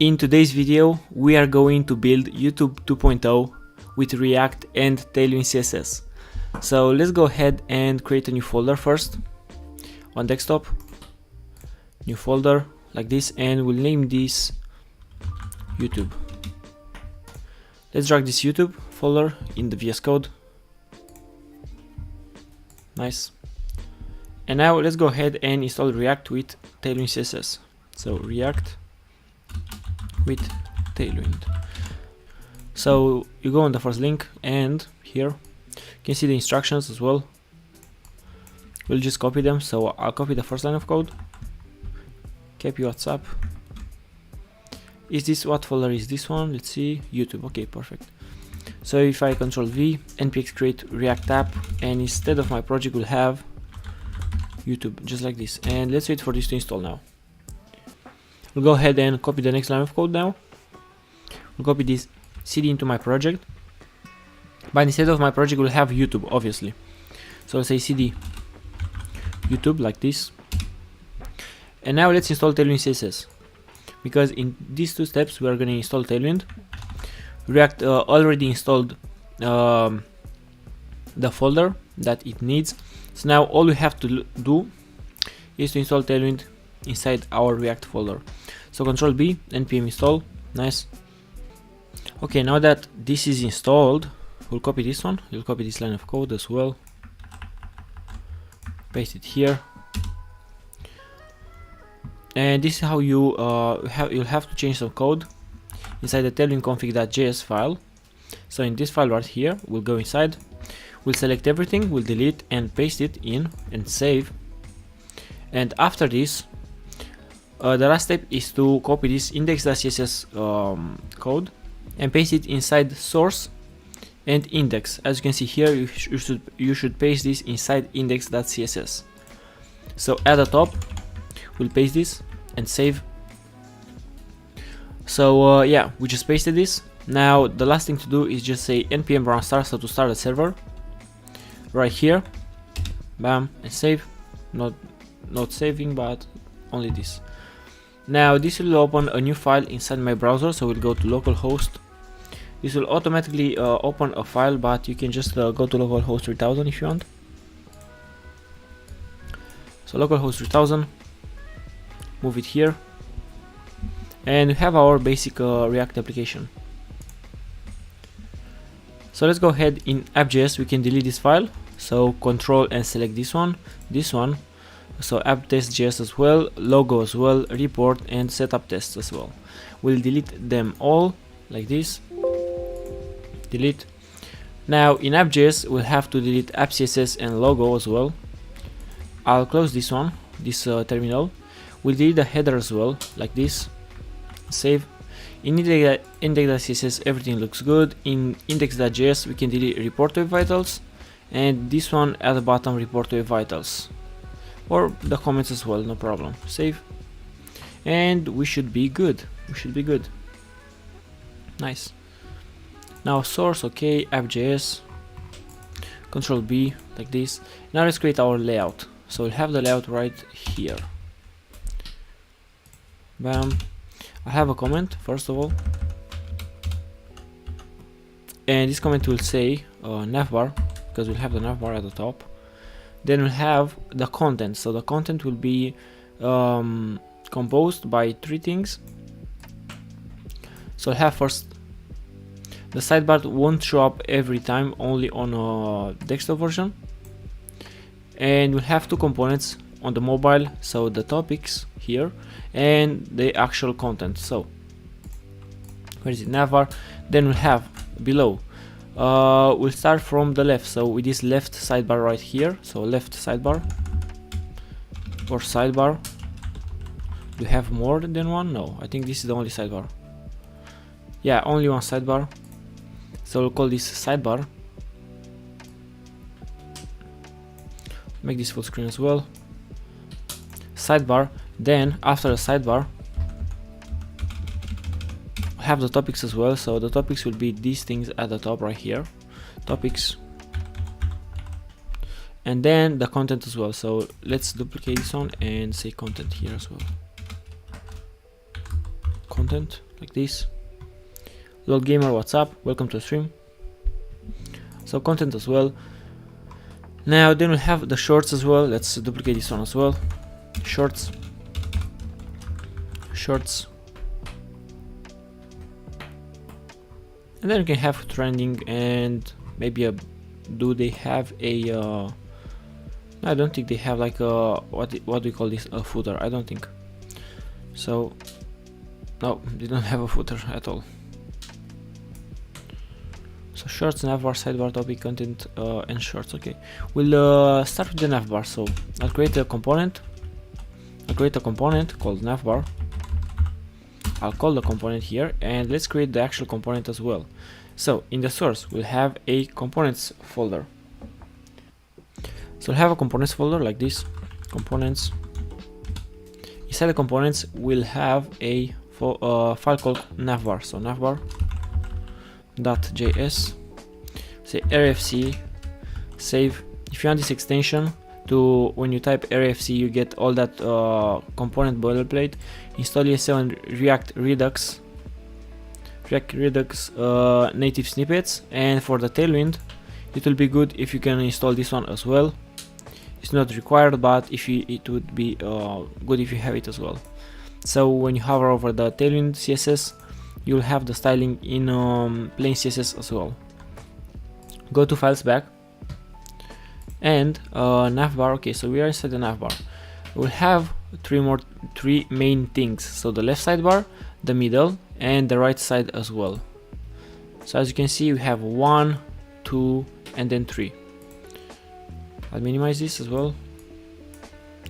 In today's video, we are going to build YouTube 2.0 with React and Tailwind CSS. So let's go ahead and create a new folder first on desktop. New folder like this, and we'll name this YouTube. Let's drag this YouTube folder in the VS Code. Nice. And now let's go ahead and install React with Tailwind CSS. So React with Tailwind. So you go on the first link, and here you can see the instructions as well. We'll just copy them. So I'll copy the first line of code. Copy WhatsApp. Is this, what folder is this one? Let's see, YouTube. Okay, perfect. So if I Control V, npx create React app, and instead of my project we'll have YouTube, just like this. And let's wait for this to install now. We'll go ahead and copy the next line of code now. We'll copy this cd into my project, but instead of my project we'll have YouTube, obviously. So I'll say cd YouTube like this. And now let's install Tailwind CSS, because in these two steps we are going to install Tailwind. React already installed the folder that it needs, so now all we have to do is to install Tailwind inside our React folder. So Control B, npm install. Nice. Okay, now that this is installed, we'll copy this one. We'll copy this line of code as well, paste it here, and this is how you you'll have to change some code inside the tailwind config.js file. So in this file right here, we'll go inside, we'll select everything, we'll delete and paste it in and save. And after this, the last step is to copy this index.css code and paste it inside source and index. As you can see here, you should paste this inside index.css. So at the top, we'll paste this and save. So yeah, we just pasted this. Now the last thing to do is just say npm run start, so to start a server right here, bam, and save. Not saving, but only this. Now this will open a new file inside my browser, so we'll go to localhost. This will automatically open a file, but you can just go to localhost 3000 if you want. So localhost 3000, move it here, and we have our basic React application. So let's go ahead in app.js, we can delete this file. So control and select this one, so app test.js as well, logo as well, report and setup tests as well. We'll delete them all like this. Delete. Now in app.js we'll have to delete app CSS and logo as well. I'll close this one, this terminal. We'll delete the header as well like this. Save. In index.css everything looks good. In index.js we can delete report web vitals, and this one at the bottom, report web vitals, or the comments as well, no problem. Save, and we should be good. Nice. Now source, okay, app.js, Control B like this. Now let's create our layout. So we'll have the layout right here. Bam. I have a comment first of all, and this comment will say navbar, because we'll have the navbar at the top. Then we'll have the content. So the content will be composed by three things. So I'll have first, the sidebar won't show up every time, only on a desktop version. And we'll have two components on the mobile, so the topics here and the actual content. So where is it? Navbar. Then we'll have below, we'll start from the left, so with this left sidebar right here. So left sidebar or sidebar. Do we have more than one? No, I think this is the only sidebar. Yeah, only one sidebar. So we'll call this sidebar. Make this full screen as well. Sidebar. Then after the sidebar, have the topics as well. So the topics will be these things at the top right here, topics, and then the content as well. So let's duplicate this one and say content here as well. content like this. Lol gamer, what's up? Welcome to the stream. So content as well. Now then we'll have the shorts as well. Let's duplicate this one as well. Shorts. And then we can have trending and maybe a. Do they have a? I don't think they have like a what do you call this, a footer? I don't think. So no, they don't have a footer at all. So shorts, navbar, sidebar, topic, content, and shorts. Okay, we'll start with the navbar. So I'll create a component. I'll create a component called navbar. I'll call the component here, and let's create the actual component as well. So in the source, we'll have a components folder. So we'll have a components folder like this, components. Inside the components, we'll have a file called navbar. So navbar.js, say rfc, save. If you want this extension to, when you type rfc, you get all that component boilerplate. Install ES7 React Redux native snippets, and for the Tailwind, it will be good if you can install this one as well. It's not required, but it would be good if you have it as well. So when you hover over the Tailwind CSS, you'll have the styling in plain CSS as well. Go to files back and navbar. Okay, so we are inside the navbar. We'll have three main things. So the left sidebar, the middle, and the right side as well. So as you can see, we have 1, 2, and then 3. I'll minimize this as well,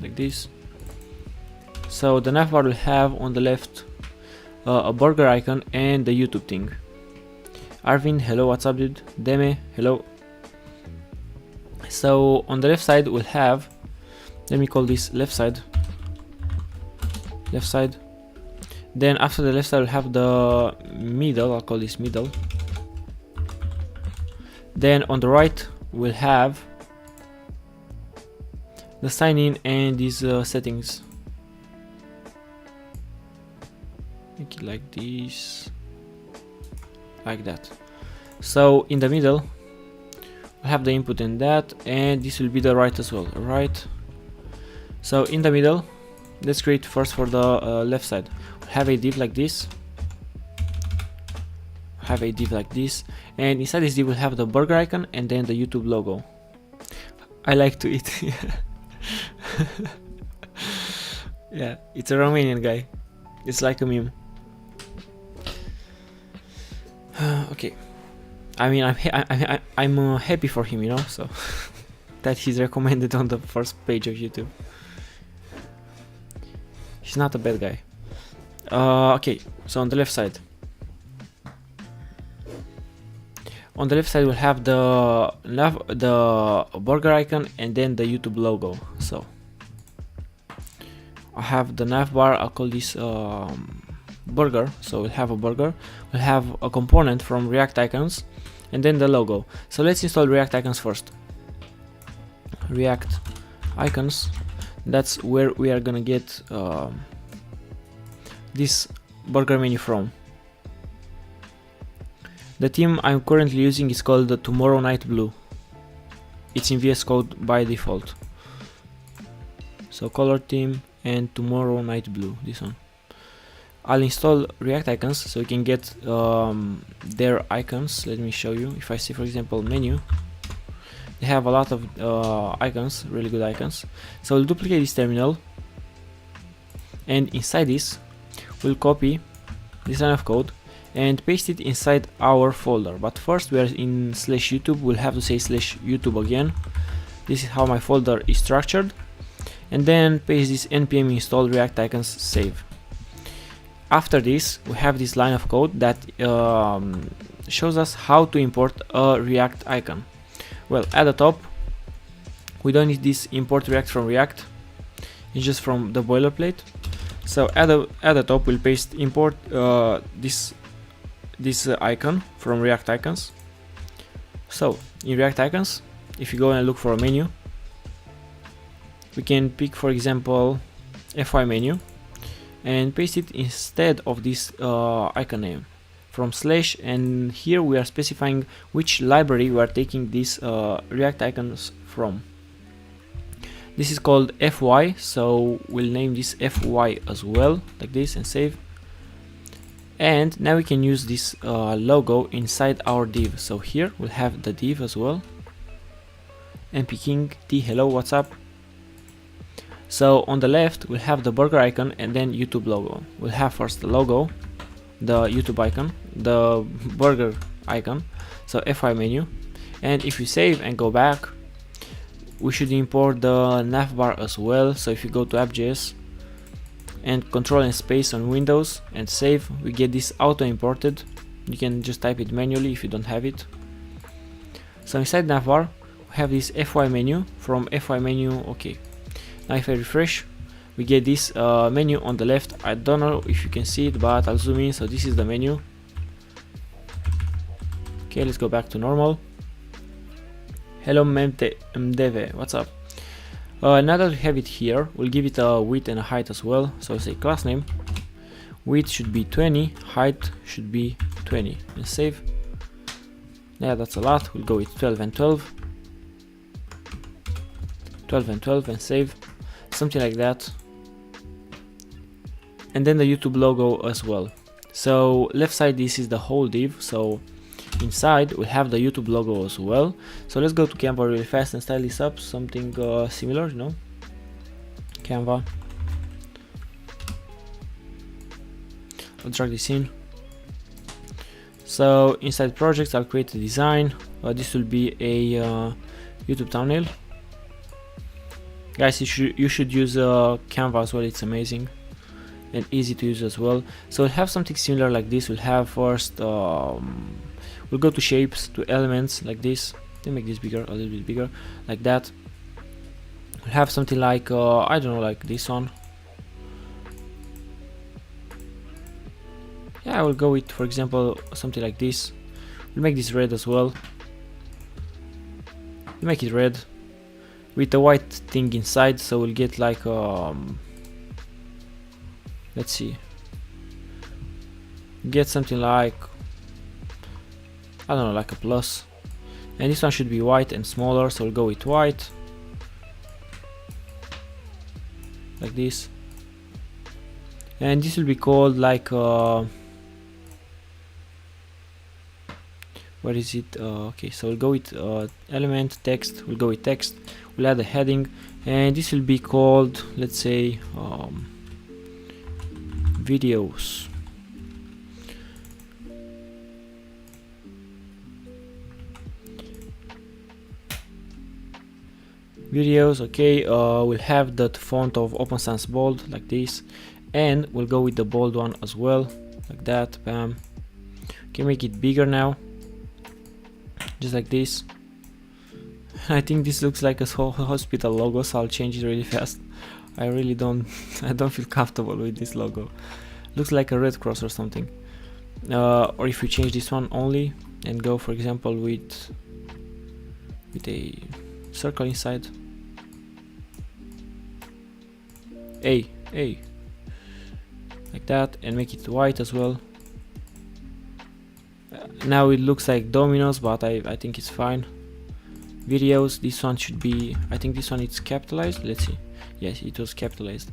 like this. So the navbar will have on the left a burger icon and the YouTube thing. Arvin, hello, what's up, dude? Deme, hello. So on the left side we'll have, let me call this left side. Then after the left side we'll have the middle. I'll call this middle. Then on the right we'll have the sign in and these settings. Make it like this, like that. So in the middle we have the input and that, and this will be the right as well. Right. So in the middle, let's create first for the left side. We'll have a div like this. And inside this div we'll have the burger icon and then the YouTube logo. I like to eat. Yeah, it's a Romanian guy. It's like a meme. Okay. I mean, I'm happy for him, you know, so that he's recommended on the first page of YouTube. He's not a bad guy. Okay, so on the left side. On the left side we'll have the burger icon and then the YouTube logo. So I have the navbar. I'll call this burger. So we'll have a burger. We'll have a component from React icons and then the logo. So let's install React icons first. React icons. That's where we are gonna get this burger menu from. The theme I'm currently using is called the Tomorrow Night Blue. It's in VS Code by default. So color theme and Tomorrow Night Blue, this one. I'll install React icons so you can get their icons. Let me show you. If I see, for example, menu, they have a lot of icons, really good icons. So we'll duplicate this terminal, and inside this we'll copy this line of code and paste it inside our folder. But first we are in /YouTube. We'll have to say /YouTube again. This is how my folder is structured. And then paste this npm install react icons save. After this we have this line of code that shows us how to import a React icon. Well, at the top we don't need this import React from React, it's just from the boilerplate. So at the top we'll paste import this icon from React icons. So in React icons, if you go and look for a menu, we can pick, for example, FY menu. and paste it instead of this icon name from slash, and here we are specifying which library we are taking these React icons from. This is called fy, so we'll name this fy as well, like this, and save. And now we can use this logo inside our div. So here we'll have the div as well, and picking t hello what's up. So on the left we'll have the burger icon and then YouTube logo. We'll have first the logo, the YouTube icon, the burger icon, so fy menu. And if you save and go back, we should import the navbar as well. So if you go to app.js and control and space on Windows and save, we get this auto imported. You can just type it manually if you don't have it. So inside navbar we have this fy menu. From fy menu, okay, now if I refresh, we get this menu on the left. I don't know if you can see it, but I'll zoom in. So this is the menu. Okay, let's go back to normal. Hello mdv, what's up? Now that we have it here, we'll give it a width and a height as well. So say class name, width should be 20, height should be 20, and save. Yeah, that's a lot. We'll go with 12 and 12, 12 and 12, and save, something like that. And then the YouTube logo as well. So left side, this is the whole div, so inside we'll have the YouTube logo as well. So let's go to Canva really fast and style this up, something similar, you know. Canva, I'll drag this in. So inside projects I'll create a design. This will be a YouTube thumbnail. Guys, you should use Canva as well, it's amazing and easy to use as well. So we'll have something similar like this. We'll have first we'll go to shapes, to elements, like this. Let me make this bigger, a little bit bigger, like that. We'll have something like I don't know, like this one. Yeah, I will go with, for example, something like this. We'll make this red as well. We'll make it red with a white thing inside, so we'll get like let's see, get something like, I don't know, like a plus. And this one should be white and smaller, so we'll go with white, like this. And this will be called like where is it? Okay, so we'll go with element text. We'll go with text. We'll add a heading, and this will be called, let's say, videos. Videos, okay. We'll have that font of Open Sans bold, like this, and we'll go with the bold one as well, like that. Bam. Okay, make it bigger now, just like this. I think this looks like a hospital logo, so I'll change it really fast. I really don't I don't feel comfortable with this logo. Looks like a Red Cross or something. Or if we change this one only and go, for example, with a circle inside, A, like that, and make it white as well. Now it looks like dominoes, but I think it's fine. Videos, this one should be, I think this one is capitalized. Let's see. Yes, it was capitalized.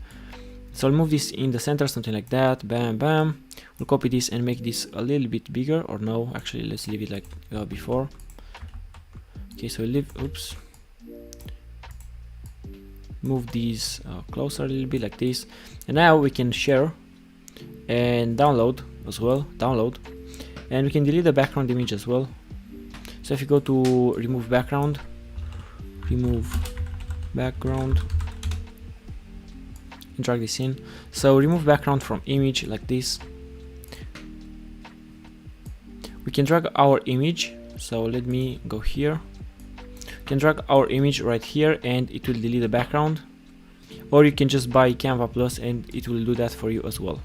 So I'll move this in the center, something like that. Bam, bam. We'll copy this and make this a little bit bigger, or no, actually let's leave it like before. Okay, so we'll leave, oops, move these closer a little bit, like this. And now we can share and download as well, and we can delete the background image as well. So if you go to remove background, and drag this in. So remove background from image, like this. We can drag our image, so let me go here. We can drag our image right here and it will delete the background, or you can just buy Canva Plus and it will do that for you as well,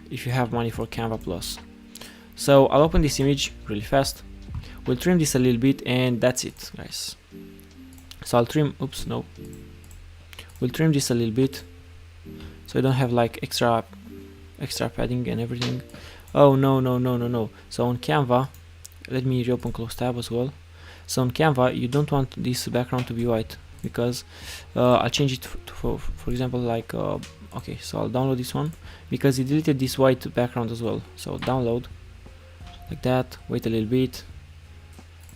if you have money for Canva Plus. So I'll open this image really fast. We'll trim this a little bit, and that's it, guys. So I'll trim, oops, no. We'll trim this a little bit. so I don't have like extra padding and everything. Oh no. So on Canva, let me reopen close tab as well. So on Canva, you don't want this background to be white, because I'll change it for example, like okay, so I'll download this one because it deleted this white background as well. So download like that, wait a little bit,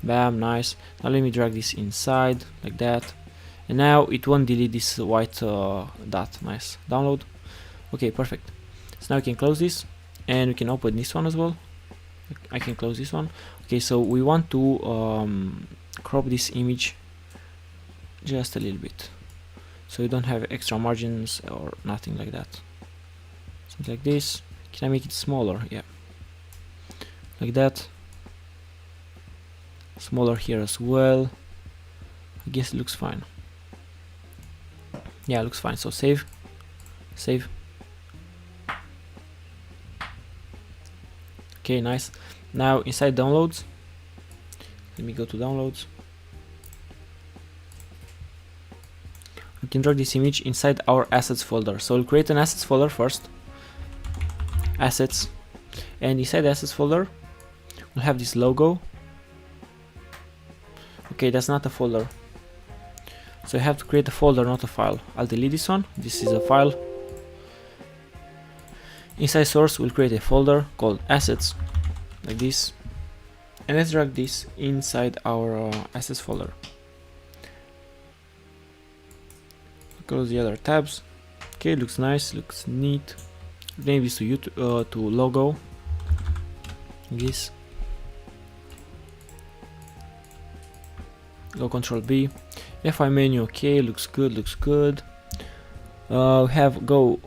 bam, nice. Now let me drag this inside like that, and now it won't delete this white dot. Nice, download. Okay, perfect. So now we can close this, and we can open this one as well. I can close this one. Okay, so we want to crop this image just a little bit, so you don't have extra margins or nothing like that. Something like this. Can I make it smaller? Yeah, like that. Smaller here as well. I guess it looks fine. Yeah, it looks fine. So save. Okay, nice. Now inside downloads, let me go to downloads. We can drag this image inside our assets folder. So we'll create an assets folder first, assets, and inside the assets folder we'll have this logo. Okay, that's not a folder, so you have to create a folder, not a file. I'll delete this one. This is a file. Inside source we'll create a folder called assets, like this, and let's drag this inside our assets folder. Close the other tabs. Okay, looks nice, looks neat. Name this to YouTube, to logo, like this. Go Control B. FI menu, okay, looks good. We have go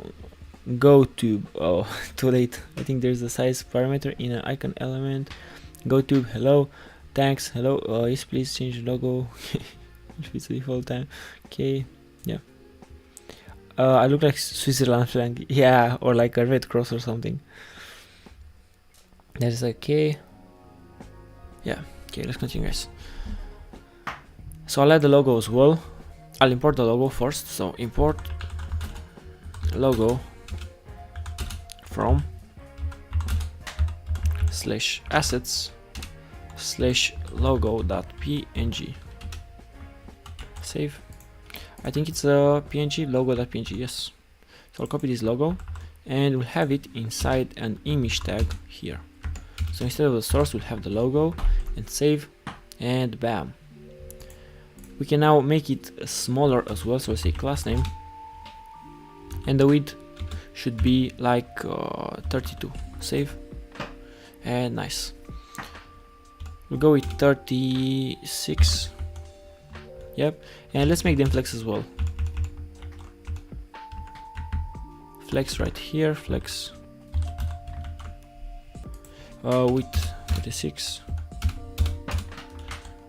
tube. Oh, too late. I think there's a size parameter in an icon element. Go tube, hello, thanks, hello. Yes, please change the logo. If it's default time. Okay, yeah. I look like Switzerland flag, yeah, or like a Red Cross or something. That is okay. Yeah, okay, let's continue, guys. So I'll add the logo as well. I'll import the logo first. So import logo from /assets /logo.png. Save. I think it's a PNG, logo.png, yes. So I'll copy this logo and we'll have it inside an image tag here. So instead of the source, we'll have the logo, and save, and bam. We can now make it smaller as well, so we'll say class name, and the width should be like 32. Save, and nice. We'll go with 36. Yep, and let's make them flex as well. Flex right here, flex with 36.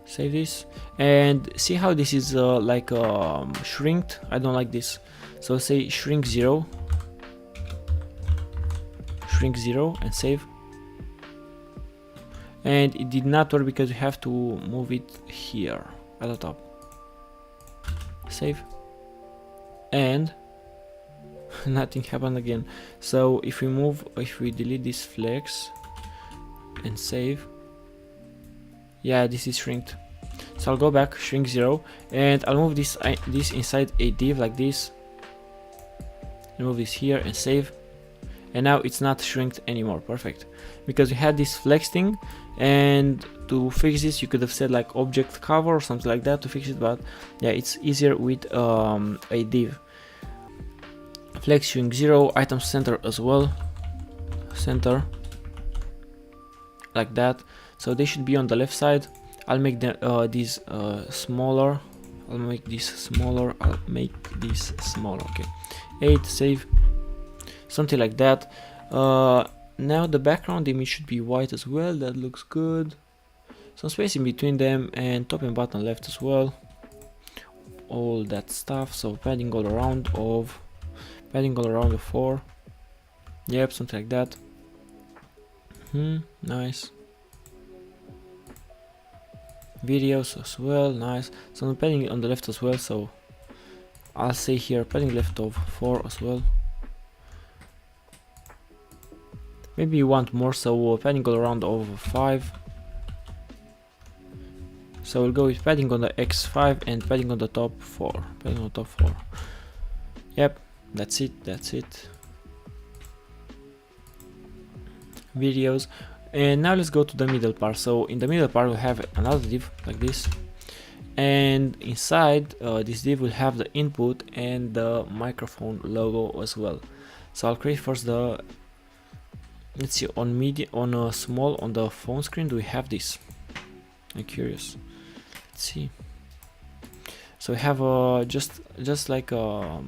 Save this, and see how this is like shrinked. I don't like this, so say shrink 0, and save. And it did not work because you have to move it here at the top. Save, and nothing happened again. So if we delete this flex and save, yeah, this is shrinked. So I'll go back, shrink 0, and I'll move this inside a div like this, and move this here and save. And now it's not shrinked anymore. Perfect, because we had this flex thing, and to fix this you could have said like object cover or something like that to fix it, but yeah, it's easier with a div. Flex shrink 0, item center as well, center like that, so they should be on the left side. I'll make these smaller. I'll make this smaller. Okay, 8. Save. Something like that. Now the background image should be white as well. That looks good. Some space in between them, and top and bottom left as well. All that stuff. So padding all around of 4. Yep, something like that. Nice. Videos as well, nice. Some padding on the left as well, so I'll say here padding left of 4 as well. Maybe you want more, so padding all around over 5. So we'll go with padding on the X5 and padding on the top 4. Padding on the top 4. Yep, that's it, that's it. Videos. And now let's go to the middle part. So in the middle part we have another div like this. And inside this div will have the input and the microphone logo as well. So I'll create first the, let's see, on medium, on small, on the phone screen do we have this? I'm curious. Let's see. So we have just like a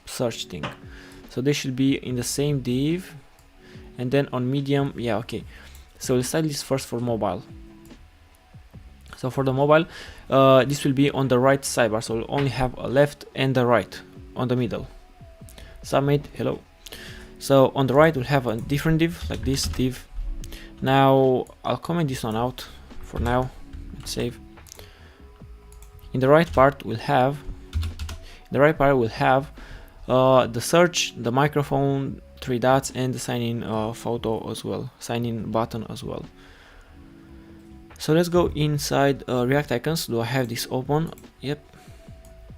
search thing. So they should be in the same div, and then on medium, yeah, okay. So let's start this first for mobile. So for the mobile, this will be on the right sidebar. So we'll only have a left and the right on the middle. Submit, hello. So on the right we'll have a different div like this div. Now I'll comment this one out for now. Let's save. In the right part we'll have the search, the microphone, 3 dots, and the sign in photo as well, sign in button as well. So let's go inside React icons. Do I have this open? Yep.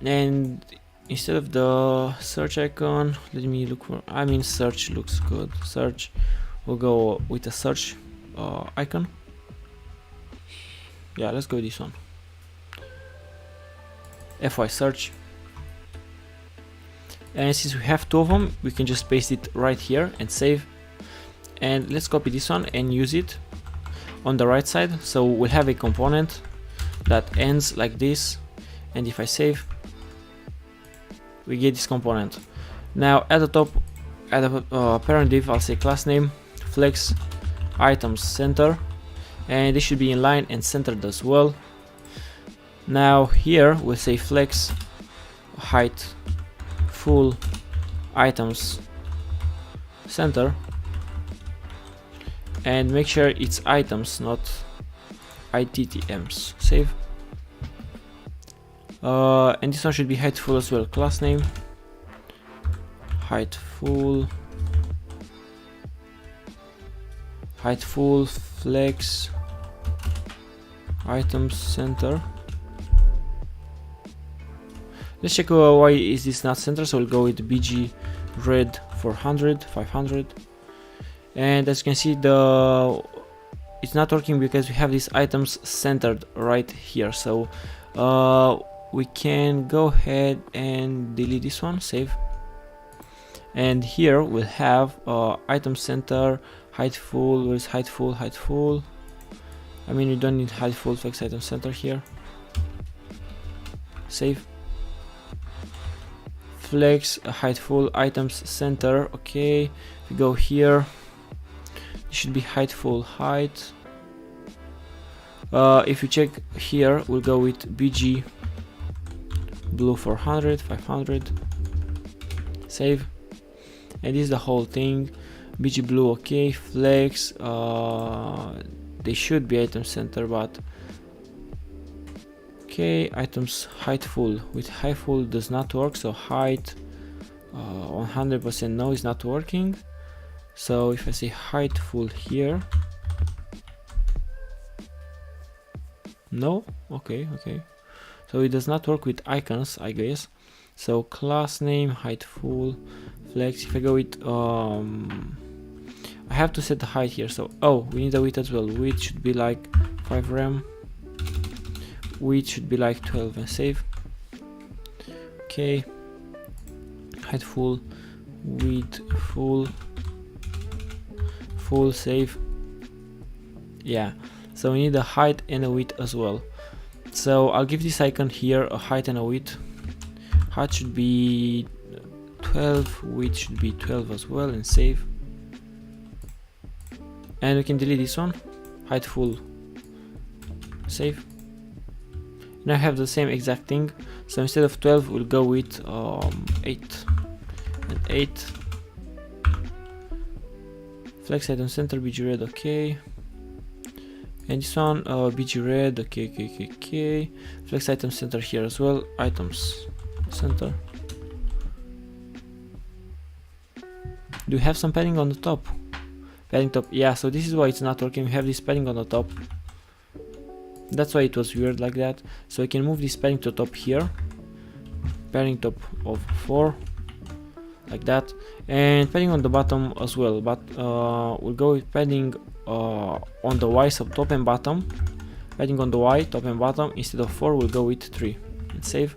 And instead of the search icon, let me look for, I mean search looks good. Search, we'll go with the search icon. Yeah, let's go with this one. FY search. And since we have 2 of them, we can just paste it right here and save. And let's copy this one and use it on the right side. So we'll have a component that ends like this, and if I save, we get this component. Now at the top, at the parent div, I'll say class name, flex, items, center, and they should be in line and centered as well. Now here we'll say flex, height, full, items, center, and make sure it's items, not ittms. Save. And this one should be height full as well. Class name, height full, flex, items, center. Let's check why is this not center. So we'll go with bg red 400, 500. And as you can see, it's not working because we have these items centered right here. So we can go ahead and delete this one, save. And here we'll have item center, height full. Where's height full? Height full. I mean, we don't need height full, flex item center here. Save. Flex, height full, items center. Okay, if we go here, it should be height full, height. If you check here, we'll go with bg blue 400, 500. Save. And this is the whole thing. BG blue, okay. Flex, they should be item center, but okay. Items height full, with height full does not work, so height 100% no, is not working. So if I say height full here, no, okay, so it does not work with icons, I guess. So class name, height full, flex. If I go with I have to set the height here, so we need the width as well. Width should be like 5 rem, width should be like 12, and save. Okay, height full, width full, save. Yeah, so we need a height and a width as well. So I'll give this icon here a height and a width. Height should be 12, width should be 12 as well, and save. And we can delete this one, height full, save. Now I have the same exact thing, so instead of 12 we'll go with 8 and 8. Flex item center, bg red, okay. And this one bg red, okay. Flex item center here as well, items center. Do you have some padding on the top? padding top. Yeah, so this is why it's not working. We have this padding on the top. That's why it was weird like that. So I can move this padding to top here. Padding top of 4, like that, and padding on the bottom as well. But we'll go with padding on the Y, so top and bottom. Padding on the Y, top and bottom. Instead of 4, we'll go with 3 and save.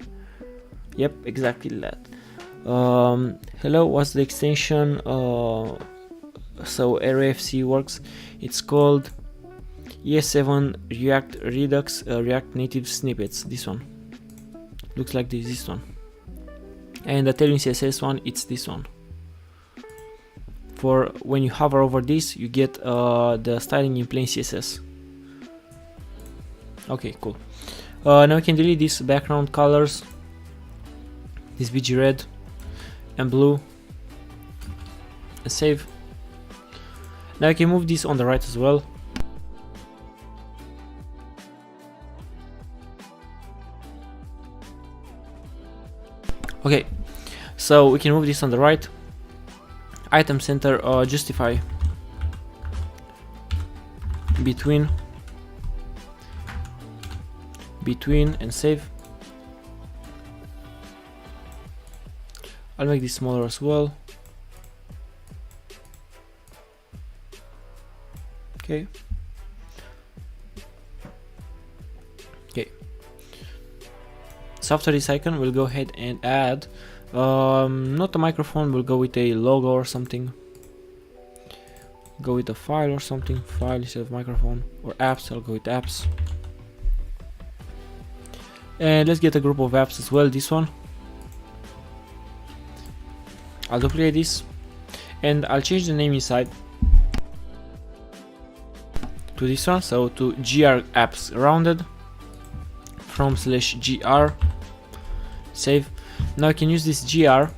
Yep, exactly that. Hello, what's the extension? So RFC works. It's called ES7 React Redux React Native Snippets. This one looks like this one. And the Tailwind CSS one, it's this one. For when you hover over this, you get the styling in plain CSS. Okay, cool. Now we can delete these background colors, this BG red and blue, and save. Now I can move this on the right as well. Okay, so we can move this on the right. Item center, justify between and save. I'll make this smaller as well. Okay. So after this icon, we'll go ahead and add not a microphone, we'll go with a logo or something. Go with a file or something, file instead of microphone, or apps. I'll go with apps. And let's get a group of apps as well, this one. I'll duplicate this and I'll change the name inside to this one, so to gr apps rounded from /gr. Save. Now I can use this gr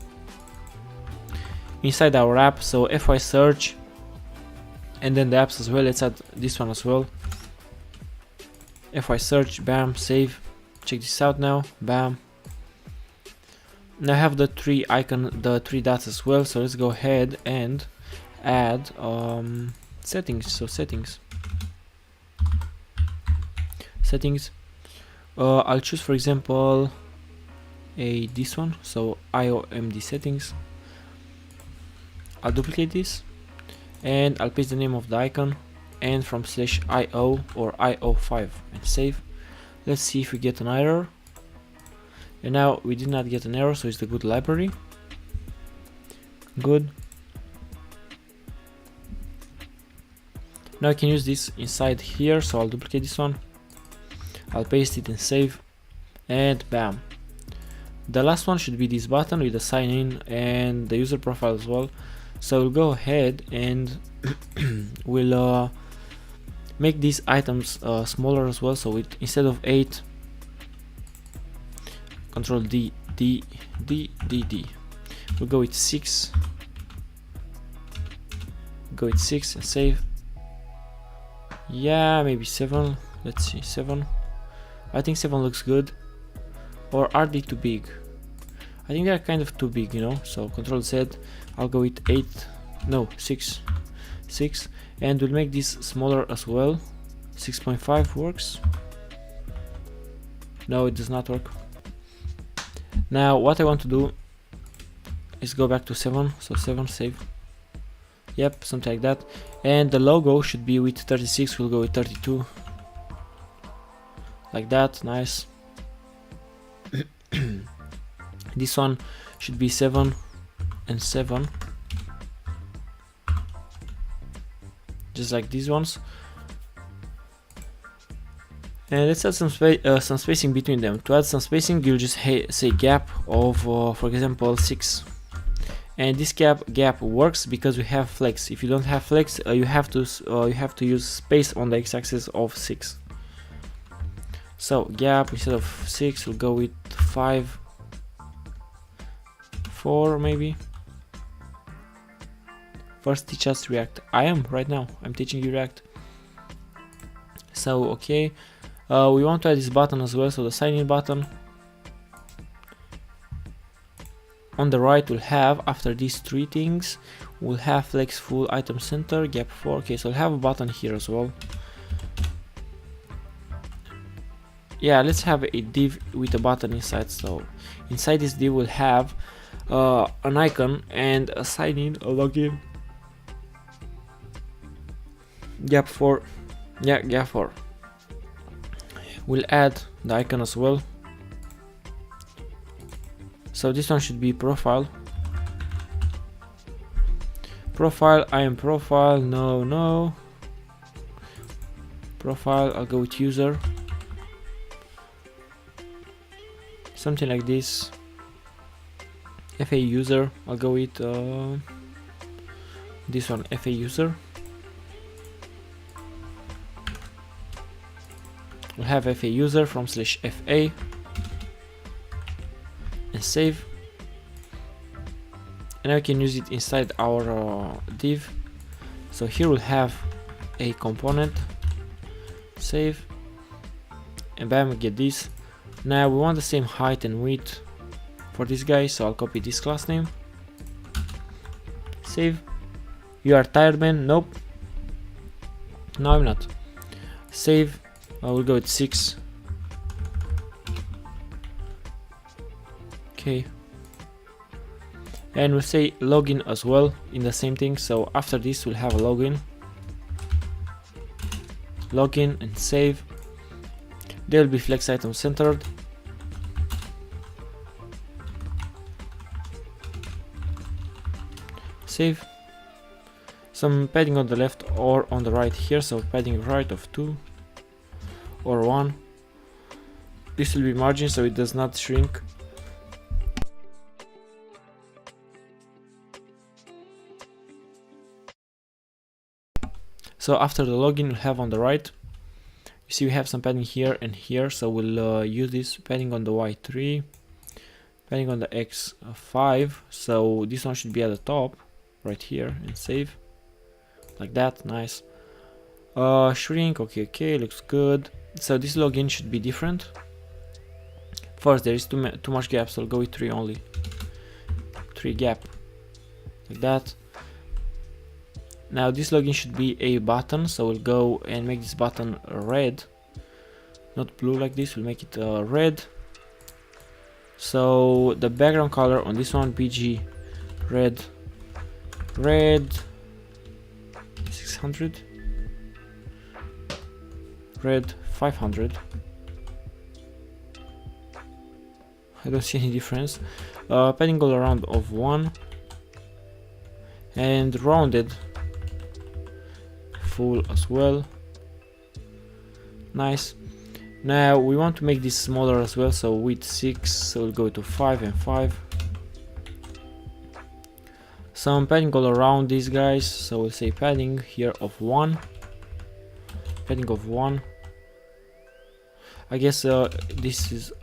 inside our app, so fy search and then the apps as well. Let's add this one as well. Fy search, bam, save. Check this out now, bam. Now I have the 3 icon, the 3 dots as well, so let's go ahead and add settings. So settings. I'll choose, for example, this one, so IOMD settings. I'll duplicate this and I'll paste the name of the icon and from /io or io5 and save. Let's see if we get an error. And now we did not get an error, so it's the good library. Good. Now I can use this inside here, so I'll duplicate this one. I'll paste it and save, and bam. The last one should be this button with the sign in and the user profile as well. So we'll go ahead and we'll make these items smaller as well. So instead of 8, Control D, we'll go with 6. Go with 6 and save. Yeah, maybe 7. Let's see, 7. I think 7 looks good. Or are they too big? I think they're kind of too big, you know. So Control Z, I'll go with 8. No, 6. 6. And we'll make this smaller as well. 6.5 works. No, it does not work. Now what I want to do is go back to 7. So 7, save. Yep, something like that. And the logo should be with 36. We'll go with 32. Like that, nice. This one should be 7 and 7, just like these ones. And let's add some spacing between them. To add some spacing, you'll just say gap of, for example, 6. And this gap works because we have flex. If you don't have flex, you have to use space on the x-axis of 6. So gap, instead of 6, we'll go with 5, 4 maybe. First teach us React. I am right now. I'm teaching you React. So okay, we want to add this button as well. So the sign in button. On the right, we'll have, after these 3 things, We'll have flex full item center, gap 4. Okay, so we'll have a button here as well. Yeah, let's have a div with a button inside. So inside this div we'll have an icon and a sign in, a login. Gap 4. Yeah, gap 4. We'll add the icon as well. So this one should be profile. Profile, I am profile, no. Profile, I'll go with user. Something like this. FA user, I'll go with this one, FA user. We'll have FA user from /FA and save. And now we can use it inside our div. So here we'll have a component, save, and bam, we get this. Now we want the same height and width for this guy, so I'll copy this class name, save. You are tired, man? Nope. No, I'm not. Save. I will go with 6. Okay. And we'll say login as well in the same thing. So after this we'll have a login and save. There will be flex item centered. Save. Some padding on the left or on the right here, so padding right of 2 or 1. This will be margin so it does not shrink. So after the login we'll have on the right, you see we have some padding here and here, so we'll use this padding on the Y3, padding on the X5, so this one should be at the top right here, and save like that. Nice. Shrink, okay, looks good. So this login should be different. First, there is too much gap, so I'll go with 3 only. 3 gap like that. Now this login should be a button, so we'll go and make this button red, not blue like this. We'll make it red. So the background color on this one, BG red 600, red 500. I don't see any difference. Padding all around of 1 and rounded full as well. Nice. Now we want to make this smaller as well, so width 6, so we'll go to 5 and 5. Some padding all around these guys, so we'll say padding here of 1. Padding of 1. I guess this is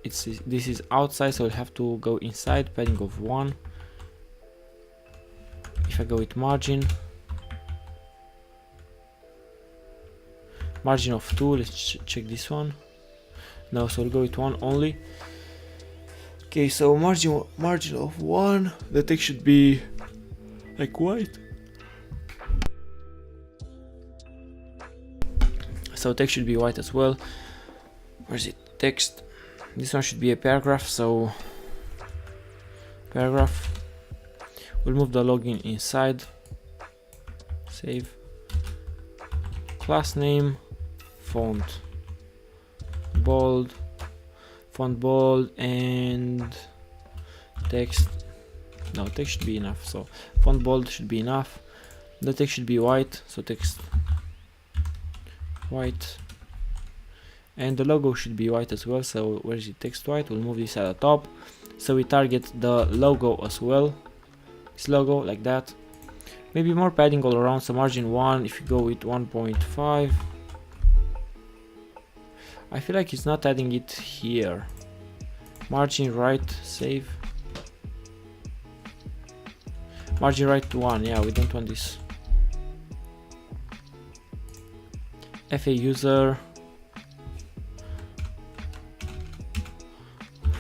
this is outside, so we'll have to go inside. Padding of 1. If I go with margin of 2, let's check this one. No, so we'll go with 1 only. Okay, so margin of 1. The text should be like white. So text should be white as well. Where's it? Text. This one should be a paragraph, so paragraph. We'll move the login inside. Save. Class name, font bold, and text. No, text should be enough. So font bold should be enough. The text should be white, so text white, and the logo should be white as well. So where is it? Text white. We'll move this at the top, so we target the logo as well. This logo like that. Maybe more padding all around, so margin 1. If you go with 1.5, I feel like it's not adding it here. Margin right, save. Margin right 1, yeah, we don't want this. FA user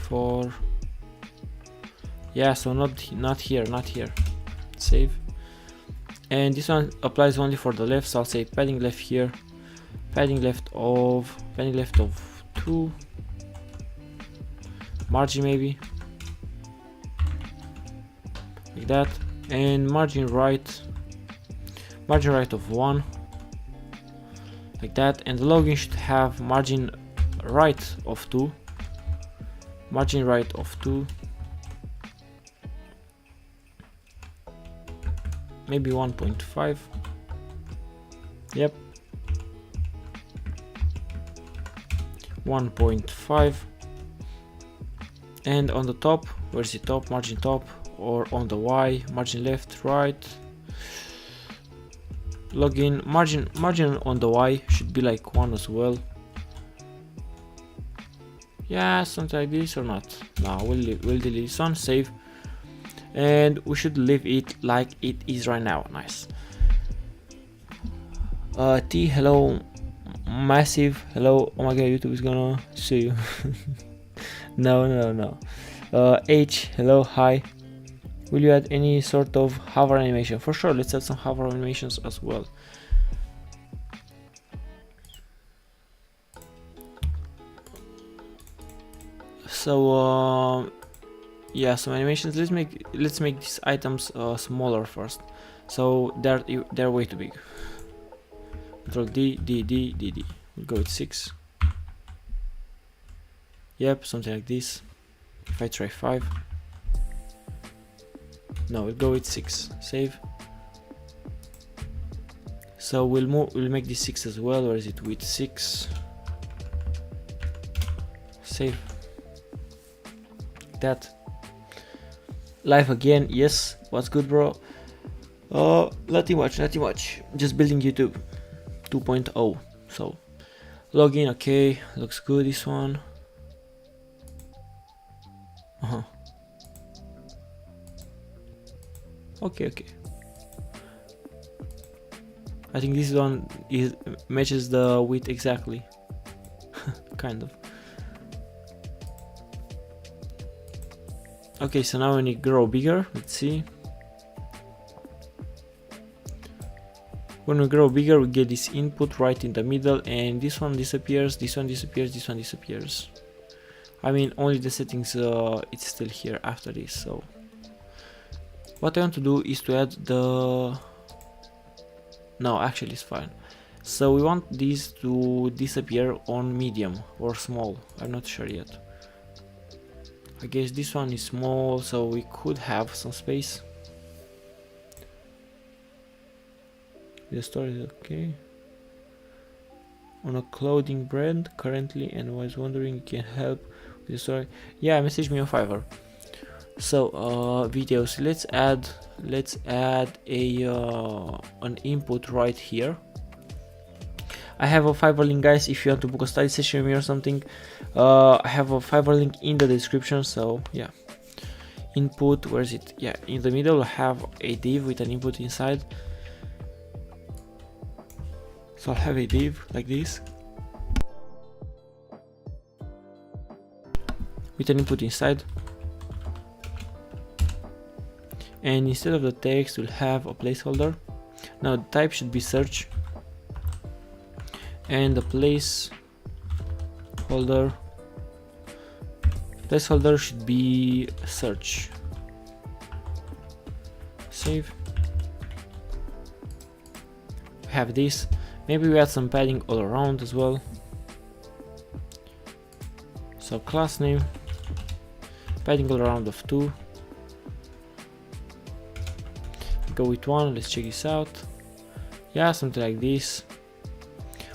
for, yeah, so not here. save. And this one applies only for the left, so I'll say padding left here, padding left of 2, margin maybe like that, and margin right of 1 like that, and the login should have margin right of 2, maybe 1.5. Yep, 1.5. And on the top, where's the top? Margin top, or on the Y, margin left, right. Login margin on the Y should be like 1 as well. Yeah, something like this or not. No, we'll delete this one, save. And we should leave it like it is right now. Nice. T, hello. Massive, hello. Oh my god, YouTube is gonna sue you. No. H, hello, hi. Will you add any sort of hover animation? For sure, let's add some hover animations as well. So yeah, some animations. Let's make these items smaller first. So they're way too big. Control D. We'll go with 6. Yep, something like this. If I try 5. No, we'll go with 6. Save. So we'll make this 6 as well. Where is it? With 6. Save. That. Live again. Yes. What's good, bro? Nothing much. Just building YouTube 2.0. So login. Okay, looks good. This one. Okay. I think this one matches the width exactly. Kind of. Okay, so now when it grow bigger, let's see. When we grow bigger, we get this input right in the middle, and this one disappears, this one disappears. I mean, only the settings, it's still here after this. So what I want to do is to add the... No, actually it's fine. So we want these to disappear on medium or small. I'm not sure yet. I guess this one is small, so we could have some space. The store is okay. On a clothing brand currently, and was wondering you can help with the story. Yeah, message me on Fiverr. So videos. Let's add a an input right here. I have a Fiverr link, guys, if you want to book a study session with me or something. I have a Fiverr link in the description, so yeah. Input, where is it? Yeah, in the middle I have a div with an input inside. So I'll have a div like this with an input inside. And instead of the text, we'll have a placeholder. Now the type should be search. And the placeholder should be search. Save. We have this. Maybe we add some padding all around as well. So class name, padding all around of 2. Go with 1. Let's check this out. Yeah, something like this.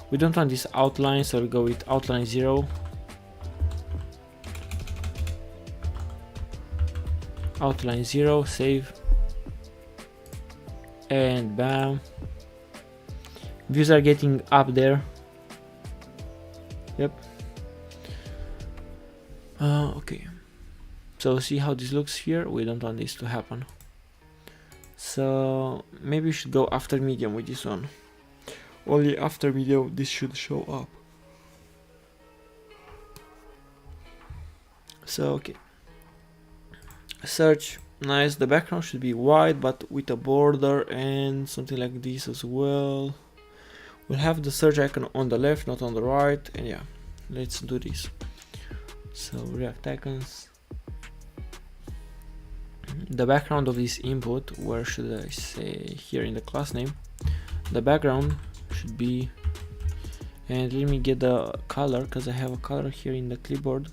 We don't want this outline, so we'll go with outline 0. Outline 0, save. And bam. Views are getting up there. Yep. Okay. So see how this looks here? We don't want this to happen. So maybe we should go after medium with this one. Only after medium this should show up. So okay. Search, Nice. The background should be white but with a border and something like this as well. We'll have the search icon on the left, not on the right, and yeah, let's do this. So React icons. The background of this input, where should I say, here in the class name, the background should be, and let me get the color because I have a color here in the clipboard,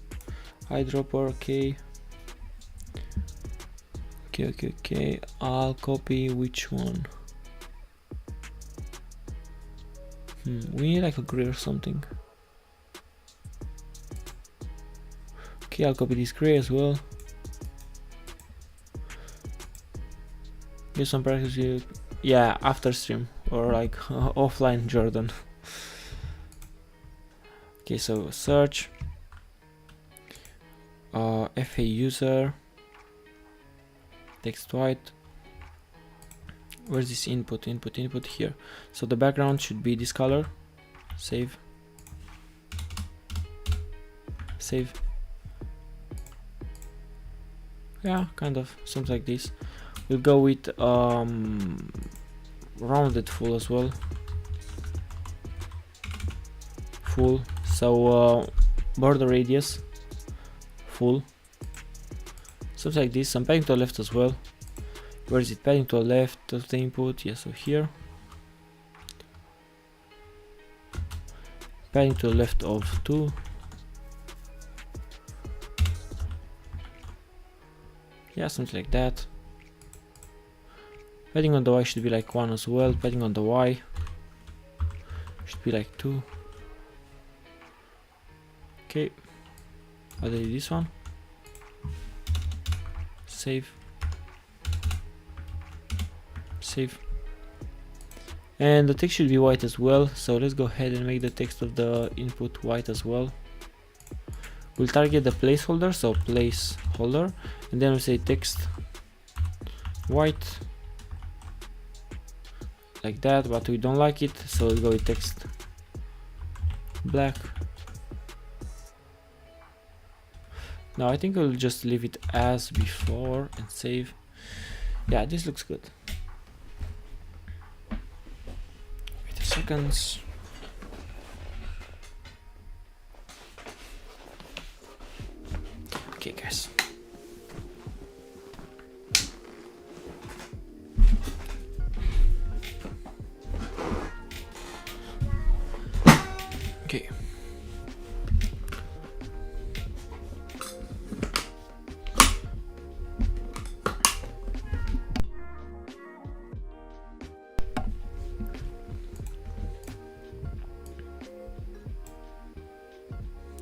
eyedropper. Okay, I'll copy which one. We need like a gray or something. Okay, I'll copy this gray as well. Get some practice. Yeah, after stream or like offline, Jordan. Okay, so search, FA user, text white. Where's this input here? So the background should be this color. Save. Yeah, kind of something like this. We'll go with rounded full as well. Full. So border radius full. Something like this. Some padding to the left as well. Where is it? Padding to the left of the input. Yeah, so here. Padding to the left of 2. Yeah, something like that. Padding on the Y should be like 1 as well. Padding on the Y should be like 2. Okay, I'll delete this one. Save. And the text should be white as well, so let's go ahead and make the text of the input white as well. We'll target the placeholder, so placeholder, and then we'll say text white, like that, but we don't like it, so we'll go with text black. Now I think we'll just leave it as before and save. Yeah, this looks good. Wait a second. Okay, guys. Okay.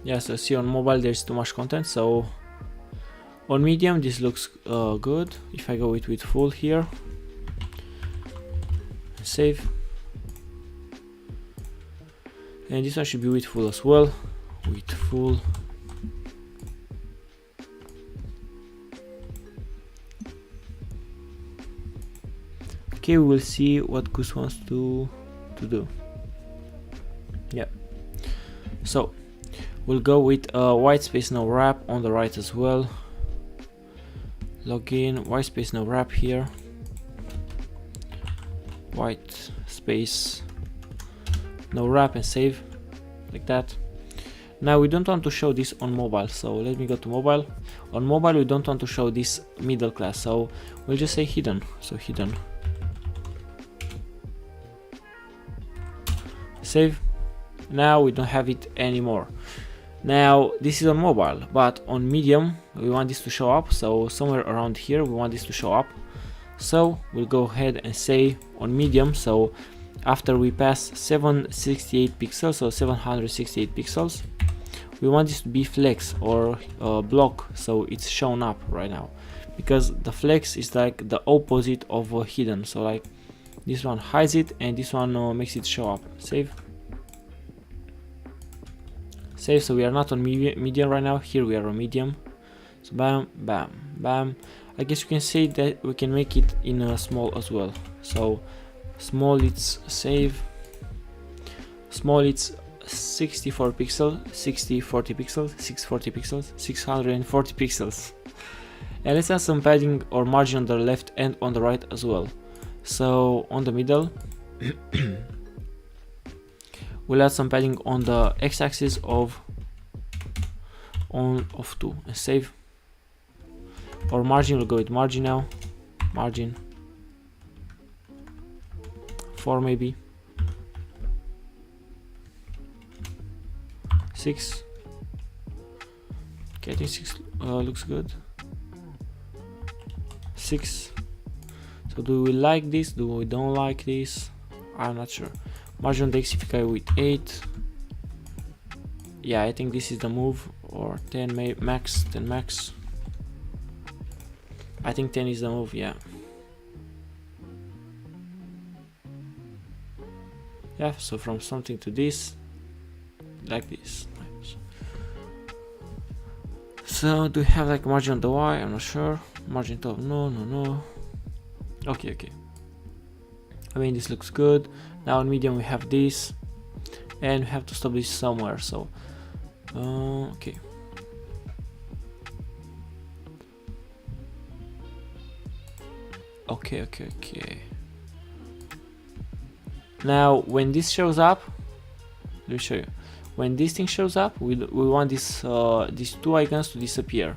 Yeah, so see on mobile there's too much content, so on medium this looks good. If I go with full here, save, and this one should be with full as well, with full. Okay, we will see what Goose wants to do. Yeah, so we'll go with white space no wrap on the right as well. Login, white space no wrap here, white space no wrap, and save, like that. Now we don't want to show this on mobile, so let me go to mobile. On mobile we don't want to show this middle class, so we'll just say hidden. So hidden, save. Now we don't have it anymore. Now this is on mobile, but on medium we want this to show up, so somewhere around here we want this to show up. So we'll go ahead and say on medium, so after we pass 768 pixels, so 768 pixels, we want this to be flex or block, so it's shown up right now, because the flex is like the opposite of hidden, so like this one hides it and this one makes it show up. Save. So we are not on medium right now. Here we are on medium. So bam, bam, bam. I guess you can say that we can make it in a small as well. So small, it's save. Small, it's 64 pixels, 40 pixels, 640 pixels, 640 pixels. And let's add some padding or margin on the left and on the right as well. So on the middle we'll add some padding on the x-axis of 2 and save. Or margin, we'll go with margin now. Margin 4 maybe. 6. Okay, I think 6 looks good. 6. So do we like this? Do we don't like this? I'm not sure. Margin on the x if I go with 8. Yeah, I think this is the move. Or 10 max. 10 max. I think 10 is the move, yeah. Yeah, so from something to this, like this. So do we have like margin on the Y? I'm not sure. Margin top, no. Okay. I mean, this looks good. Now on medium we have this, and we have to stop this somewhere. So, okay. Okay. Now when this shows up, let me show you. When this thing shows up, we want this these two icons to disappear.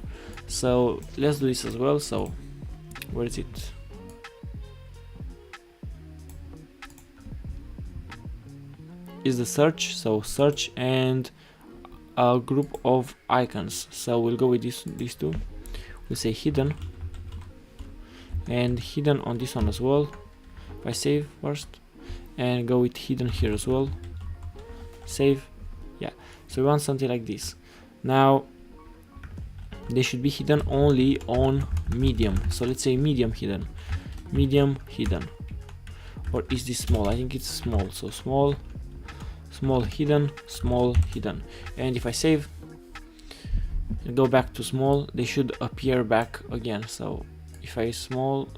So let's do this as well. So where is it? Is the search. So search and a group of icons. So we'll go with these two. We'll say hidden, and hidden on this one as well. If I save first and go with hidden here as well, save. Yeah, so we want something like this. Now they should be hidden only on medium. So let's say medium hidden, or is this small? I think it's small. So small hidden, and if I save and go back to small, they should appear back again. So if I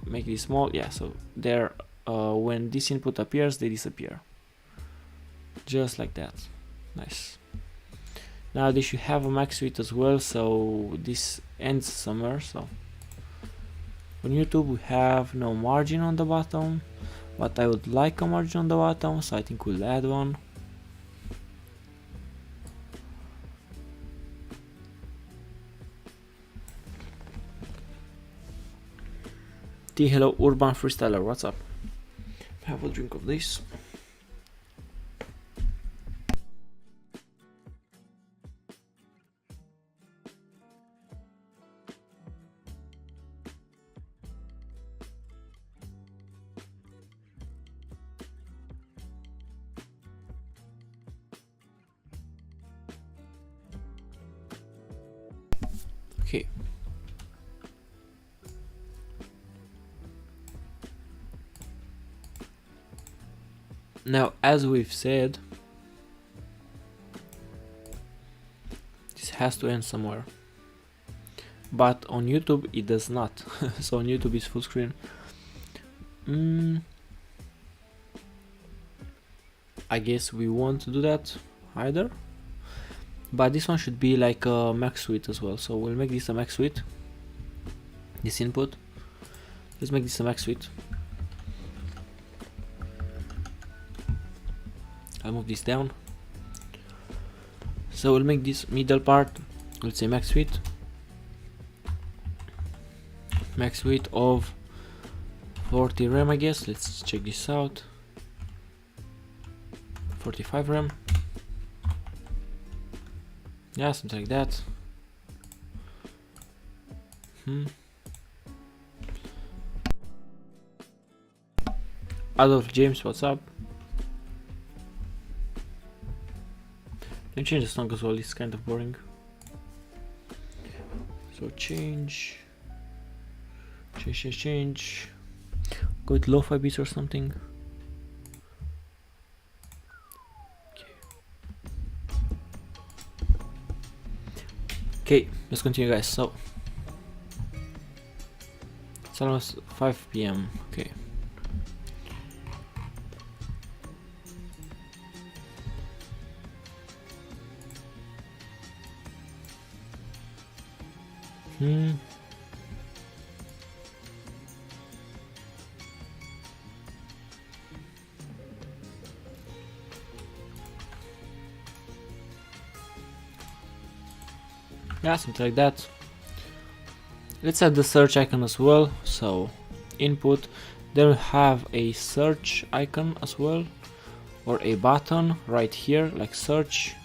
make this small, yeah, so there when this input appears, they disappear, just like that. Nice. Now they should have a max width as well, so this ends somewhere. So on YouTube we have no margin on the bottom, but I would like a margin on the bottom, so I think we'll add one. Hello Urban Freestyler, what's up? Have a drink of this. Okay. Now, as we've said, this has to end somewhere, but on YouTube it does not. So on YouTube it's full screen. I guess we won't do that either, but this one should be like a max width as well. So we'll make this a max width, this input. Let's make this a max width. I'll move this down. So we'll make this middle part, let's say max width of 40 rem, I guess. Let's check this out. 45 rem. Yeah, something like that. Adolf James, what's up? Let me change the song as well, it's kind of boring. So change. Go with lo-fi beats or something. Okay, let's continue, guys. So it's almost 5 p.m. Okay. Yeah, something like that. Let's add the search icon as well. So input, then we have a search icon as well, or a button right here, like search,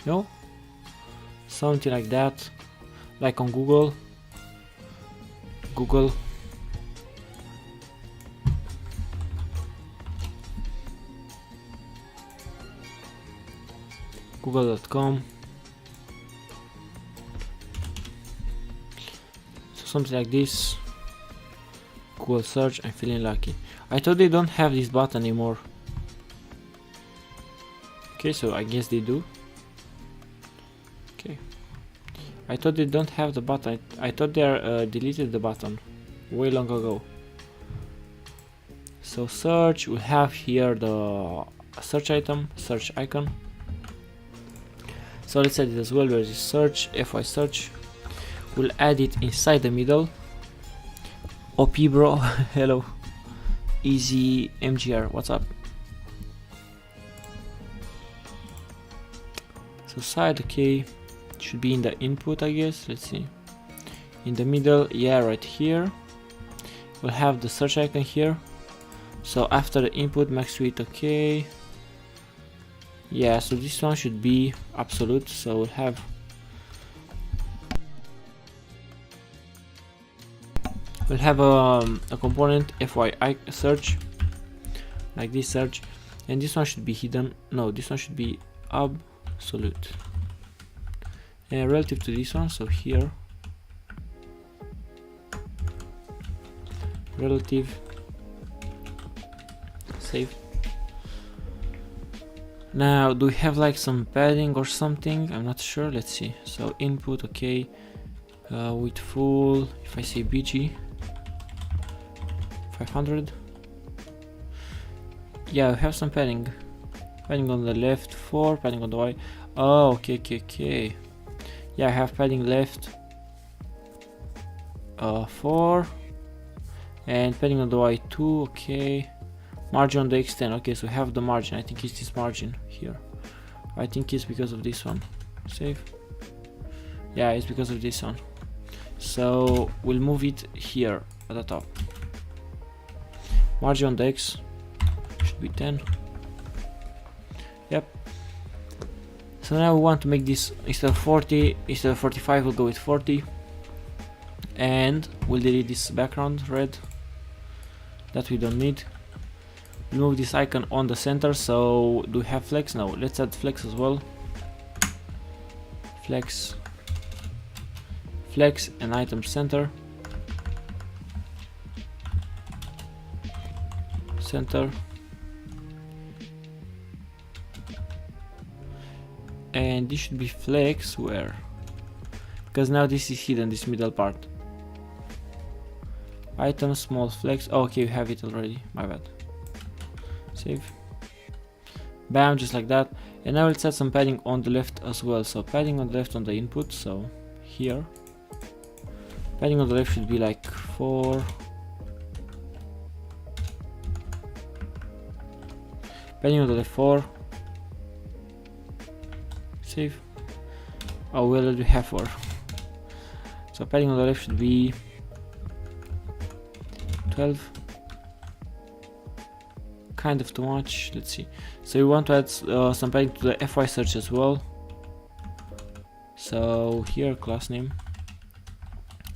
no, something like that, like on Google. Google.com. So something like this. Google search. I'm feeling lucky. I thought they don't have this button anymore. Okay, so I guess they do. Okay, I thought they don't have the button. I thought they deleted the button way long ago. So search, we have here the search item, search icon. So let's add it as well. Where is search? FY search. We'll add it inside the middle. OP bro, hello. Easy MGR, what's up? So side, okay, should be in the input, I guess. Let's see. In the middle, yeah, right here. We'll have the search icon here. So after the input, max width, okay. Yeah, so this one should be absolute. So we'll have a component FY search, like this search, and this one should be hidden. No, this one should be absolute. And relative to this one, so here relative, save. Now, do we have like some padding or something? I'm not sure. Let's see. So input, okay, with full. If I say BG 500, yeah, we have some padding. Padding on the left 4, padding on the right. Oh, okay. Yeah, I have padding left 4, and padding on the right 2. Okay. Margin on the X10. Okay, so we have the margin. I think it's this margin here. I think it's because of this one. Save. Yeah, it's because of this one. So we'll move it here at the top. Margin on the X should be 10. Yep. So now we want to make this, instead of 40, instead of 45, we'll go with 40. And we'll delete this background red that we don't need. Move this icon on the center. So do we have flex? No, let's add flex as well. Flex and item center. And this should be flex where? Because now this is hidden, this middle part. Item small flex. Oh, okay, we have it already, my bad. Save. Bam, just like that. And now let's add some padding on the left as well. So padding on the left on the input. So here, padding on the left should be like 4. Padding on the left 4. Save. Oh, we already have 4. So padding on the left should be 12. Kind of too much. Let's see. So we want to add some padding to the FY search as well. So here, class name.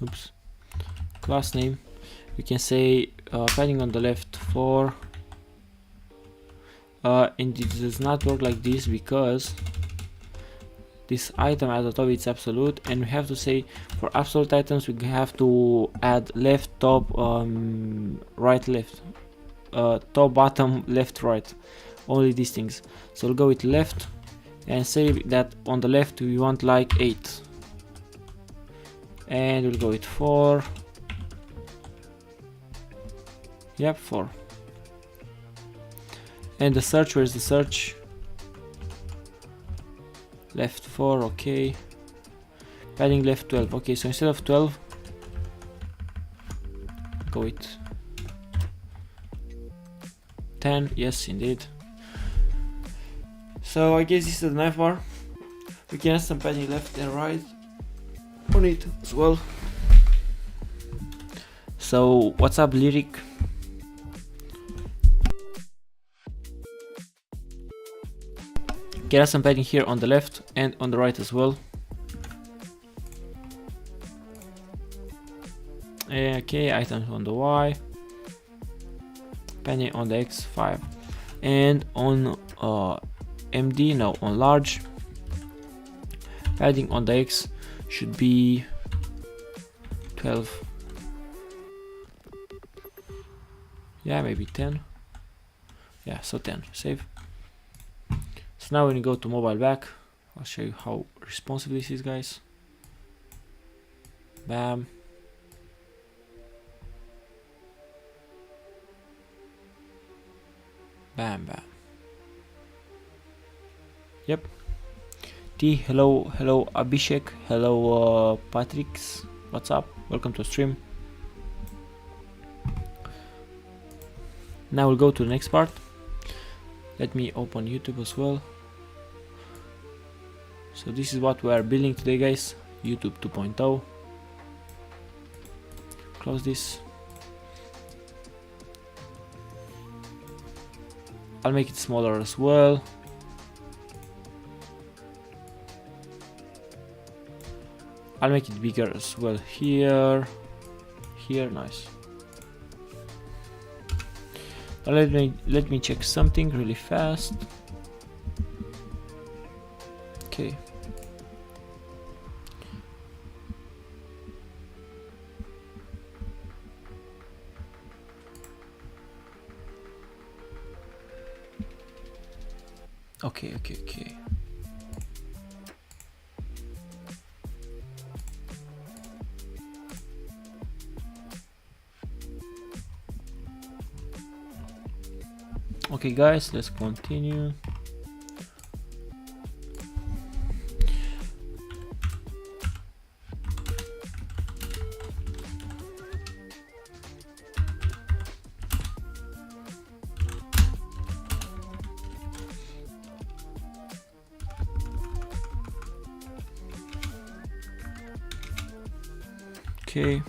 Oops. Class name. We can say padding on the left 4. And it does not work like this because this item at the top is absolute, and we have to say for absolute items we have to add left, top, right, left. Top, bottom, left, right, only these things. So we'll go with left and say that on the left we want like 8, and we'll go with 4. Yep, 4. And the search, where's the search? Left 4, okay. Padding left 12. Okay, so instead of 12, go with 10. Yes, indeed. So I guess this is the nav bar. We can add some padding left and right on it as well. So what's up, Lyric? Can add some padding here on the left and on the right as well. Okay, items on the Y, padding on the X5, and on MD, no, on large, padding on the X should be 12. Yeah, maybe 10. Yeah, so 10. Save. So now when you go to mobile back, I'll show you how responsive this is, guys. Bam. Bam, bam. Yep. T, hello, hello Abhishek, hello Patricks, what's up? Welcome to stream. Now we'll go to the next part. Let me open YouTube as well. So this is what we are building today, guys. YouTube 2.0. Close this. I'll make it smaller as well. I'll make it bigger as well here. Here, nice. Let me check something really fast. Okay. Okay. Okay, guys, let's continue. Okay.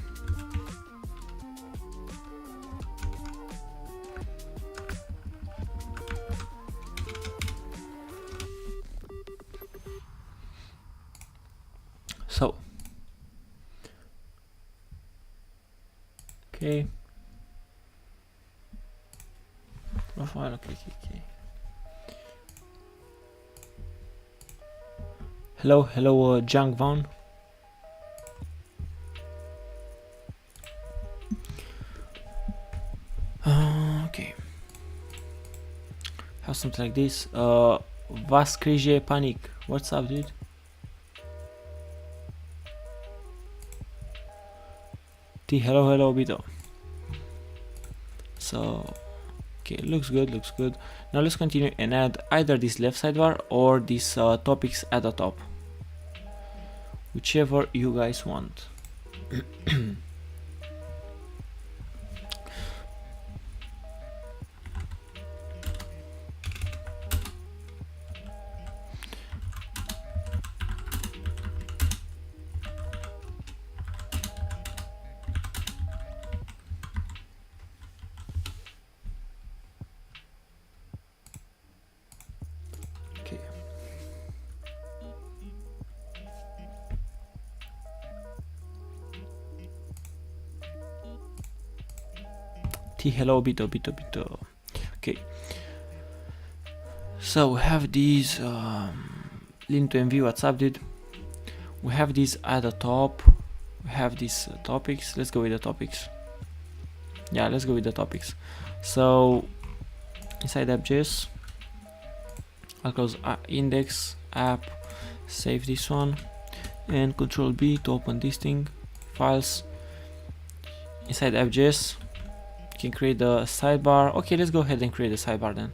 So, okay. Profile, okay. Hello, Jang Von. Okay. Have something like this. Vas Krije Panic. What's up, dude? T, hello, Bito. So, okay, looks good. Now let's continue and add either this left sidebar or these topics at the top, whichever you guys want. Hello, Bito. Okay, so we have these link to MV. What's up, dude? We have these at the top. We have these topics. Let's go with the topics. Yeah, let's go with the topics. So inside app.js, I'll close index app, save this one, and Control B to open this thing. Files. Inside app.js, can create the sidebar. Okay, let's go ahead and create the sidebar then,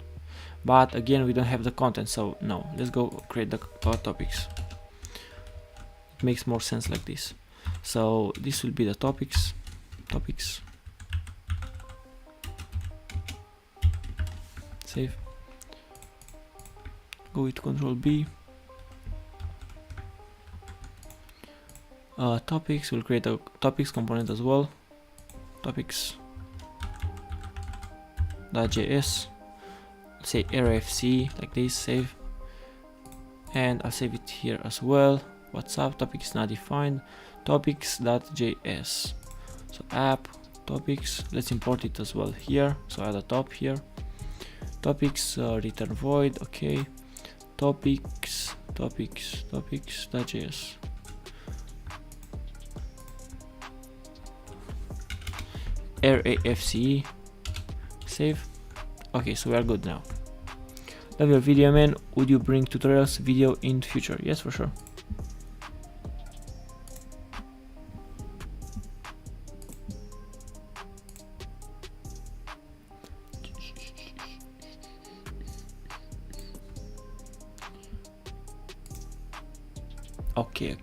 but again we don't have the content, so no, let's go create the topics. It makes more sense like this. So this will be the topics. Save, go with Control B, Topics, we'll create a topics component as well. Topics.js, say RFC like this, save, and I'll save it here as well. What's up? Topics not defined. Topics.js. So app topics. Let's import it as well here. So add a top here. Topics return void. Okay. Topics.js. RAFCE. Save. Okay, so we are good now. Love your video, man. Would you bring tutorials video in future? Yes, for sure. Okay.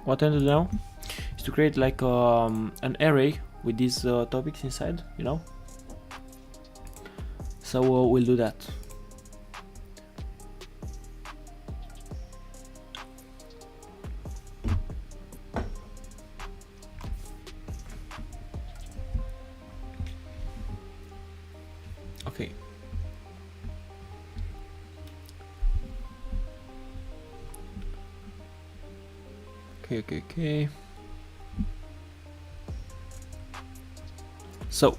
What I want to do now is to create like an array with these topics inside, you know. So we'll do that. Okay. Okay. So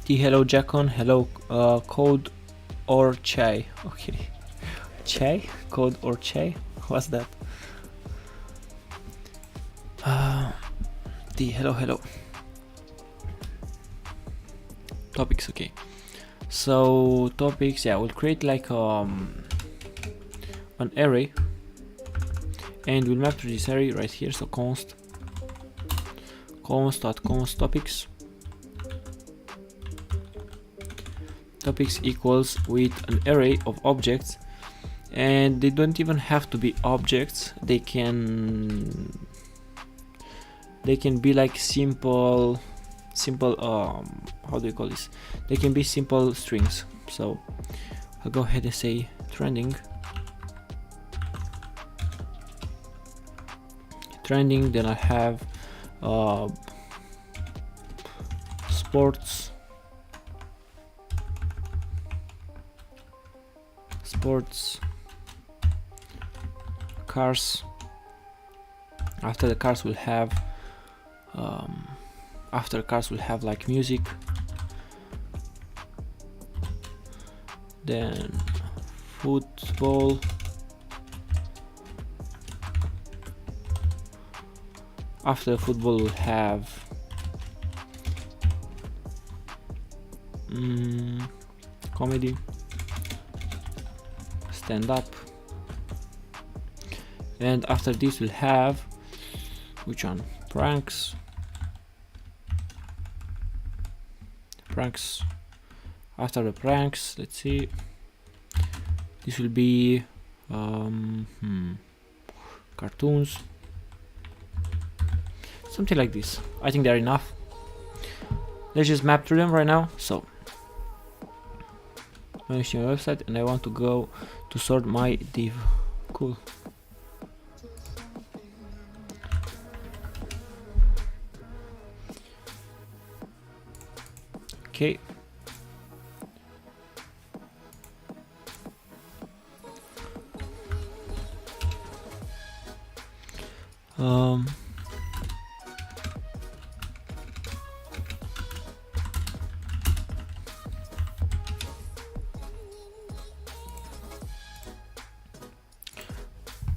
hello Jackon, hello code or chai. Okay. Chai? Code or chai? What's that? Hello. Topics, okay. So topics, yeah, we'll create like an array, and we'll map to this array right here. So const topics equals with an array of objects, and they don't even have to be objects. They can be like simple how do you call this? They can be simple strings. So I'll go ahead and say trending, then I have sports, cars. After the cars we'll have like music, then football, after football we'll have comedy, stand up, and after this we'll have which one? Pranks. After the pranks, let's see, this will be cartoons, something like this. I think they're enough. Let's just map through them right now. So I'm using my website and I want to go to sort my div. Cool. Okay.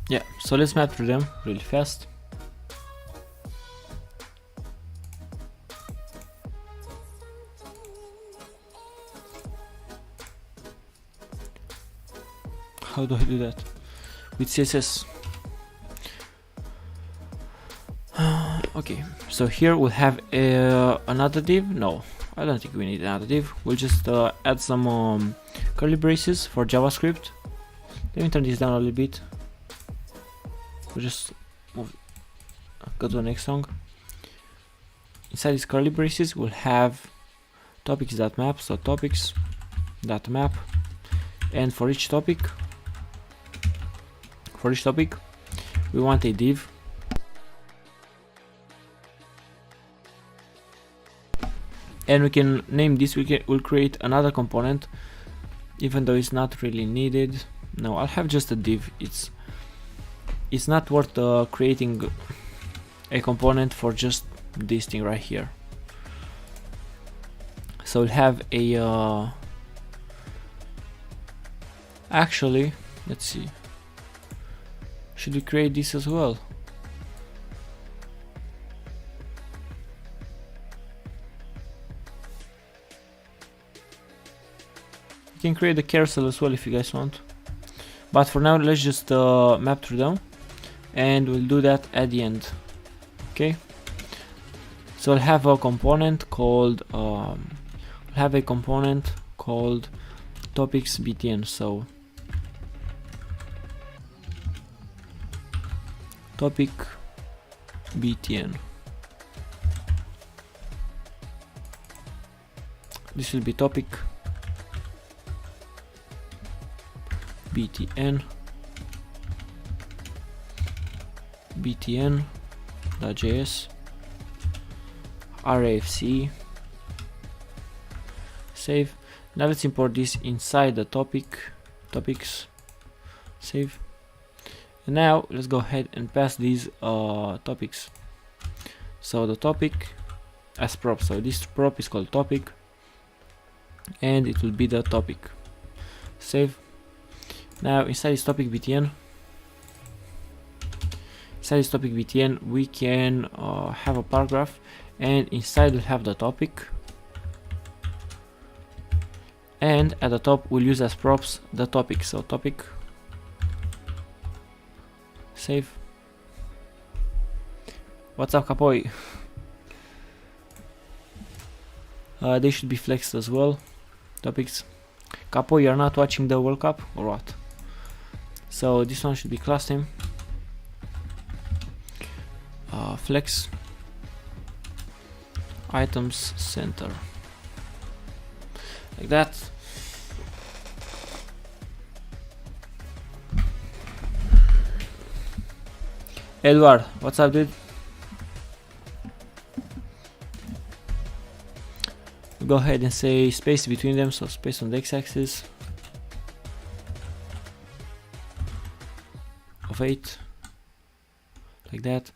Yeah, so let's map through them really fast. How do I do that? With CSS. Okay, so here we'll have another div. No, I don't think we need another div. We'll just add some curly braces for JavaScript. Let me turn this down a little bit. We'll just go to the next song. inside these curly braces we'll have topics.map, so topics.map, and for each topic we want a div, and we can name this. We'll create another component, even though it's not really needed. No, I'll have just a div. It's not worth creating a component for just this thing right here. So we'll have a actually, let's see, should we create this as well? You can create the carousel as well if you guys want, but for now let's just map through them, and we'll do that at the end. Okay, so I'll have a component called topics btn. So topic btn, this will be topic btn.js RAFC. Save. Now let's import this inside the topics. Save. And now let's go ahead and pass these topics. So the topic as prop. So this prop is called topic, and it will be the topic. Save. Now inside this topic btn, we can have a paragraph, and inside we'll have the topic, and at the top we'll use as props the topic. So topic. Save. What's up, Kapoy? They should be flexed as well. Topics. Kapoy, you're not watching the World Cup or what? So this one should be class name. Flex items center, like that. Edward, what's up, dude? Go ahead and say space between them, so space on the x-axis of 8, like that.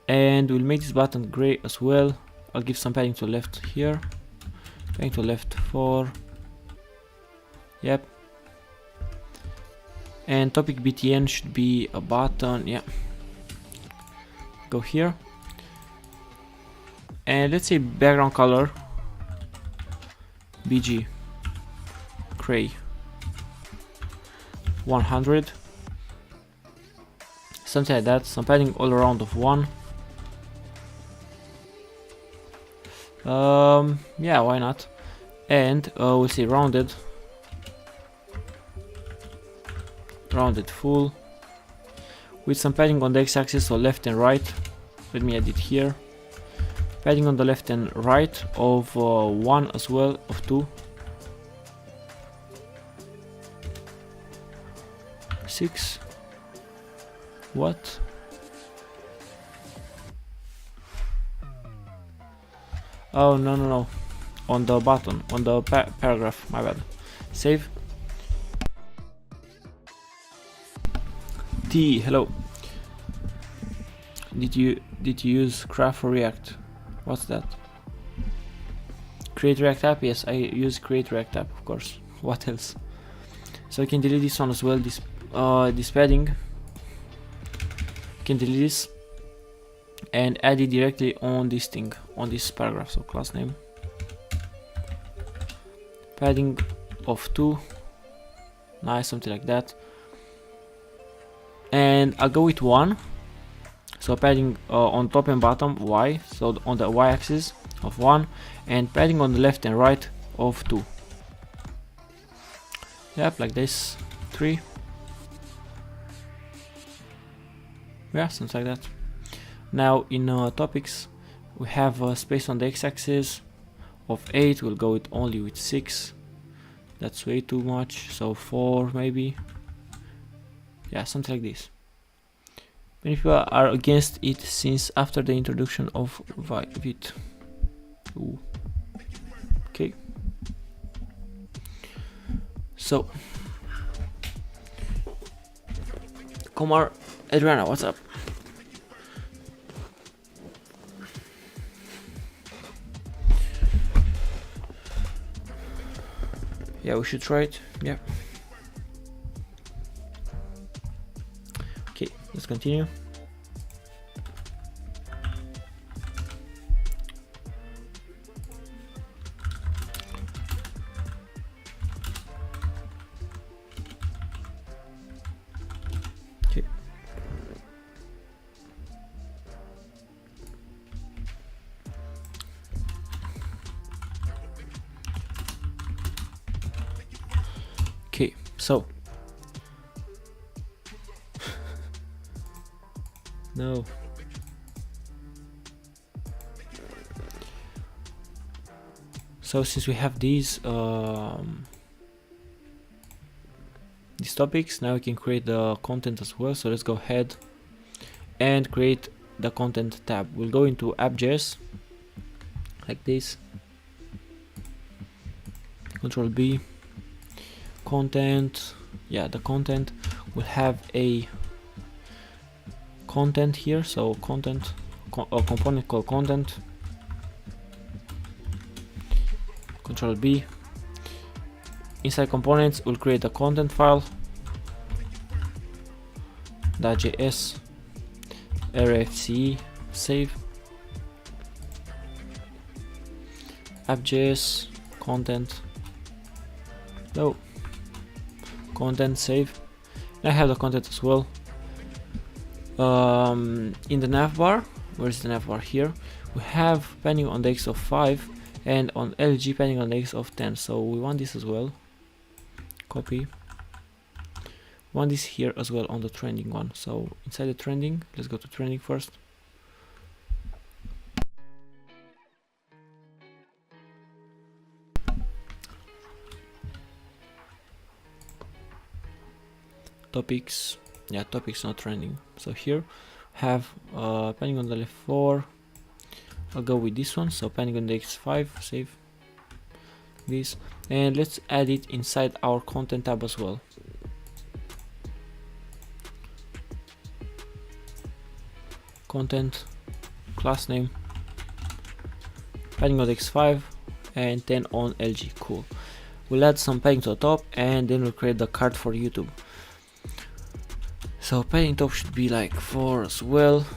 And we'll make this button gray as well. I'll give some padding to the left here, padding to the left 4, yep. And topic btn should be a button, yeah. Go here, and let's say background color bg gray 100, something like that. Some padding all around of 1. Yeah, why not? And we'll say rounded full, with some padding on the x-axis, so left and right. Let me add it here. Padding on the left and right of 1 as well, of 2. 6. What? Oh, no. On the button, on the paragraph, my bad. Save. T, hello. Did you use Craft or React? What's that? Create React app? Yes, I use Create React app, of course. What else? So I can delete this one as well. This padding. You can delete this and add it directly on this thing, on this paragraph. So class name, padding of 2, nice, something like that. And I'll go with 1. So padding on top and bottom y, so on the y-axis of 1, and padding on the left and right of 2. Yep, like this. 3. Yeah, something like that. Now in topics, We have a space on the x-axis of 8. We'll go with only with 6. That's way too much, so 4 maybe. Yeah, something like this. Many people are against it since after the introduction of Vite. Ooh. Okay. So, Komar, Adriana, what's up? Yeah, we should try it. Yeah. Okay, let's continue. Okay. Okay, so no. So since we have these topics, now we can create the content as well. So let's go ahead and create the content tab. We'll go into app.js like this. Control B. Content. Yeah, the content will have a content here. So content, a component called content. Control B. Inside components, we'll create a content file. .js rfce save app.js content no content save. I have the content as well. In the navbar, where's the navbar? Here we have pending on the x of 5 and on LG pending on the x of 10, so we want this as well. Copy. Want this here as well on the trending one. So inside the trending, let's go to trending first. Topics. Yeah, topics not trending. So here have pending on the left 4. I'll go with this one. So pending on the x5, save this, and let's add it inside our content tab as well. Content, class name, padding on x5 and 10 on LG. Cool. We'll add some padding to the top and then we'll create the card for YouTube. So padding top should be like 4 as well.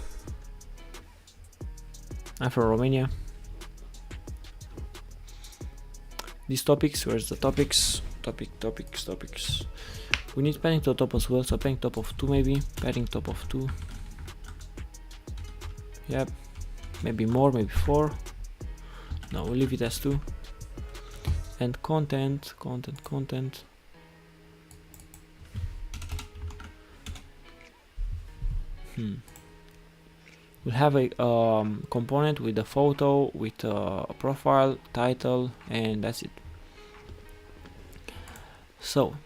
I'm from Romania. These topics, where's the topics? Topics. We need padding to the top as well, so padding top of 2 maybe, padding top of 2. Yep, maybe more, maybe 4. No, we'll leave it as 2. And content. We'll have a component with a photo, with a profile, title, and that's it. So,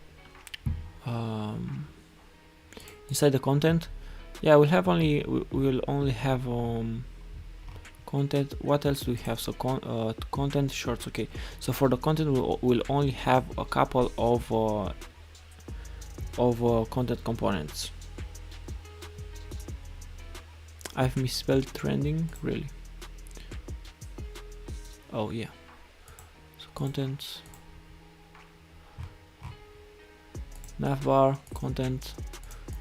inside the content, yeah, we'll only have content. What else do we have? So content shorts. Okay, so for the content we'll only have a couple of content components. I've misspelled trending, really. Oh yeah. So content, navbar, content,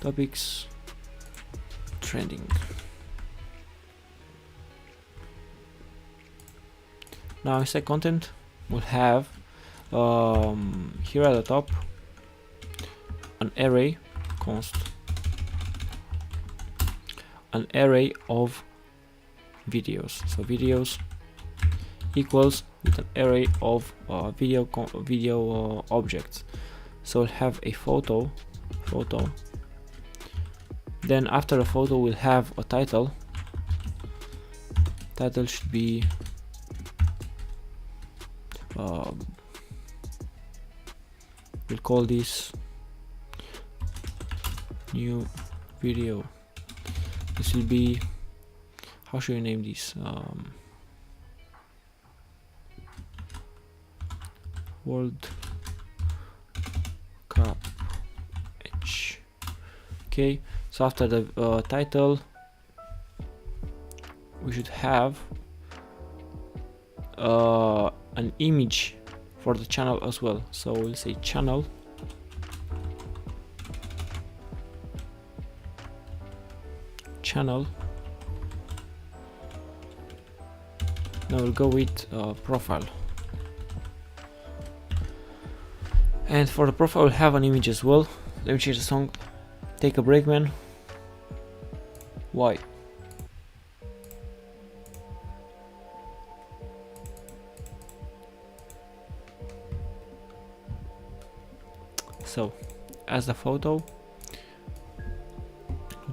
topics, trending. Now inside content we'll have here at the top an array const, an array of videos. So videos equals with an array of video objects. So we'll have a photo. Then after a photo we'll have a title. title should be we'll call this new video. This will be, how should I name this? World Cup H. Okay, so after the title we should have an image for the channel as well. So we'll say channel now we'll go with profile, and for the profile we'll have an image as well. Let me change the song. Take a break, man. Why? So as the photo,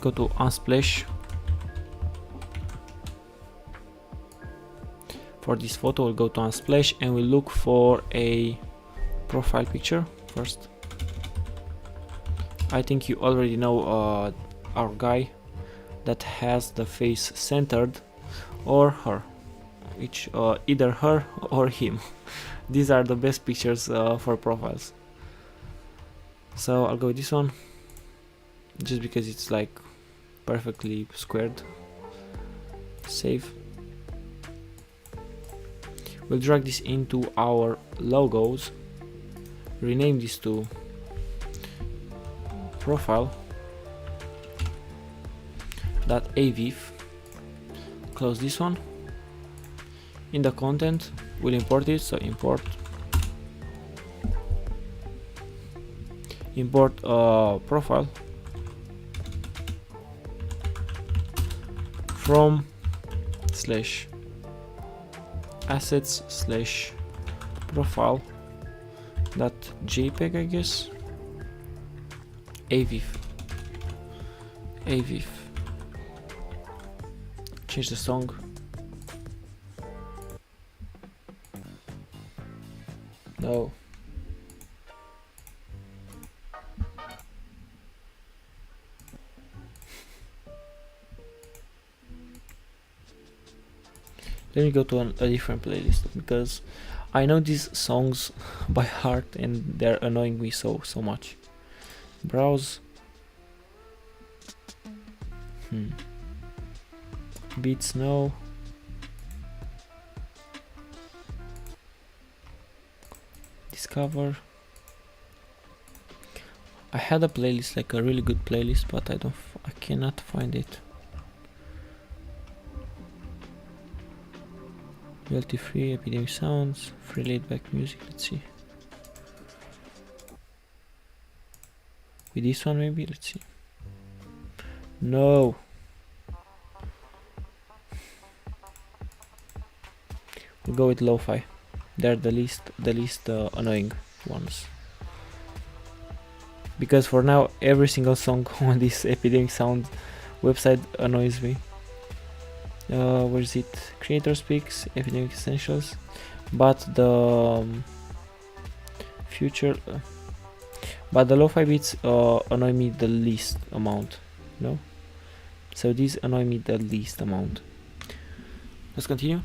go to Unsplash. For this photo we'll go to Unsplash and we'll look for a profile picture first. I think you already know our guy that has the face centered, or her, which either her or him. These are the best pictures for profiles. So I'll go with this one just because it's like perfectly squared. Save. We'll drag this into our logos, rename this to profile.aviv, close this one. In the content we'll import it, so import profile from slash assets slash profile dot jpeg, I guess, aviv. Change the song. No. Let me go to a different playlist because I know these songs by heart and they're annoying me so much. Browse. Beats, no. Discover. I had a playlist, like a really good playlist, but I cannot find it. Royalty free, epidemic sounds, free laid back music. Let's see. With this one maybe, let's see. No. We'll go with lo-fi. They're the least annoying ones. Because for now every single song on this epidemic sound website annoys me. Where is it? Creator speaks, epidemic essentials, but the future but the lo-fi beats annoy me the least amount, no? So these annoy me the least amount. Let's continue.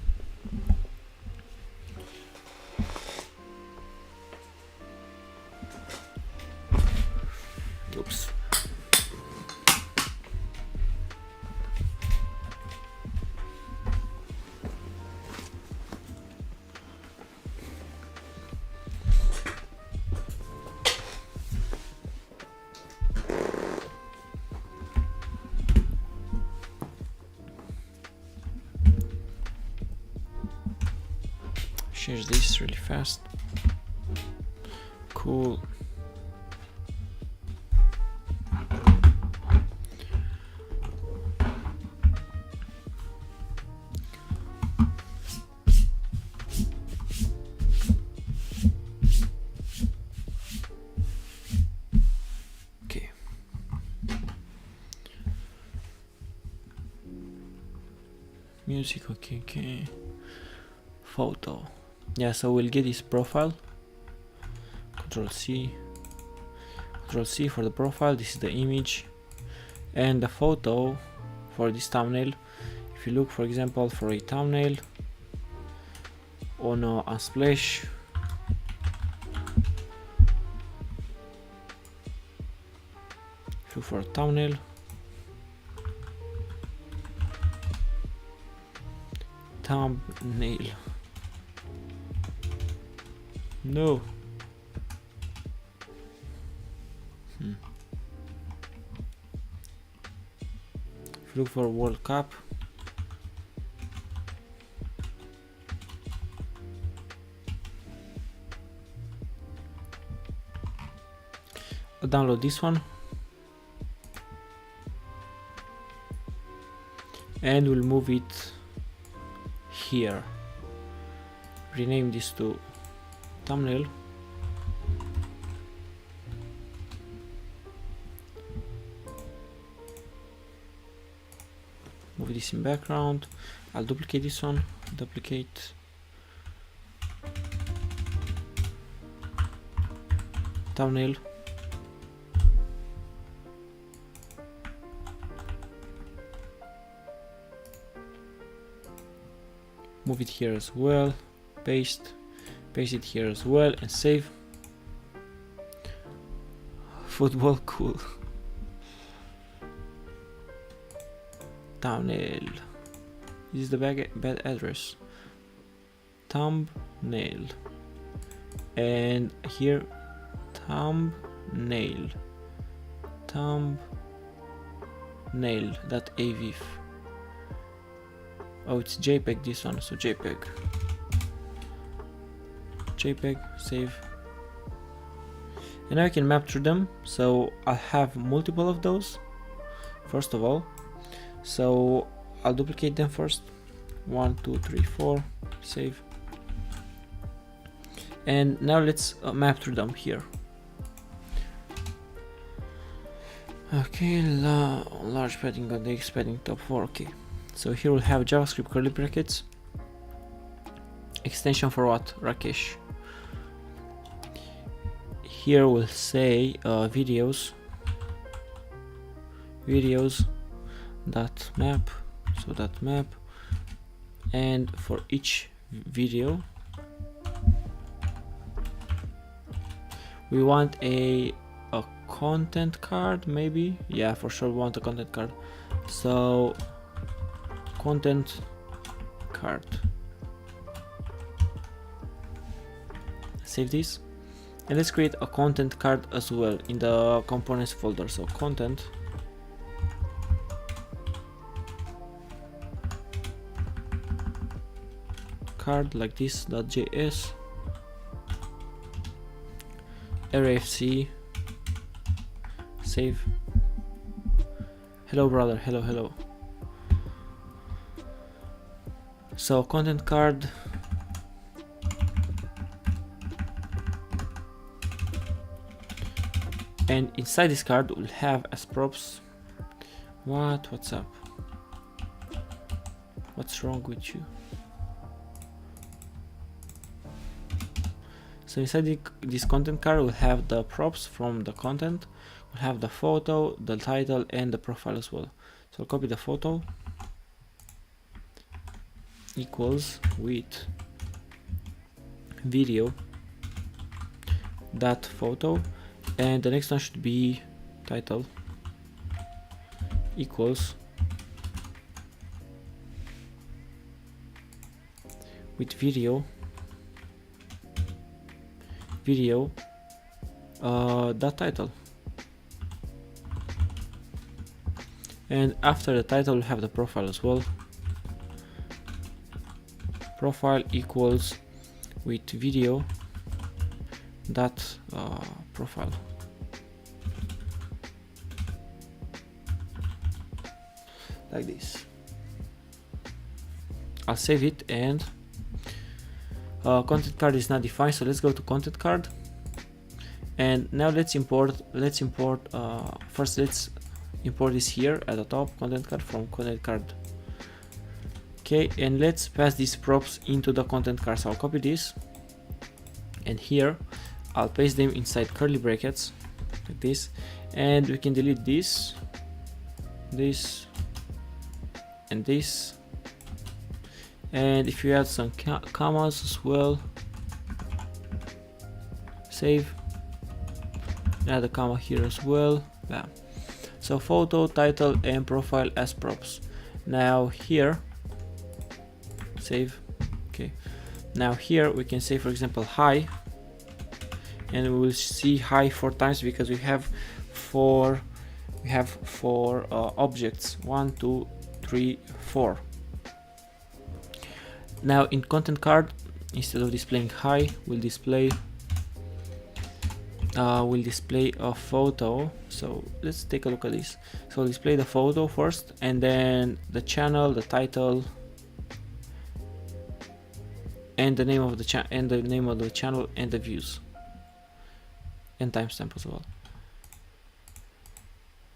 Oops. Change this really fast. Cool. music. Okay. Photo. Yeah, so we'll get his profile. Control C for the profile. This is the image, and the photo for this thumbnail. If you look, for example, for a thumbnail on a Unsplash, look for a thumbnail, no. If you look for World Cup, I'll download this one and we'll move it here. Rename this to thumbnail. Move this in background. I'll duplicate this one. Duplicate. Thumbnail. Move it here as well. Paste it here as well and save. Football, cool. Thumbnail. This is the bad address. Thumbnail. And here thumbnail. Thumbnail.aviv. Oh, it's JPEG, this one, so JPEG, save. And now I can map through them, so I'll have multiple of those first of all. So I'll duplicate them first. 1, 2, 3, 4, save. And now let's map through them here. Okay, large padding on the X, padding top 4, okay. So here we'll have JavaScript curly brackets. Extension for what? Rakesh. Here we'll say videos dot map, so dot map, and for each video we want a content card, maybe. Yeah, for sure we want a content card. So content card. Save this and let's create a content card as well in the components folder. So content card like this .js, rfc, save. Hello brother, hello. So content card, and inside this card we'll have as props what's up, what's wrong with you. So inside this content card we'll have the props from the content, we'll have the photo, the title, and the profile as well. So I'll copy the photo, equals with video that photo, and the next one should be title equals with video that title, and after the title we'll have the profile as well. Profile equals with video that profile. Like this. I'll save it, and content card is not defined, so let's go to content card, and now let's import first let's import this here at the top, content card from content card. Okay, and let's pass these props into the content card. So I'll copy this, and here I'll paste them inside curly brackets like this, and we can delete this, this, and this. And if you add some commas as well, save, add a comma here as well. Bam. So photo, title, and profile as props. Now here, save. Okay, now here we can say, for example, hi, and we will see hi 4 times because we have four objects, 1, 2, 3, 4. Now in content card, instead of displaying hi, we'll display a photo. So let's take a look at this. So we'll display the photo first, and then the channel, the title, and the name of the channel, and the views, and timestamp as well.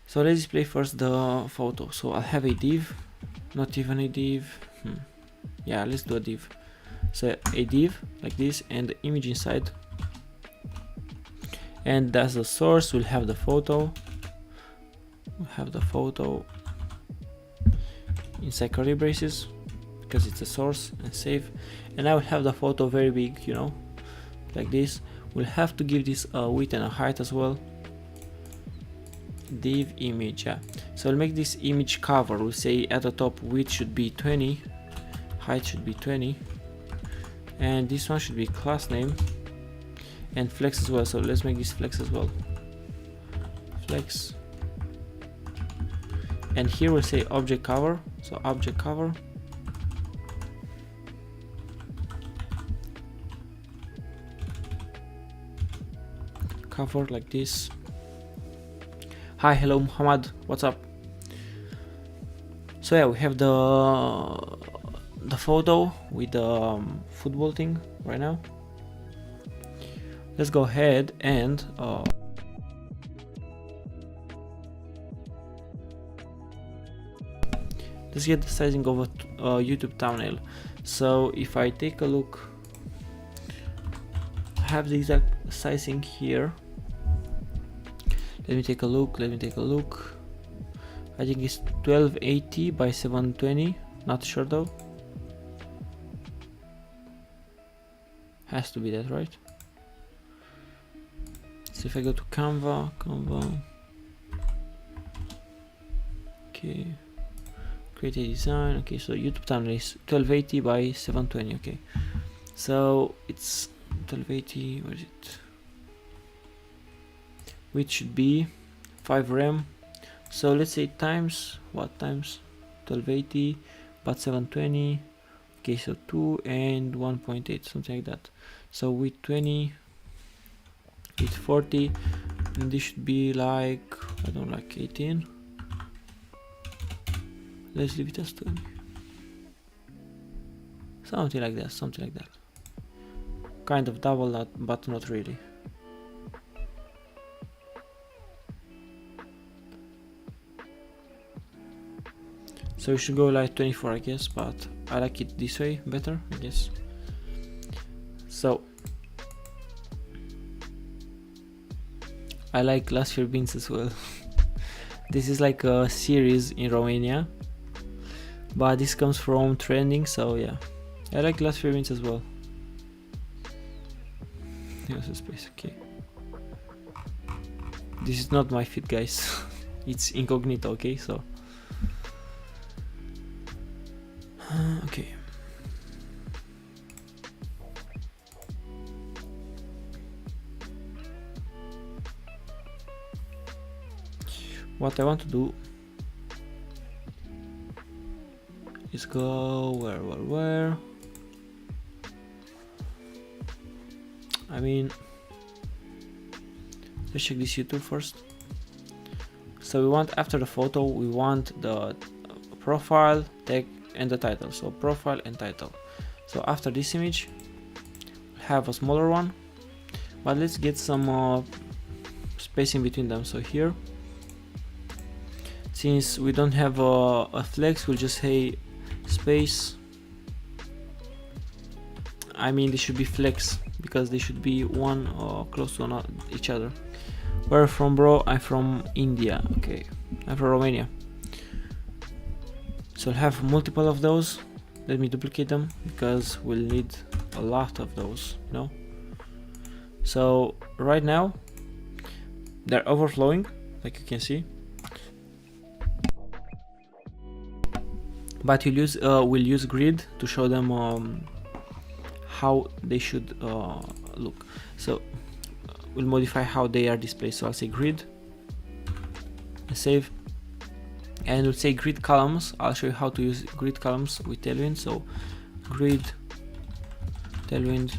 So let's display first the photo. So I'll have a div, not even a div. Yeah, let's do a div. So a div like this, and the image inside. And as the source, we'll have the photo. We'll have the photo inside curly braces because it's a source, and save. And I will have the photo very big, you know, like this. We'll have to give this a width and a height as well. Div image, yeah. So I'll make this image cover. We'll say at the top width should be 20, height should be 20, and this one should be class name, and flex as well. So let's make this flex as well, flex. And here we'll say object cover. So object cover, cover like this. Hi, hello Muhammad, what's up? So yeah, we have the photo with the football thing right now. Let's go ahead and let's get the sizing of a YouTube thumbnail. So if I take a look, I have the exact sizing here. Let me take a look. I think it's 1280 by 720. Not sure though. Has to be that, right? So if I go to Canva. Okay. Create a design. Okay, so YouTube thumbnail is 1280 by 720. Okay. So it's 1280. Where is it? Which should be 5 rem. So let's say times 1280 but 720. Okay, so 2 and 1.8, something like that. So with 20, with 40, and this should be like, I don't like 18. Let's leave it as 20. Something like that. Kind of double that, but not really. So we should go like 24, I guess, but I like it this way better, I guess. So I like glass beer beans as well. This is like a series in Romania, but this comes from trending, so yeah. I like glass beer beans as well. Here's a space, okay. This is not my feed, guys. It's incognito, okay, so okay. What I want to do is go where I mean, let's check this YouTube first. So we want, after the photo, we want the profile, tag, and the title. So profile and title. So after this image, have a smaller one, but let's get some spacing between them. So here, since we don't have a flex, we'll just say space I mean they should be flex because they should be one or close to each other. Where are you from, bro? I'm from India. Okay, I'm from Romania. So I'll have multiple of those. Let me duplicate them because we'll need a lot of those, you know. So right now they're overflowing, like you can see. But we'll use grid to show them how they should look. So we'll modify how they are displayed. So I'll say grid, save, and we'll say grid columns. I'll show you how to use grid columns with Tailwind. So grid, Tailwind,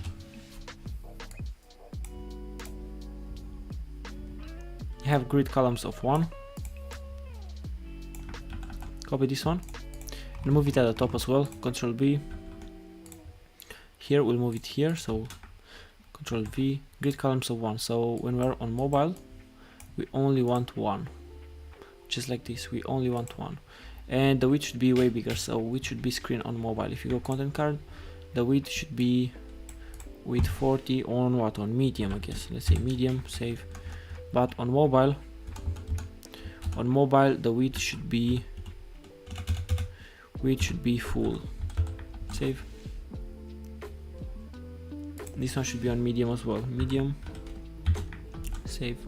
you have grid columns of 1. Copy this one and move it at the top as well. Control V. Here we'll move it here. So Control V, grid columns of 1. So when we're on mobile, we only want 1. Just like this, we only want 1. And the width should be way bigger. So width should be screen on mobile. If you go content card, the width should be width 40 on what? On medium, I guess. Let's say medium, save. But on mobile the width should be full. Save. This one should be on medium as well. Medium, save.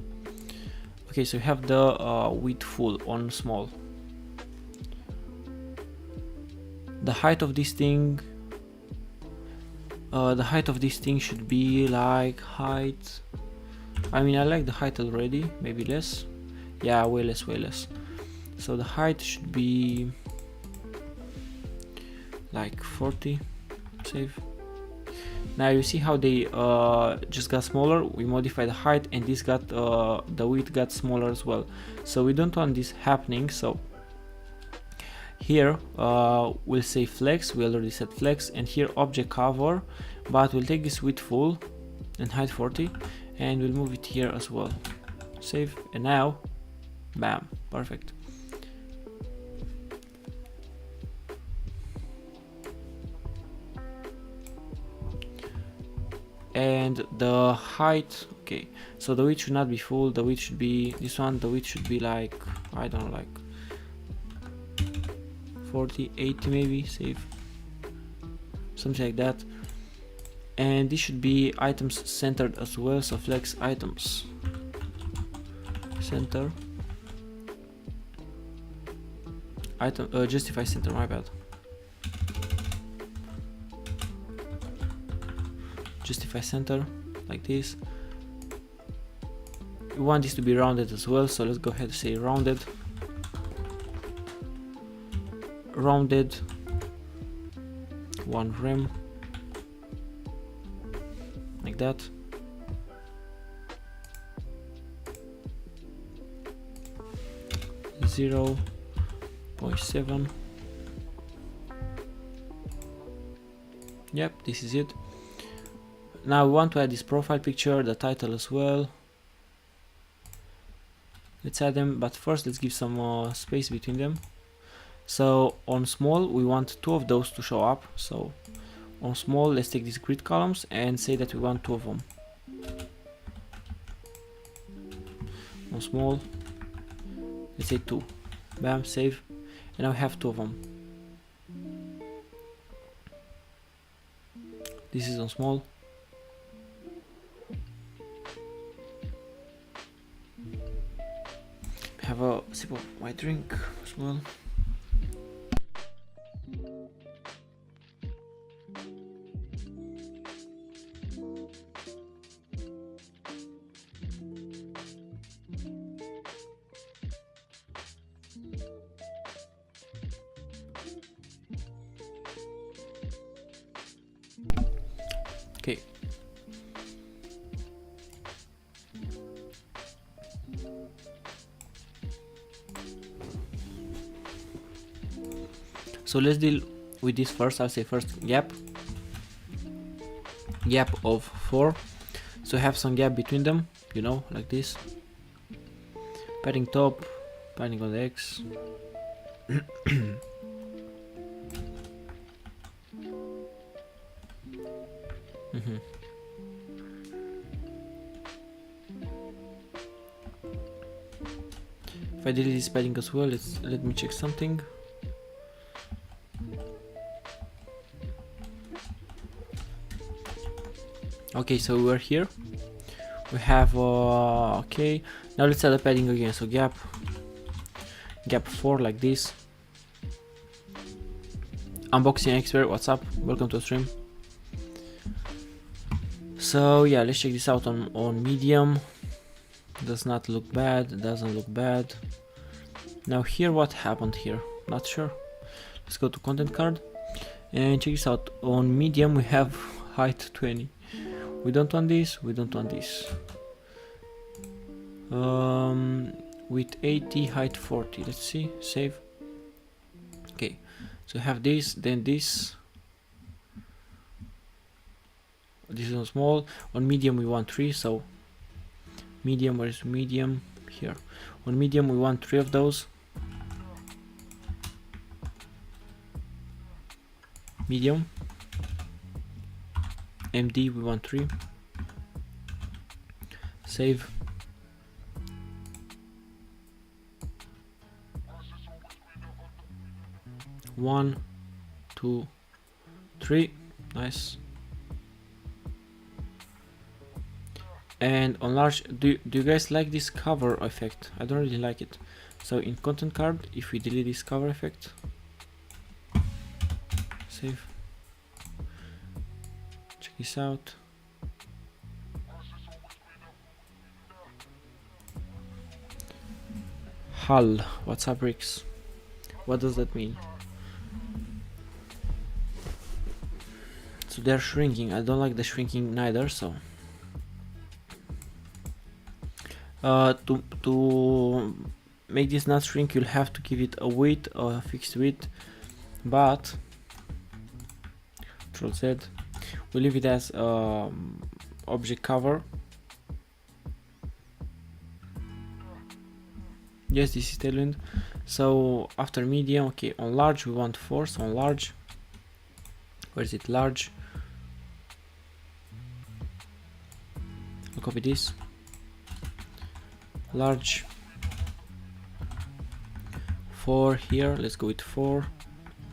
Okay, so you have the width full on small. The height of this thing should be like height. I mean, I like the height already. Maybe less. Yeah, way less. So the height should be like 40. Save. Now you see how they just got smaller. We modify the height, and this got the width got smaller as well. So we don't want this happening. So here we'll say flex. We already set flex, and here object cover. But we'll take this width full and height 40, and we'll move it here as well. Save, and now, bam, perfect. And the height, okay, so the width should not be full. The width should be this one. The width should be like, I don't know, like 40, 80 maybe. Save, something like that. And this should be items centered as well. So flex items center, item justify center, my bad. Justify center, like this. We want this to be rounded as well, so let's go ahead and say rounded, one rem, like that. Zero 0.7. Yep, this is it. Now we want to add this profile picture, the title as well. Let's add them, but first let's give some space between them. So on small we want 2 of those to show up. So on small, let's take these grid columns and say that we want 2 of them. On small, let's say 2. Bam, save, and now we have 2 of them. This is on small. Have a sip of my drink as well. Okay. So let's deal with this first. I'll say first gap of 4. So have some gap between them, you know, like this. Padding top, padding on the X. If I delete this padding as well, let me check something. Okay, so we're here. We have okay. Now let's add the padding again. So gap 4 like this. Unboxing expert, what's up? Welcome to the stream. So yeah, let's check this out on medium. Does not look bad, doesn't look bad. Now here, what happened here? Not sure. Let's go to content card and check this out. On medium we have height 20. We don't want this, we don't want this. With 80, height 40. Let's see, save. Okay, so have this, then this. This is on small. On medium we want 3, so medium, where is medium? Here. On medium we want 3 of those. Medium. MD we want 3. Save. One, 2, 3. Nice. And on large, do you guys like this cover effect? I don't really like it. So in content card, if we delete this cover effect, save. Check this out. Hull. What's up, Rix? What does that mean? So they're shrinking. I don't like the shrinking neither, so to make this not shrink, you'll have to give it a width, a fixed width, but Control Z, we'll leave it as object cover. Yes, this is Tailwind. So after medium, okay, on large we want 4, so on large, where is it, large, I'll copy this, large 4 here, let's go with 4,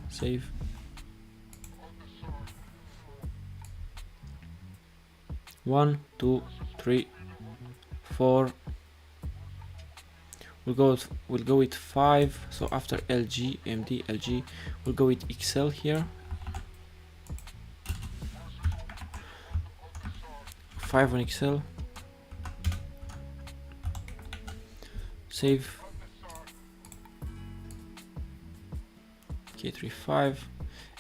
save. One, 2, 3, 4. We'll go with 5. So after LG, MD, LG, we'll go with XL here. 5 on XL. Save. Okay, 3, 5,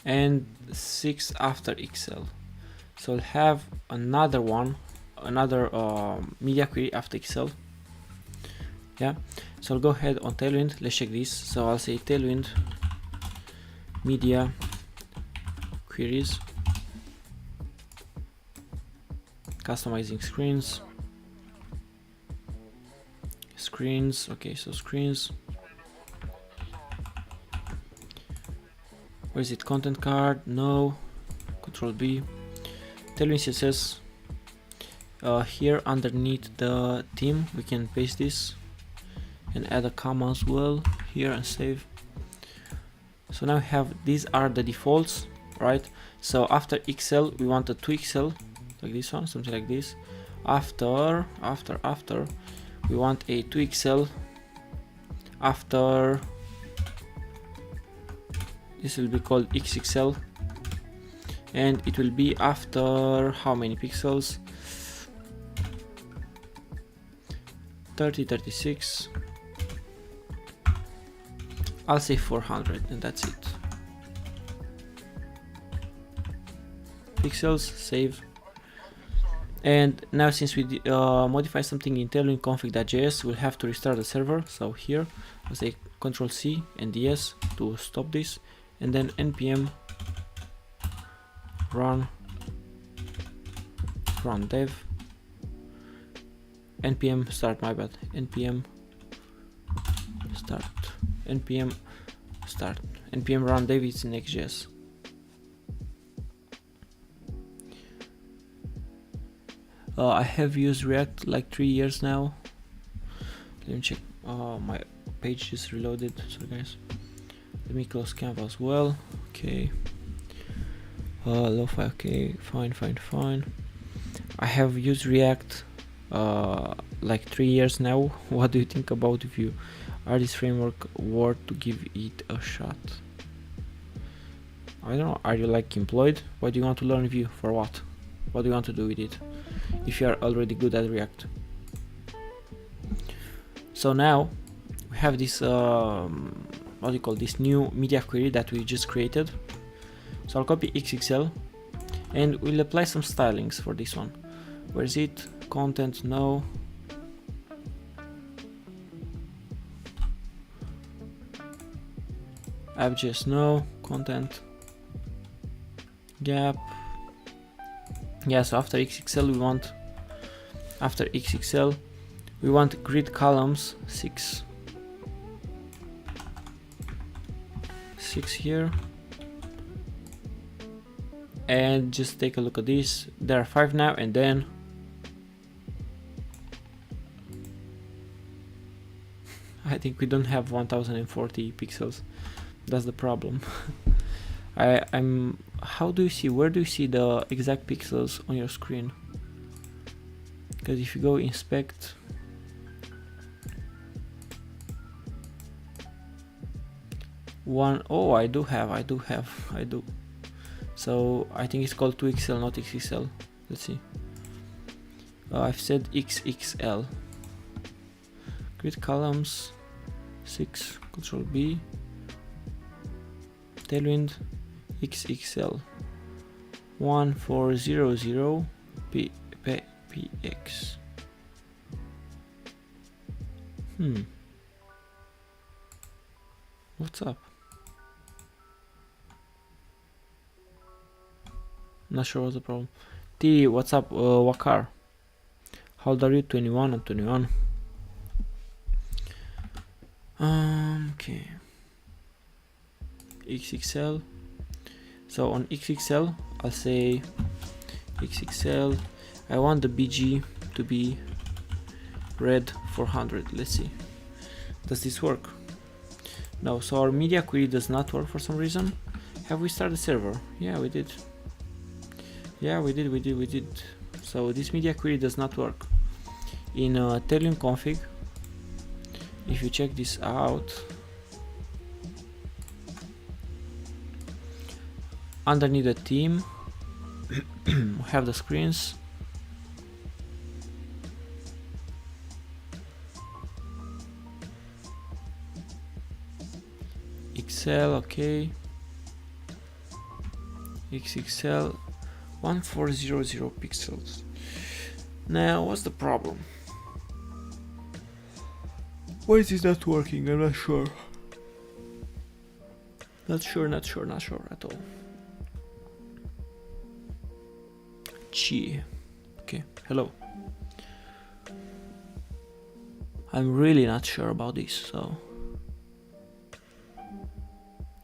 and 6 after XL. So I'll have another one, another media query after XL. Yeah, so I'll go ahead on Tailwind. Let's check this. So I'll say Tailwind media queries, customizing screens. Okay, so screens. Where is it? Content card? No. Control B. Tailwind CSS. Here underneath the theme we can paste this and add a comma as well here and save. So now we have, these are the defaults, right? So after XL we want a 2XL like this one, something like this. After we want a 2XL. After this will be called XXL, and it will be after how many pixels? 30, 36. I'll say 400, and that's it. Pixels, save. And now since we modify something in Tailwind config.js, we'll have to restart the server. So here I'll say Control C and DS to stop this, and then npm run dev, npm start, my bad, npm start, npm run dev is Next.js. I have used React like 3 years now. Let me check. My page is reloaded. Sorry guys. Let me close Canva as well. Okay. Lo-fi. Okay. Fine. I have used React like 3 years now. What do you think about Vue? Are this framework worth to give it a shot? I don't know. Are you like employed? Why do you want to learn Vue? For what? What do you want to do with it if you are already good at React? So now we have this what do you call this new media query that we just created. So I'll copy XXL and we'll apply some stylings for this one. Where is it? Content, no. App.js, no. Content, gap. Yeah, so after XXL we want grid columns 6 here, and just take a look at this. There are 5 now, and then I think we don't have 1040 pixels. That's the problem. How do you see, where do you see the exact pixels on your screen? Because if you go inspect, oh, I do. So I think it's called 2XL, not XXL. Let's see. I've said XXL. Grid columns 6, Control B, Tailwind XXL 1400 px. What's up? Not sure what's the problem. T, what's up? Wakar, how old are you? 21 and 21. Okay. XXL. So on XXL, I'll say XXL. I want the BG to be red 400. Let's see. Does this work? No. So our media query does not work for some reason. Have we started the server? Yeah, we did. Yeah, we did. So this media query does not work. In Tailwind config, if you check this out, underneath the theme, we have the screens. XL, okay. XXL 1400 pixels. Now, what's the problem? Why is this not working? I'm not sure. Not sure at all. Okay, hello. I'm really not sure about this, so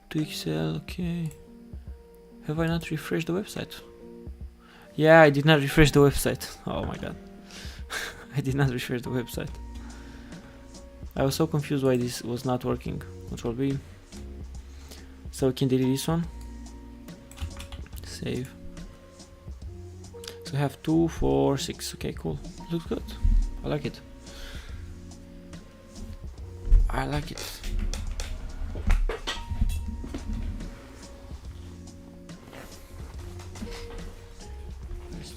2XL, okay. Have I not refreshed the website? Yeah, I did not refresh the website. Oh my god. I did not refresh the website. I was so confused why this was not working. Control B. So we can delete this one. Save. So we have 2, 4, 6. Okay, cool. Looks good. I like it.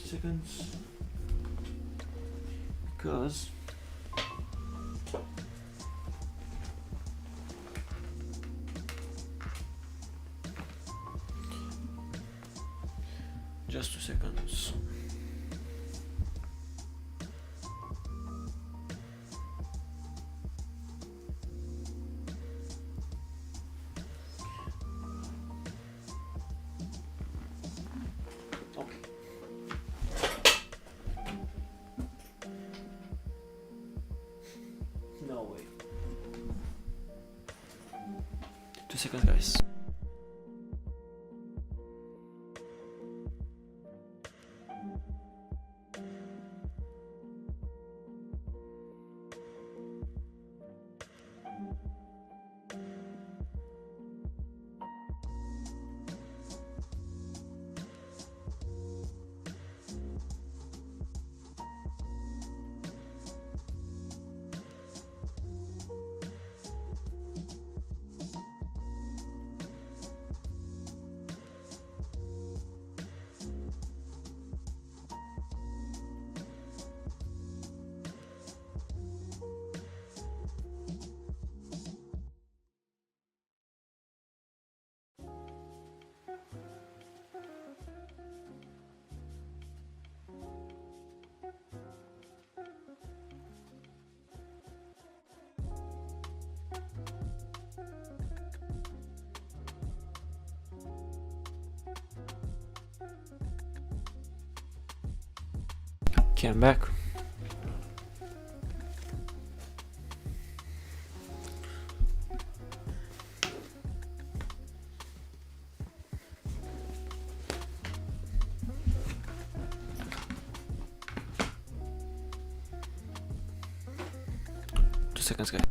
Seconds, because just 2 seconds. No way. 2 seconds, guys. Okay, I'm back. Seconds, guys.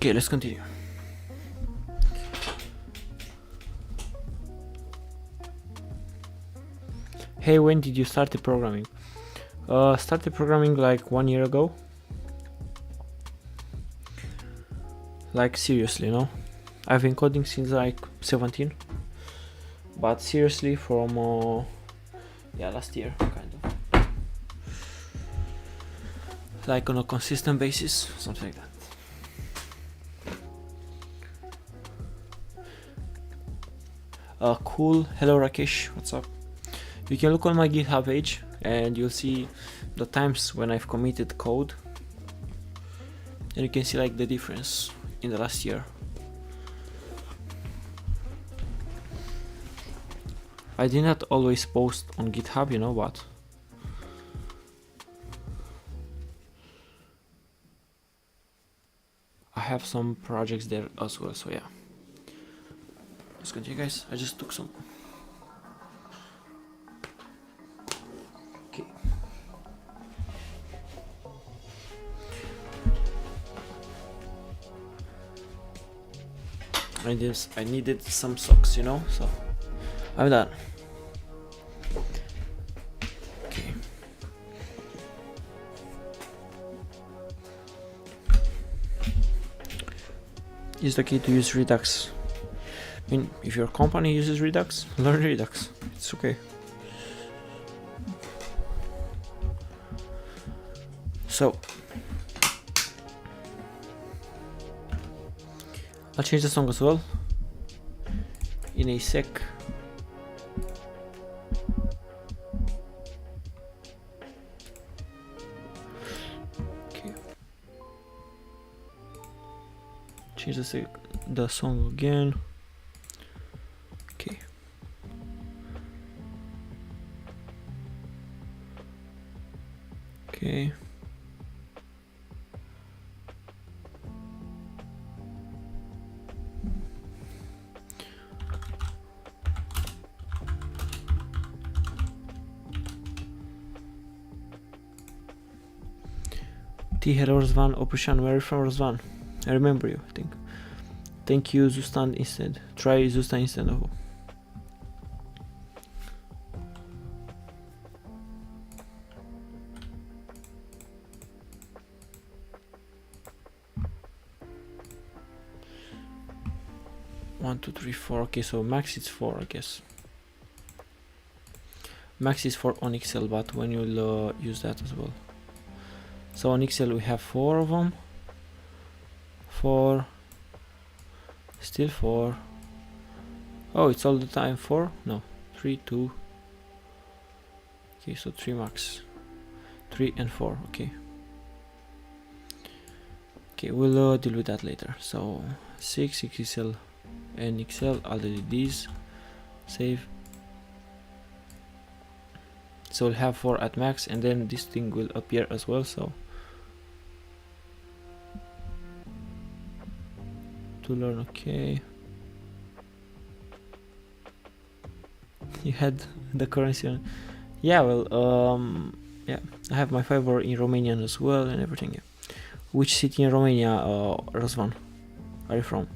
Okay, let's continue. Hey, when did you start the programming? Started programming like 1 year ago. Like seriously, no? I've been coding since like 17. But seriously from last year, kind of. Like on a consistent basis, something like that. Cool. Hello Rakesh, what's up? You can look on my GitHub page and you'll see the times when I've committed code, and you can see like the difference in the last year. I did not always post on GitHub, you know, but I have some projects there as well, so yeah. Let's continue, guys. I just took some. Okay. I needed some socks, you know, so I'm done. Okay. Is the key to use Redux? I mean, if your company uses Redux, learn Redux. It's okay. So, I'll change the song as well in a sec. Okay. Change the song again. Okay. Okay. Hello Razvan, Operation, where are you from, Razvan? I remember you, I think. Thank you, Zustan instead. Try Zustan instead of. One, two, three, four. Okay, so max is 4, I guess. Max is 4 on Excel, but when you'll use that as well. So on Excel we have 4 of them. 4. Still 4. Oh, it's all the time 4? No. 3, 2. Okay, so 3 max. 3 and 4, okay. Okay, we'll deal with that later. So 6 Excel and Excel, I'll delete these. Save. So we'll have 4 at max, and then this thing will appear as well, so to learn, okay. You had the currency on. Yeah, well, yeah, I have my favor in Romanian as well and everything, yeah. Which city in Romania, Razvan, are you from?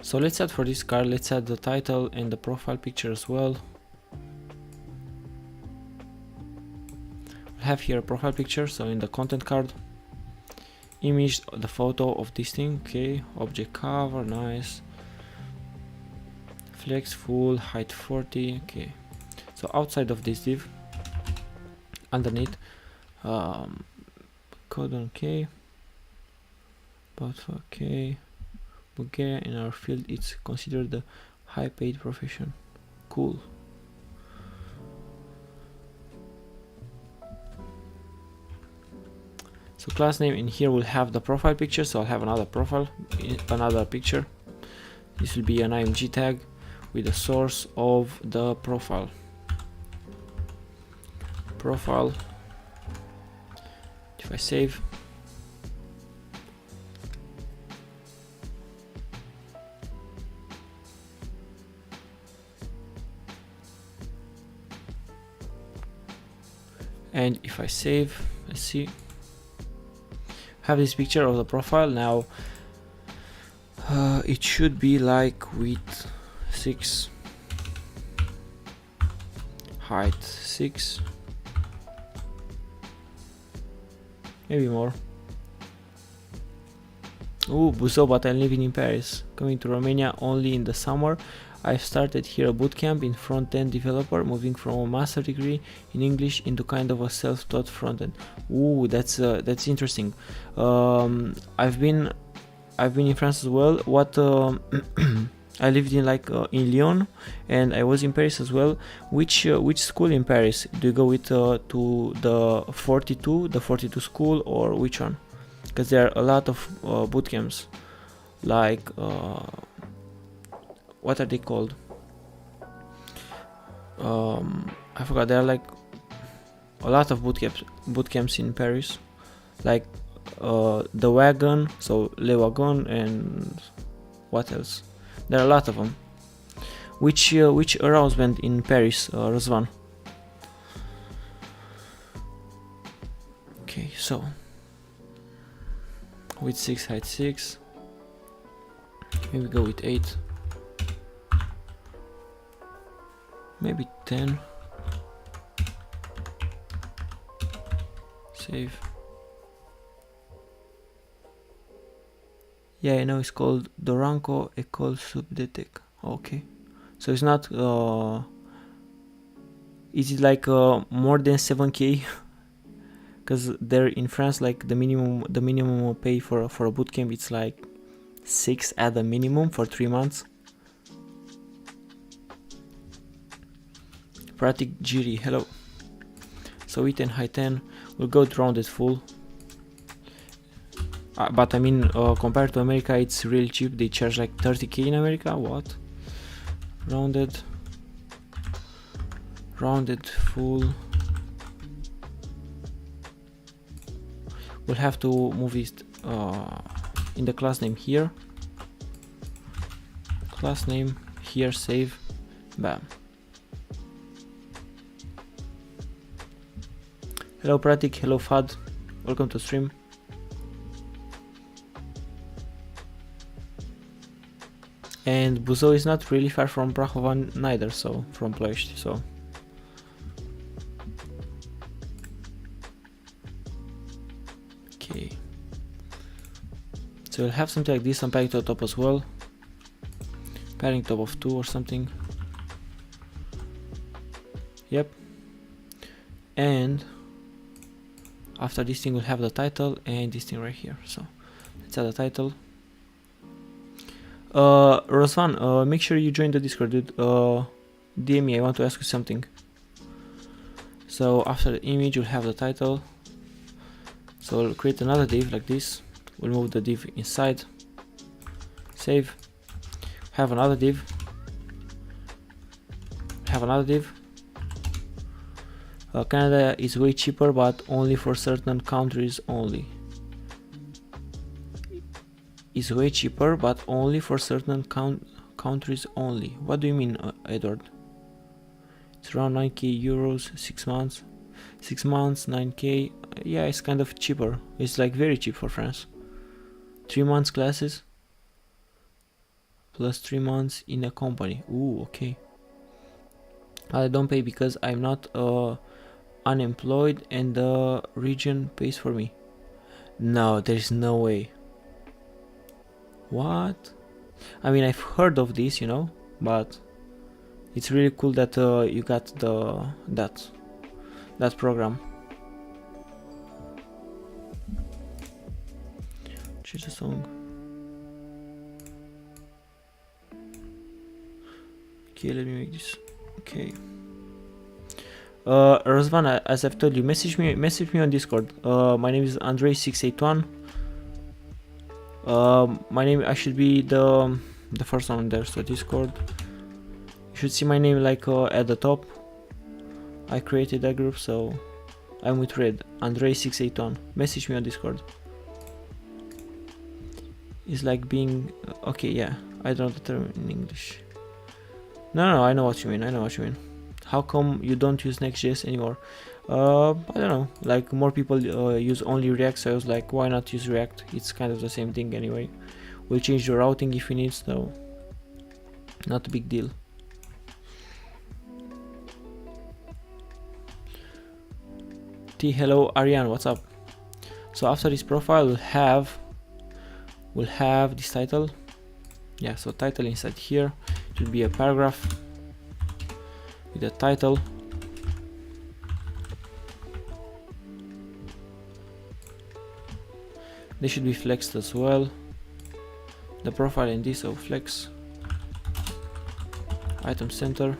So let's add for this card, let's add the title and the profile picture as well. We'll have here a profile picture, so in the content card, image, the photo of this thing, okay, object cover, nice, flex full, height 40, okay. So outside of this div, underneath, code okay, but okay, Bulgaria in our field, it's considered the high paid profession. Cool. So class name in here will have the profile picture, so I'll have another profile, another picture. This will be an img tag with the source of the profile. Profile. If I save, and if I save, let's see, have this picture of the profile. Now it should be like width 6, height 6, maybe more. Oh, Buzo, but I'm living in Paris. Coming to Romania only in the summer. I've started here a bootcamp in front-end developer, moving from a master degree in English into kind of a self-taught front-end. Ooh, that's interesting. I've been in France as well. What I lived in in Lyon, and I was in Paris as well. Which school in Paris do you go with to the 42 school, or which one? Because there are a lot of bootcamps, like what are they called? I forgot. There are like a lot of bootcamps in Paris, like the Wagon, so Le Wagon, and what else? There are a lot of them. Which arrangement in Paris, Rozvan? Okay, so with 6, height 6, maybe go with 8, maybe 10, save. Yeah, I know it's called Doranco École Subdetec. Okay, so it's not is it like more than 7k? Because there in France, like the minimum pay for a bootcamp, it's like 6 at the minimum for 3 months. Pratik Giri, hello. So width and height 10, we'll go to rounded full. But I mean, compared to America, it's really cheap. They charge like 30k in America. What? Rounded full. We'll have to move it in the class name here. Class name here, save, bam. Hello Pratik, hello Fad, welcome to stream. And Buzo is not really far from Prahova neither, so from Ploiești, so. Okay. So we'll have something like this, some padding to the top as well. Padding top of 2 or something. Yep. And after this thing we'll have the title and this thing right here. So let's add the title. Rosvan, make sure you join the Discord, dude. DM me, I want to ask you something. So after the image we'll have the title. So we'll create another div like this. We'll move the div inside. Save. Have another div. Have another div. Canada is way cheaper, but only for certain countries only. Is way cheaper, but only for certain countries only. What do you mean, Edward? It's around 9k euros, 6 months. 6 months, 9k. Yeah, it's kind of cheaper. It's like very cheap for France. 3 months classes. plus 3 months in a company. Ooh, okay. I don't pay because I'm not unemployed and the region pays for me. No, there's no way. What? I mean, I've heard of this, you know, but it's really cool that you got that program. Choose a song. Okay, let me make this. Okay. Rozvan, as I've told you, message me on Discord. My name is Andrei681. My name, I should be the first one there. So Discord. You should see my name like at the top. I created that group, so I'm with Red. Andrei681. Message me on Discord. It's like being okay. Yeah, I don't know the term in English. No, I know what you mean. How come you don't use Next.js anymore? I don't know, like more people use only React, so I was like, why not use React? It's kind of the same thing anyway. We'll change the routing if we need, so not a big deal. Hello Ariane, what's up? So after this profile we'll have this title. Yeah, so title inside here, it will be a paragraph with a title. They should be flexed as well. The profile and this, so flex. Item center.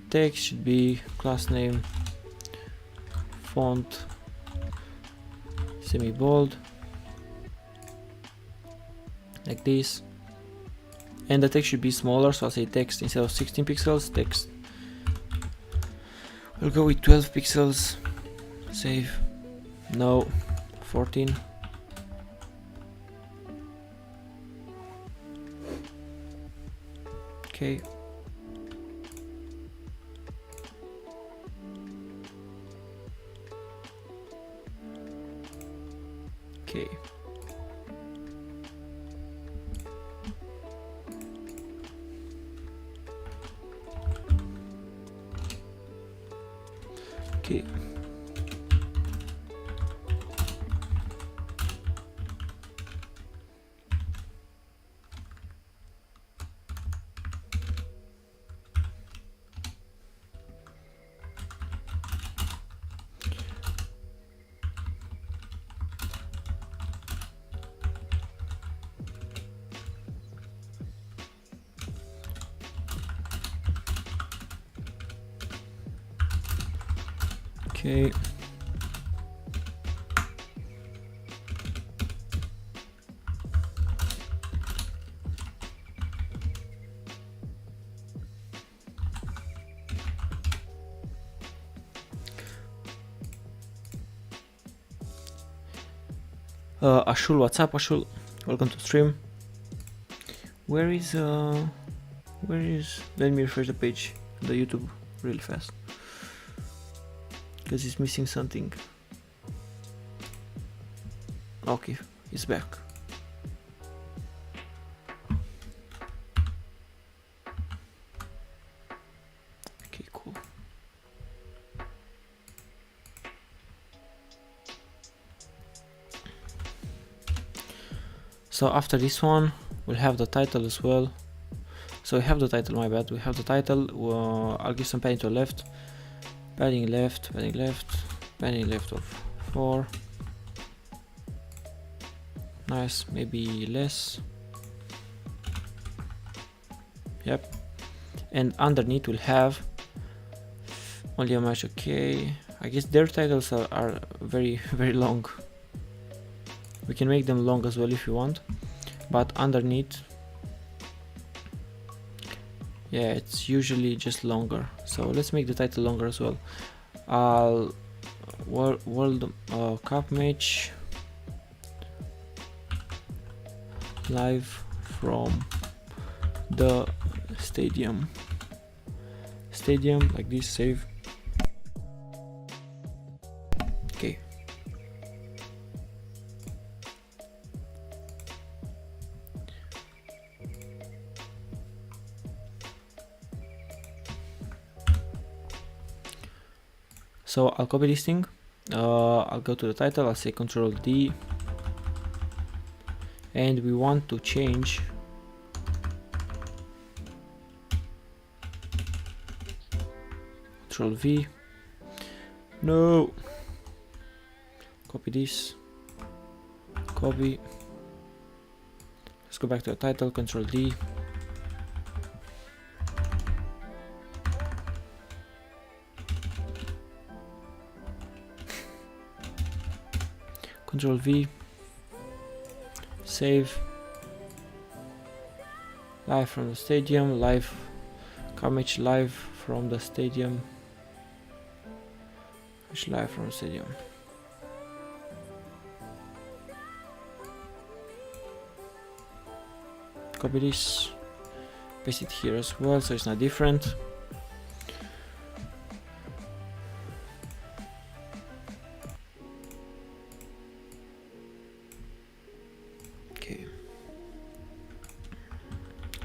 Text should be class name, font, semi-bold, like this. And the text should be smaller, so I'll say text instead of 16 pixels, text. We'll go with 12 pixels, save, no, 14. Okay. Okay. Okay. Okay. Ashul, what's up, Ashul? Welcome to stream. Where is let me refresh the page, the YouTube, really fast, because it's missing something. Okay, it's back. Okay, cool. So after this one, we'll have the title as well. So we have the title, my bad. We have the title. I'll give some padding to the left. Padding left, padding left, padding left of 4. Nice, maybe less. Yep. And underneath we'll have only a match. Okay, I guess their titles are very, very long. We can make them long as well if you want, but underneath, yeah, it's usually just longer. So let's make the title longer as well. World Cup match live from the stadium, like this. Save. Okay. So I'll copy this thing. I'll go to the title. I'll say Control D, and we want to change Control V. No. Copy this. Copy. Let's go back to the title. Control D. Control V. Save. Live from the stadium. Live. Image live from the stadium. Which live from the stadium. Copy this. Paste it here as well, so it's not different.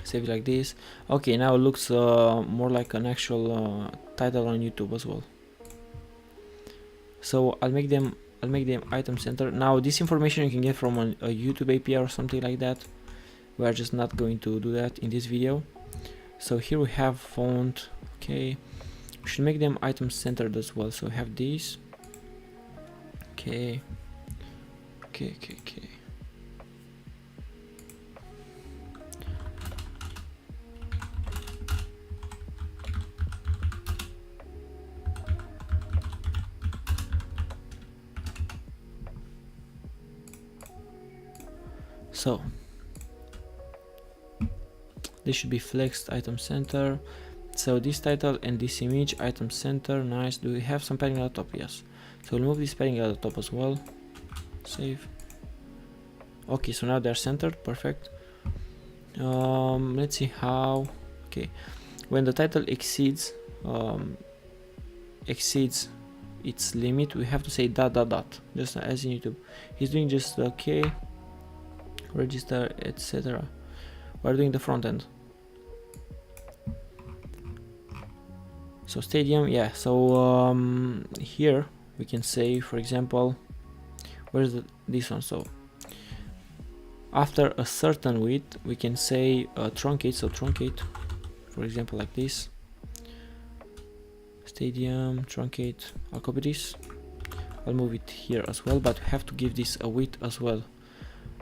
Save it like this. Okay, now it looks more like an actual title on YouTube as well. So I'll make them item center. Now this information you can get from a YouTube API or something like that. We are just not going to do that in this video. So here we have font. Okay, we should make them item centered as well. So we have these. Okay. So this should be flexed item center. So this title and this image item center. Nice. Do we have some padding at the top? Yes. So we'll move this padding at the top as well. Save. Okay, so now they're centered. Perfect. Let's see how. Okay, when the title exceeds its limit, we have to say ... just as in YouTube. He's doing just okay, register, etc. We're doing the front end. So stadium, yeah. So here we can say, for example, where's this one? So after a certain width, we can say truncate. So truncate, for example, like this. Stadium truncate. I'll copy this. I'll move it here as well, but we have to give this a width as well.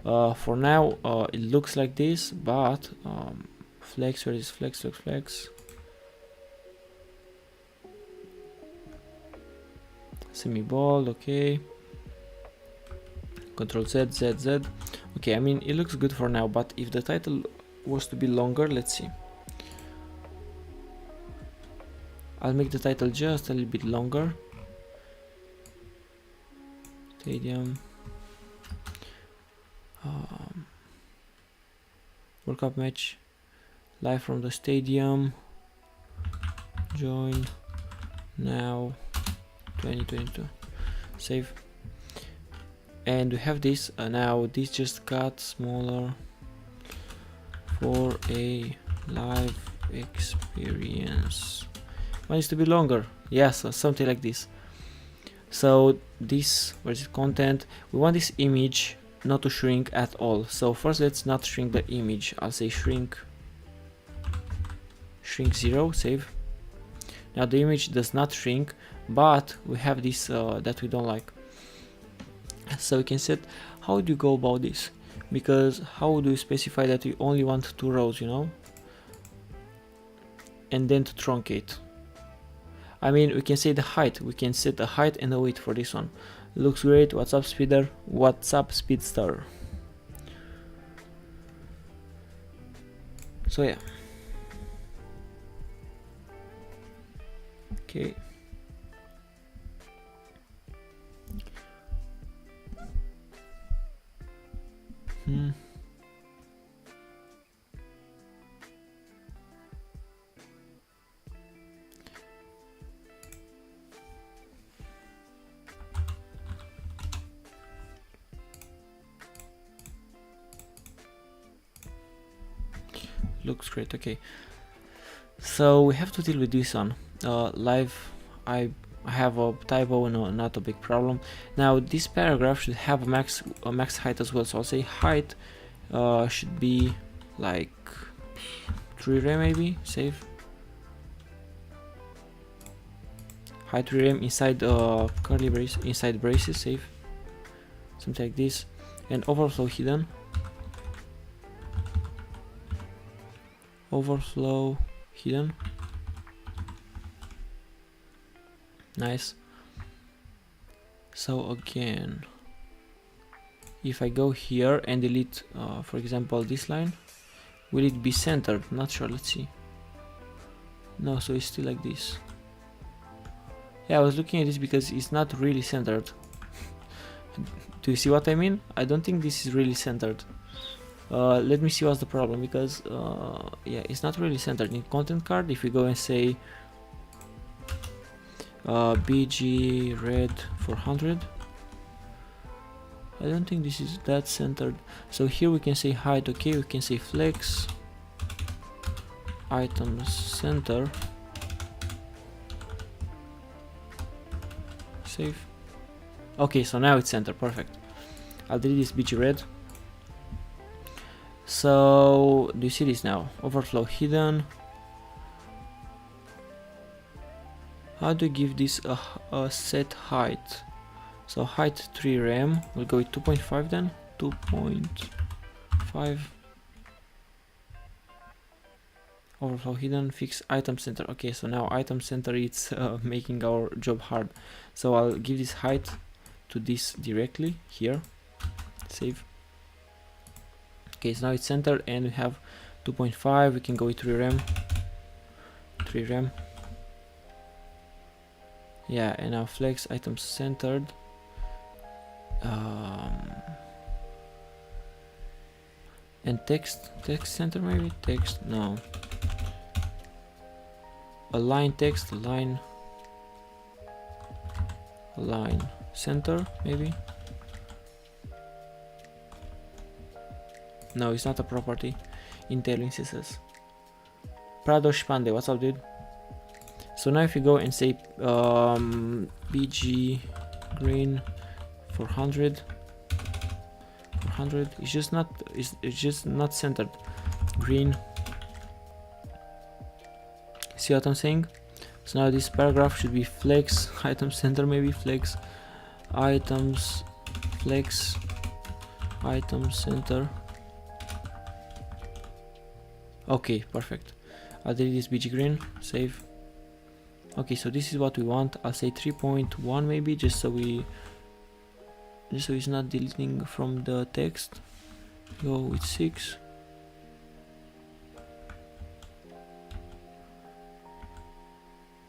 For now, it looks like this, but flex. Where is flex? Flex. Semi-bold. Okay. Control Z. Okay, I mean it looks good for now, but if the title was to be longer, let's see. I'll make the title just a little bit longer. Stadium. World Cup match. Live from the stadium. Join now. 2022. Save. And we have this. Now this just got smaller for a live experience. Wants to be longer. Yes, something like this. So this, where is it, content? We want this image not to shrink at all. So first let's not shrink the image. I'll say shrink 0. Save. Now the image does not shrink, but we have this that we don't like. So we can set, how do you go about this? Because how do you specify that you only want 2 rows, you know? And then to truncate. I mean, we can say the height. We can set the height and the width for this one. Looks great. What's up, speeder? What's up, speedster? So yeah. Okay. looks great. Okay, so we have to deal with this one. Live, I have a typo, no, not a big problem. Now this paragraph should have a max height as well, so I'll say height should be like 3 rem maybe. Save. Height 3 rem inside curly brace, inside braces. Save. Something like this. And overflow hidden. Overflow hidden. Nice. So again, if I go here and delete for example this line, will it be centered? Not sure. Let's see. No, so it's still like this. Yeah, I was looking at this because it's not really centered. Do you see what I mean? I don't think this is really centered. Let me see what's the problem, because yeah, it's not really centered. In content card, if we go and say BG red 400, I don't think this is that centered. So here we can say height. Okay, we can say flex items center. Save. Okay, so now it's center. Perfect. I'll delete this BG red. So do you see this now? Overflow hidden. How do you give this a set height? So height 3 rem. We'll go with 2.5 then. 2.5. Overflow hidden. Fix item center. Okay, so now item center, it's making our job hard. So I'll give this height to this directly here. Save. Okay, so now it's centered and we have 2.5. We can go with 3 rem. 3 rem. Yeah, and now flex items centered. And text center maybe? Text, no. Align text, align center maybe? No, it's not a property in Tailwind CSS. Pradosh Pandey, what's up, dude? So now if you go and say BG green 400, it's just not centered. Green. See what I'm saying? So now this paragraph should be flex item center maybe, flex items, flex item center. Okay, perfect. I'll delete this BG green, save. Okay, so this is what we want. I'll say 3.1 maybe, just so it's not deleting from the text. Go with 6.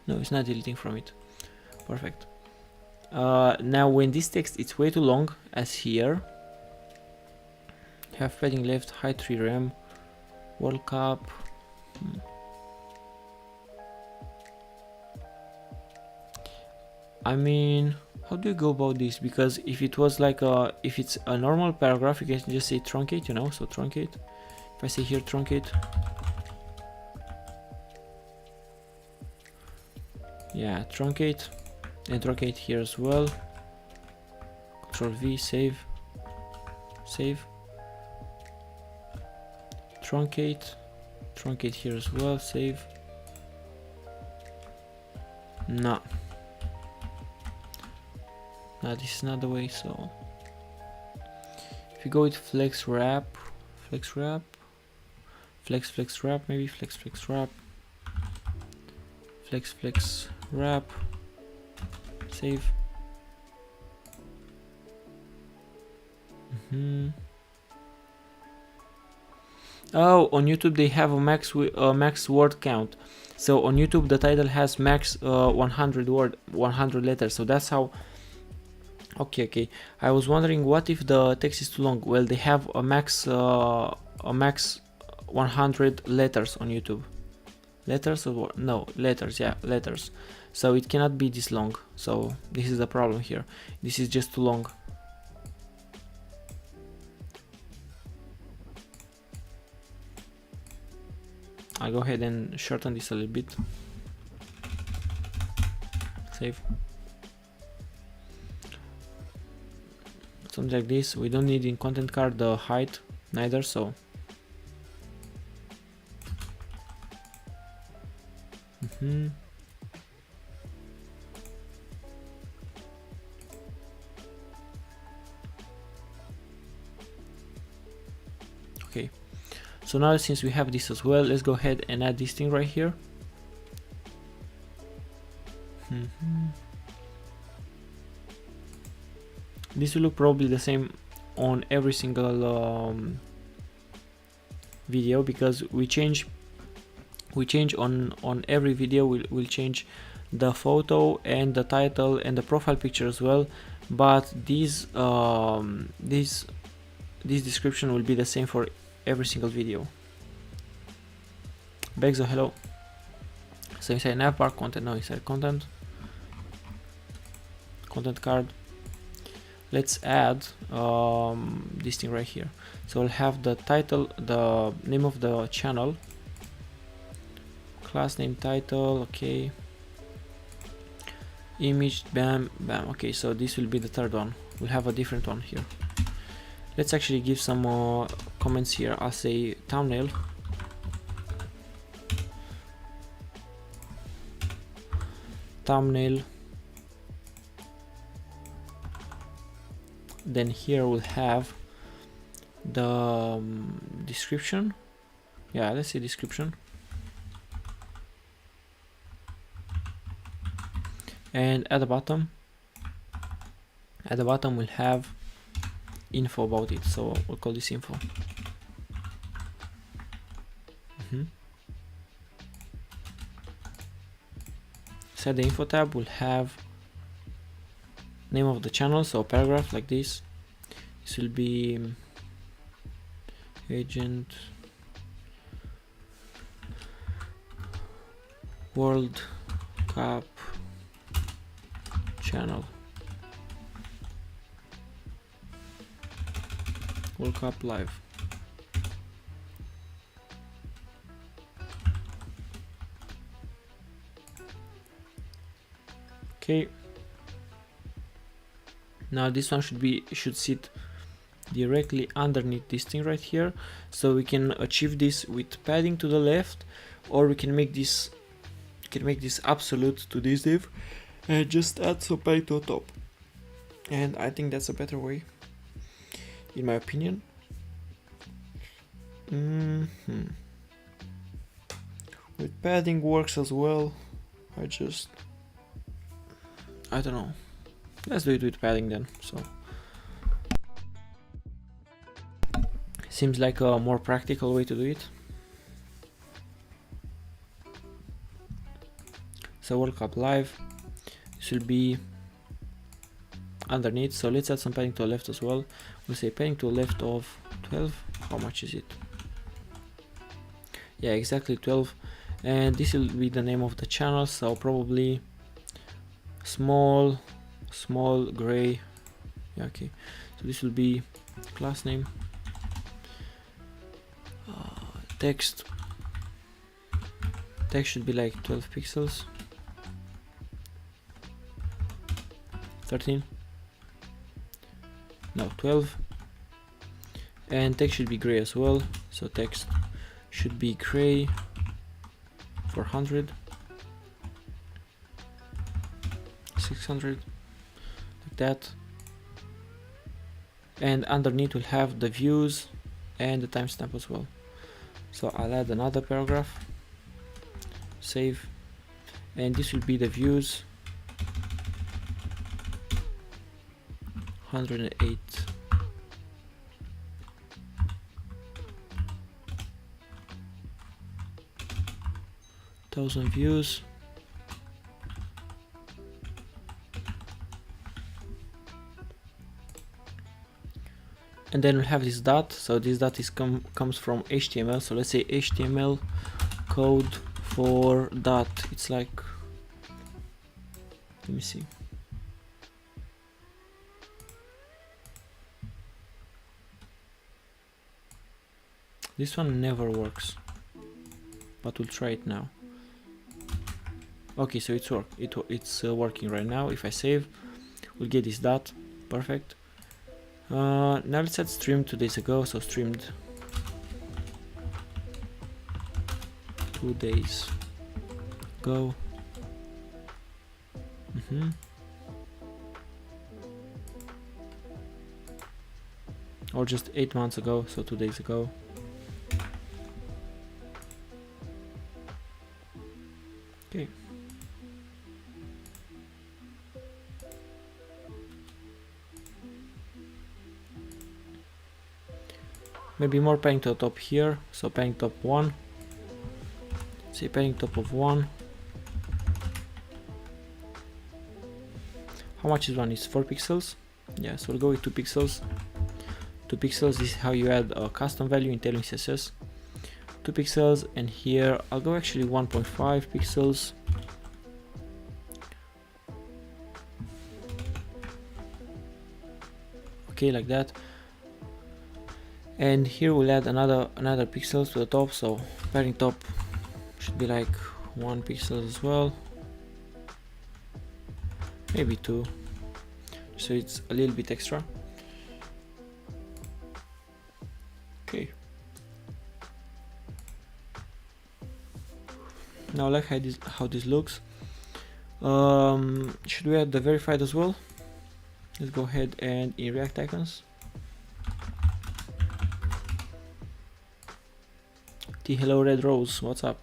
No, it's not deleting from it. Perfect. Now when this text is way too long, as here, have padding left, height 3 rem, World Cup. I mean, how do you go about this? Because if it was like if it's a normal paragraph, you can just say truncate, you know, so truncate. If I say here truncate, yeah, truncate, and truncate here as well. Control V, save, save. Truncate here as well, save. No, this is not the way. So if you go with flex wrap, flex wrap maybe, flex wrap, flex wrap, save. Oh, on YouTube they have a max word count. So on YouTube the title has max 100 letters. So that's how. Okay. I was wondering, what if the text is too long? Well, they have a max 100 letters on YouTube. Letters or no, letters, yeah, letters. So it cannot be this long. So this is the problem here. This is just too long. I'll go ahead and shorten this a little bit. Save. Something like this. We don't need in content card the height neither, so okay. So now since we have this as well, let's go ahead and add this thing right here. This will look probably the same on every single video, because we change on every video. We'll change the photo and the title and the profile picture as well, but this description will be the same for every single video. Begzo, hello. So inside navbar content, now inside content card, let's add this thing right here. So we'll have the title, the name of the channel, class name, title, okay, image, bam, bam. Okay, so this will be the third one. We'll have a different one here. Let's actually give some more comments here. I'll say thumbnail, then here we'll have the description. Yeah, let's say description, and at the bottom we'll have info about it, so we'll call this info. Inside the info tab we'll have name of the channel, so paragraph like this. This will be agent World Cup channel, World Cup live. Okay, now this one should sit directly underneath this thing right here, so we can achieve this with padding to the left, or we can make this absolute to this div and just add some padding to the top. And I think that's a better way, in my opinion. With padding works as well. I don't know. Let's do it with padding then. So seems like a more practical way to do it. So World Cup live, this will be underneath. So let's add some padding to the left as well. We'll say padding to the left of 12. How much is it? Yeah, exactly 12. And this will be the name of the channel, so probably small gray. Yeah, okay, so this will be class name, text should be like 12 pixels, 13, no 12, and text should be gray as well, so text should be gray 400, 600, like that. And underneath we'll have the views and the timestamp as well. So I'll add another paragraph, save, and this will be the views, 108. Thousand views. And then we'll have this dot. So this dot comes from HTML. So let's say HTML code for dot. It's like, let me see. This one never works. but we'll try it now. Okay, so it's working right now. If I save, we'll get this dot. Perfect. Now let's add stream 2 days ago. So streamed 2 days ago. Or just 8 months ago, so 2 days ago. Okay. Maybe more padding to the top here, so padding top 1. Say padding top of 1. How much is 1? It's 4 pixels. Yeah, so we'll go with 2 pixels. 2 pixels, this is how you add a custom value in Tailwind CSS. 2 pixels, and here I'll go actually 1.5 pixels. Okay, like that. And here we'll add another pixels to the top, so padding top should be like 1 pixel as well, maybe 2, so it's a little bit extra. Okay, now I like how this looks. Should we add the verified as well? Let's go ahead and in React icons, hello red rose, what's up?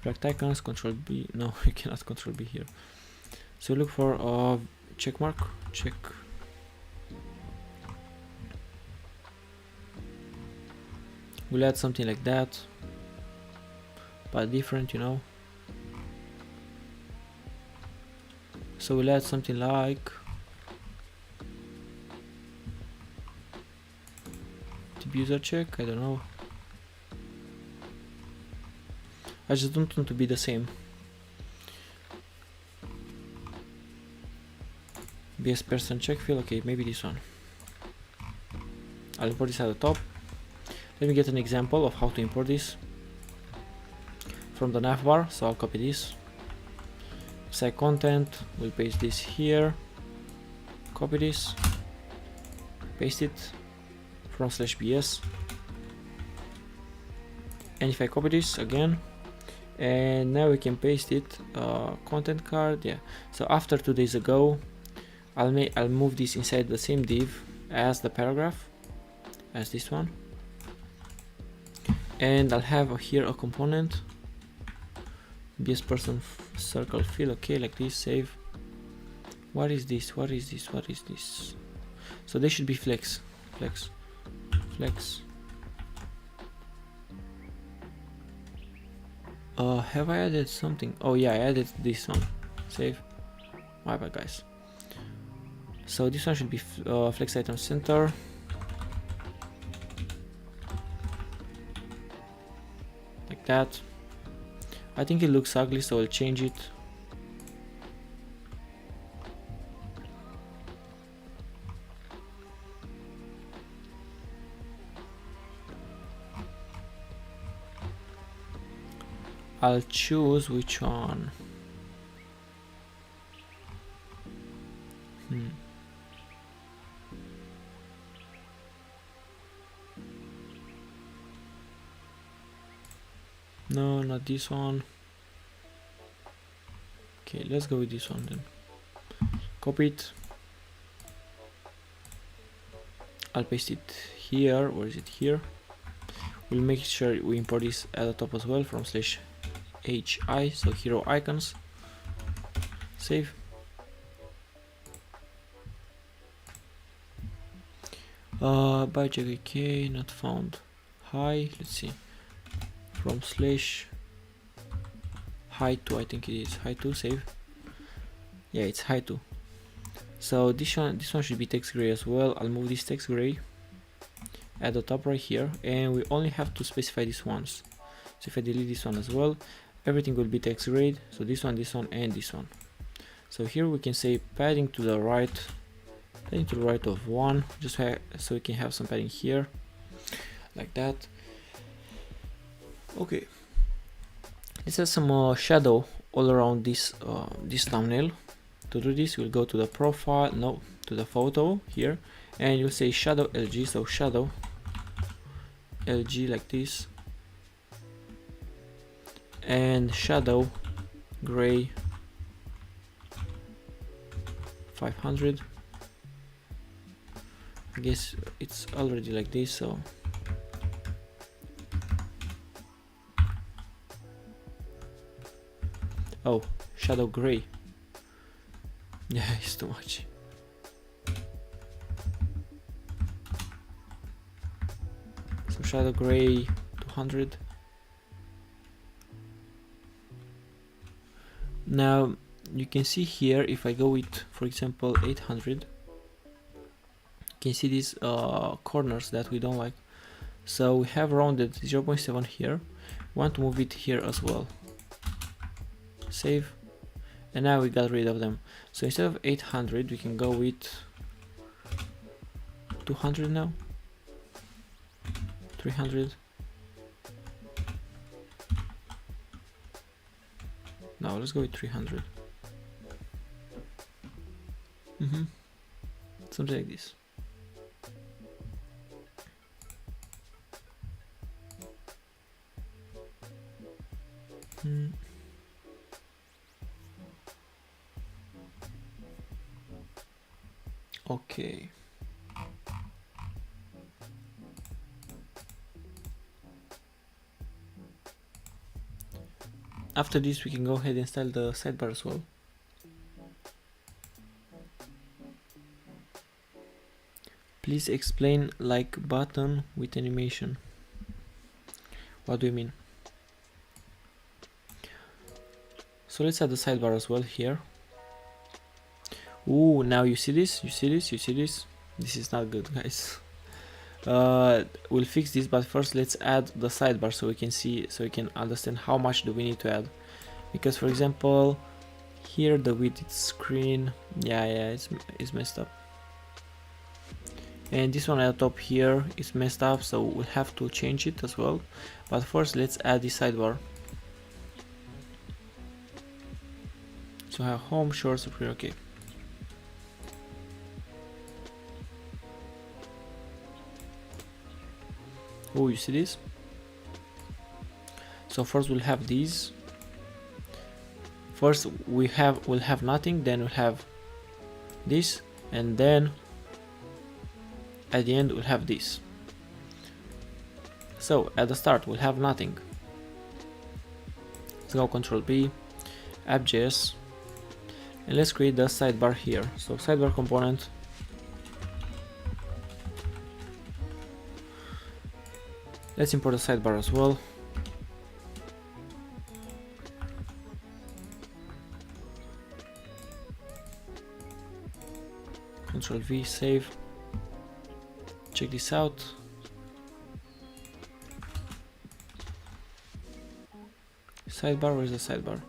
React icons, control B, no, you cannot control B here. So look for a check mark, check. We'll add something like that, but different, you know. So we'll add something like user check, I don't know. I just don't want to be the same. BS person check field, okay, maybe this one. I'll import this at the top. Let me get an example of how to import this from the navbar, so I'll copy this. Site content, we'll paste this here. Copy this, paste it. From /bs, and if I copy this again, and now we can paste it, content card, yeah. So after 2 days ago, I'll move this inside the same div as the paragraph, as this one, and I'll have here a component, bs person circle fill, okay, like this. Save. What is this? What is this? What is this? So they should be flex. Have I added something? Oh yeah, I added this one. Save. My bad, guys. So this one should be flex item center. Like that. I think it looks ugly, so I'll change it. I'll choose which one. No, not this one. Okay, let's go with this one then. Copy it. I'll paste it here. Where is it? Here. We'll make sure we import this at the top as well from /hi, so hero icons. Save. By JK, not found. Hi, let's see. From /hi2, I think it is hi2. Save. Yeah, it's hi2. So this one should be text gray as well. I'll move this text gray at the top right here, and we only have to specify this once. So if I delete this one as well, everything will be text gray. So this one, and this one. So here we can say padding to the right of 1, just so we can have some padding here, like that. Okay, let's add some shadow all around this this thumbnail. To do this, we'll go to the profile, no, to the photo here, and you'll say shadow LG, so shadow LG like this, and shadow gray 500. I guess it's already like this, so oh, shadow gray. Yeah, it's too much. So shadow gray 200. Now you can see here, if I go with, for example, 800, you can see these corners that we don't like. So we have rounded 0.7 here. We want to move it here as well. Save. And now we got rid of them. So instead of 800, we can go with 200 now. 300. Now let's go with 300. Something like this. Okay. After this, we can go ahead and style the sidebar as well. Please explain like button with animation. What do you mean? So let's add the sidebar as well here. Ooh, now you see this? You see this? You see this? This is not good, guys. We'll fix this, but first let's add the sidebar so we can see, so we can understand how much do we need to add. Because for example, here the width screen, it's messed up. And this one at the top here is messed up, so we'll have to change it as well. But first let's add the sidebar. So I have home, short, superior, okay. Oh, you see this? So first we'll have these. First we'll have nothing, then we'll have this, and then at the end we'll have this. So at the start we'll have nothing. Let's go Control B, app.js, and let's create the sidebar here. So sidebar component. Let's import the sidebar as well. Control V, save. Check this out. Sidebar, where's the sidebar?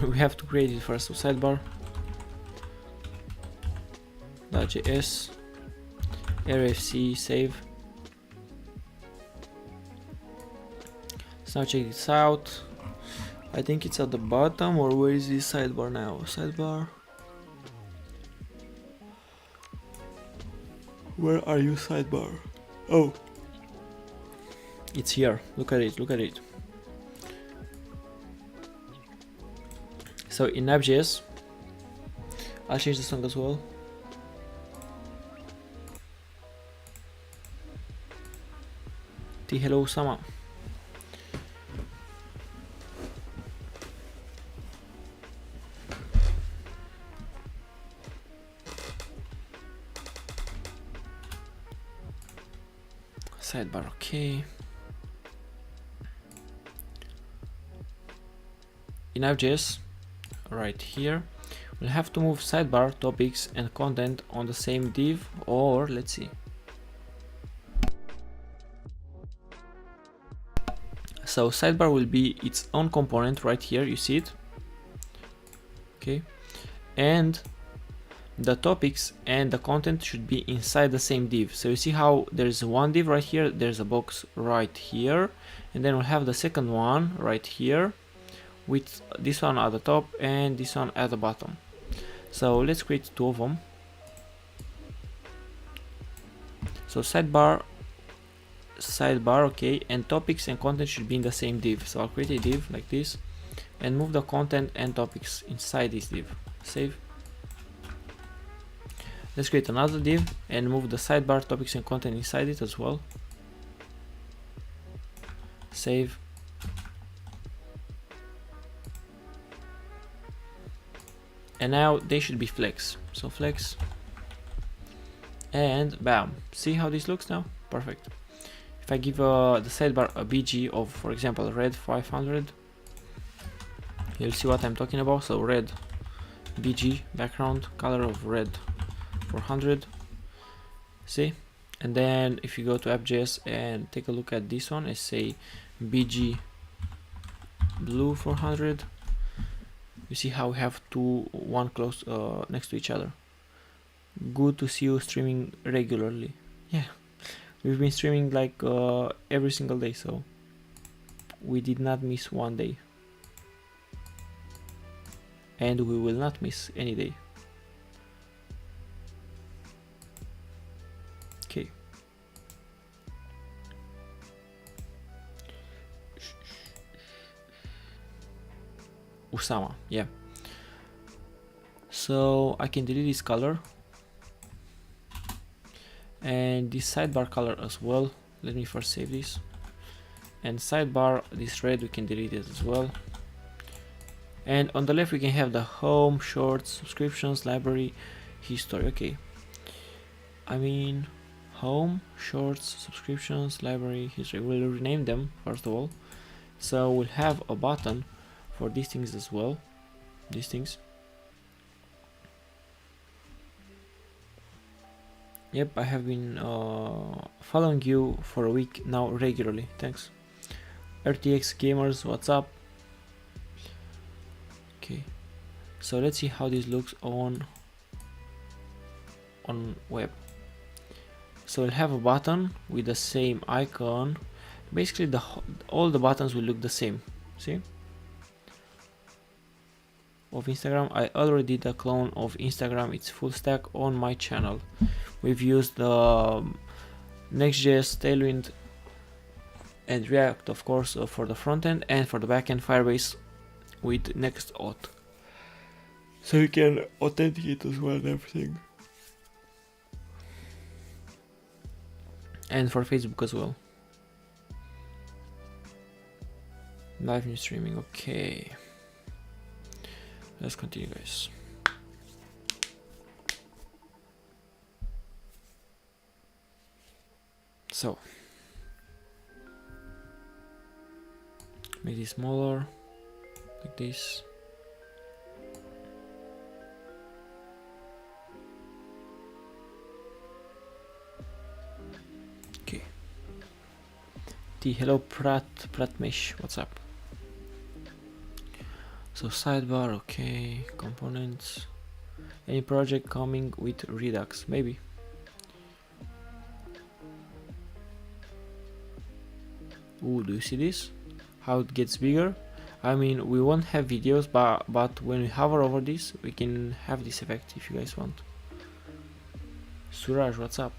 We have to create it first. So sidebar .js, rfc, save. So now check this out. I think it's at the bottom, or where is this sidebar now? Sidebar. Where are you, sidebar? Oh, it's here. Look at it. Look at it. So in app.js, I'll change the song as well. Hello Sama. Sidebar, okay. In app.js, right here, we'll have to move sidebar, topics, and content on the same div, or let's see. So sidebar will be its own component right here, you see it? Okay. And the topics and the content should be inside the same div. So you see how there's one div right here, there's a box right here, and then we'll have the second one right here with this one at the top and this one at the bottom. So let's create two of them. So sidebar, okay, and topics and content should be in the same div. So I'll create a div like this and move the content and topics inside this div. Save. Let's create another div and move the sidebar, topics and content inside it as well. Save. And now they should be flex. So flex. And bam. See how this looks now? Perfect. If I give the sidebar a BG of, for example, red 500, you'll see what I'm talking about. So red BG, background color of red 400. See? And then if you go to app.js and take a look at this one, I say BG blue 400. You see how we have one close next to each other. Good to see you streaming regularly. Yeah, we've been streaming like every single day, so we did not miss one day, and we will not miss any day. Okay. Usama, yeah. So I can delete this color and this sidebar color as well. Let me first save this. And sidebar, this red, we can delete it as well. And on the left we can have the home, shorts, subscriptions, library, history. Okay, I mean home, shorts, subscriptions, library, history. We'll rename them first of all. So we'll have a button for these things as well. These things. Yep, I have been following you for a week now regularly. Thanks. RTX gamers, what's up? Okay, so let's see how this looks on web. So we'll have a button with the same icon. Basically, all the buttons will look the same. See? Of Instagram, I already did a clone of Instagram. It's full stack on my channel. We've used the Next.js, Tailwind, and React, of course, for the front end, and for the back end, Firebase with Next.auth. So you can authenticate as well and everything. And for Facebook as well. Live new streaming, okay. Let's continue, guys. So make it smaller, like this. Okay. Hello Pratmesh, what's up? So sidebar, okay, components. Any project coming with Redux? Maybe. Ooh, do you see this? How it gets bigger? I mean, we won't have videos, but when we hover over this, we can have this effect if you guys want. Suraj, what's up?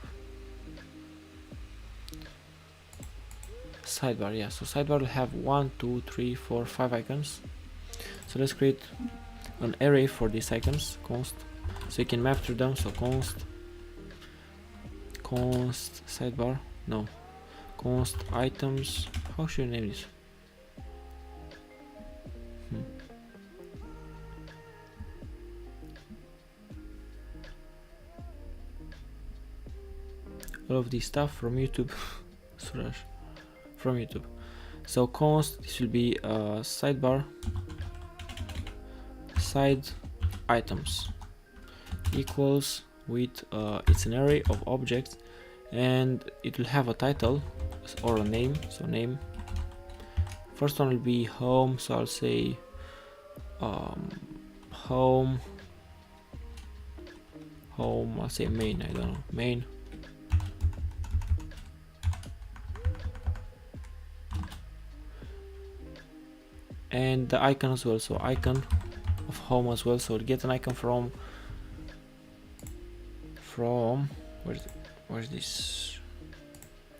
Sidebar, yeah. So sidebar will have 1, 2, 3, 4, 5 icons. So let's create an array for these icons, const, so you can map through them. So const sidebar, no, const items. How should I name this? All of this stuff from YouTube. Suraj, from YouTube. So const, this will be sidebar side items equals with it's an array of objects, and it will have a title or a name. So name, first one will be home, so I'll say home home, I'll say main, I don't know, main. And the icon as well, so icon of home as well, so get an icon from where's this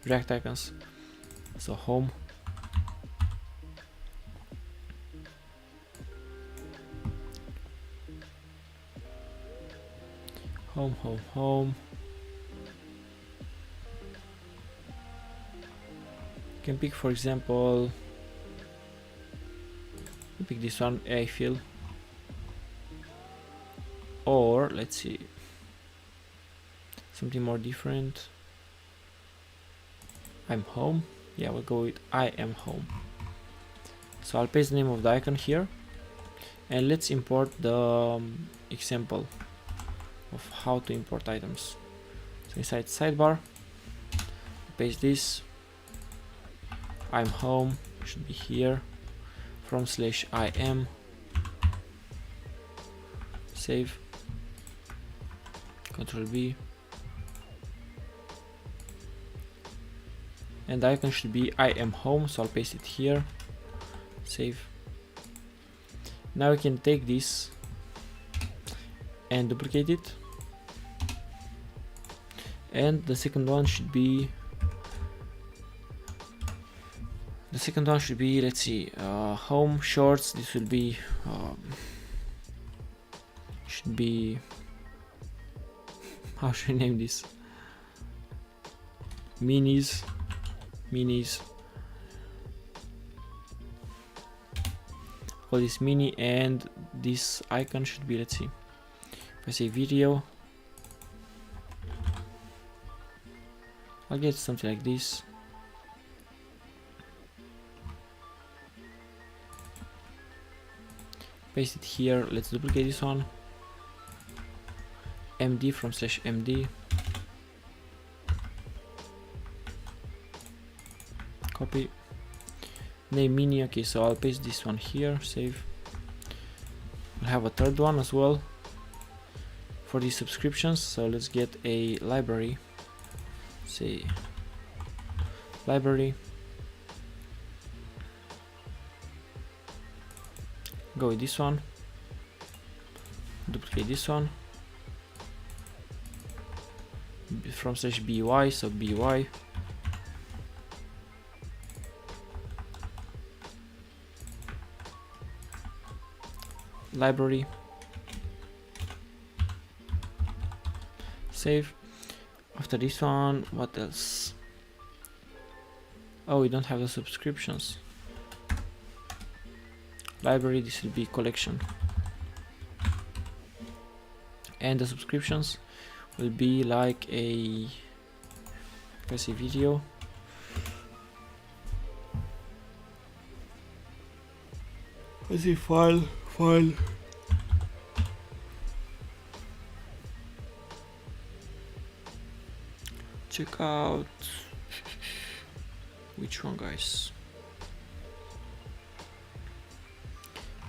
React icons, so home, home. You can pick, for example, pick this one, AI fill, or let's see, something more different. I'm home. Yeah, we'll go with I am home. So I'll paste the name of the icon here, and let's import the example of how to import items. So inside sidebar, paste this, I'm home, should be here, from slash I am, save, Control V, and the icon should be I am home, so I'll paste it here, save. Now we can take this and duplicate it, and the second one should be let's see, home shorts. This will be should be, how should I name this, minis, call this mini, and this icon should be, let's see, if I say video, I'll get something like this. Paste it here, let's duplicate this one, md from slash md, copy, name mini. Okay, so I'll paste this one here, save. We'll have a third one as well for these subscriptions, so let's get a library, say library, go with this one, duplicate this one, from slash by, so by, library, save. After this one, what else? Oh, we don't have the subscriptions. Library, this will be collection, and the subscriptions will be like a, let's say, video, let's see, file, check out which one, guys.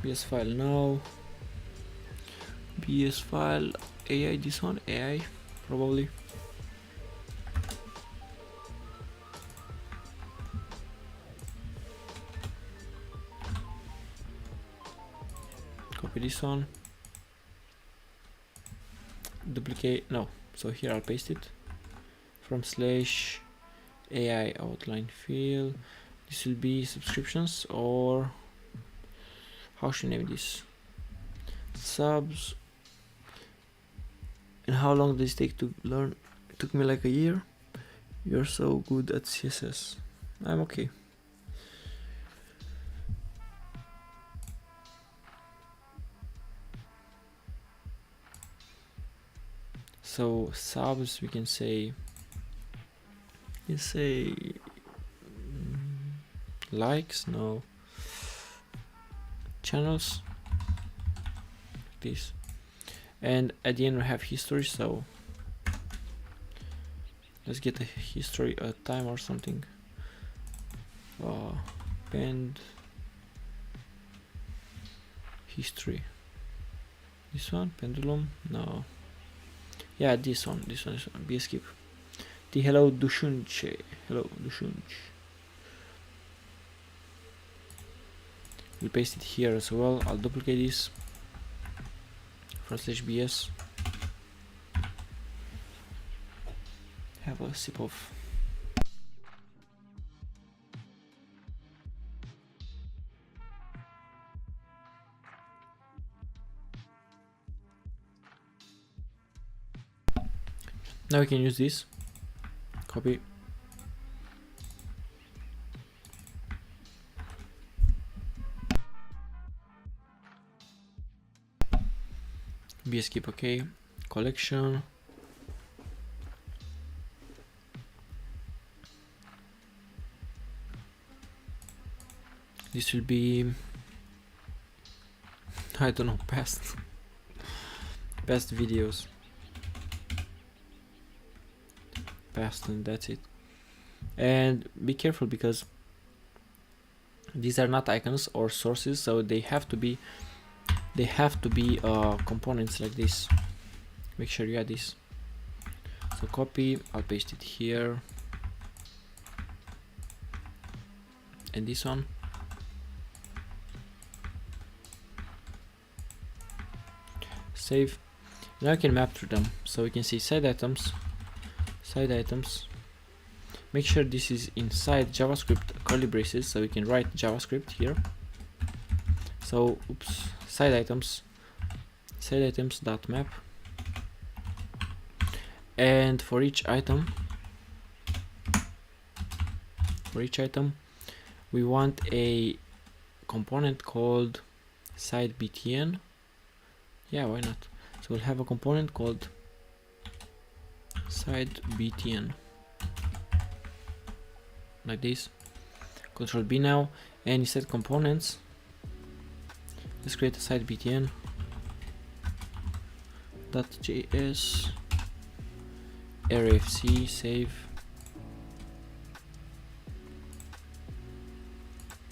BS file, no, BS file, AI, this one, AI probably, copy this one, duplicate, no, so here I'll paste it, from slash AI outline fill, this will be subscriptions, or how should I name this, subs. And how long does this take to learn? It took me like a year. You're so good at CSS. I'm okay. So subs, we can say likes, no, channels, this, and at the end we have history, so let's get a history, a time or something, append history, this one, pendulum, no, Yeah, this one, be a skip. The hello Dushunche. Hello Dushunch. We'll paste it here as well. I'll duplicate this. /bs. Have a sip of. Now we can use this. Copy. Be a skip, okay. Collection. This will be, I don't know, past videos. Past, and that's it. And be careful because these are not icons or sources, so they have to be components like this. Make sure you add this. So copy, I'll paste it here, and this one. Save. Now I can map through them, so we can see side items. Make sure this is inside JavaScript curly braces, so we can write JavaScript here. So oops, side items dot map, and for each item we want a component called side btn. Yeah, why not? So we'll have a component called side btn like this. Control B now, and instead components, let's create a side btn .js rfc. Save.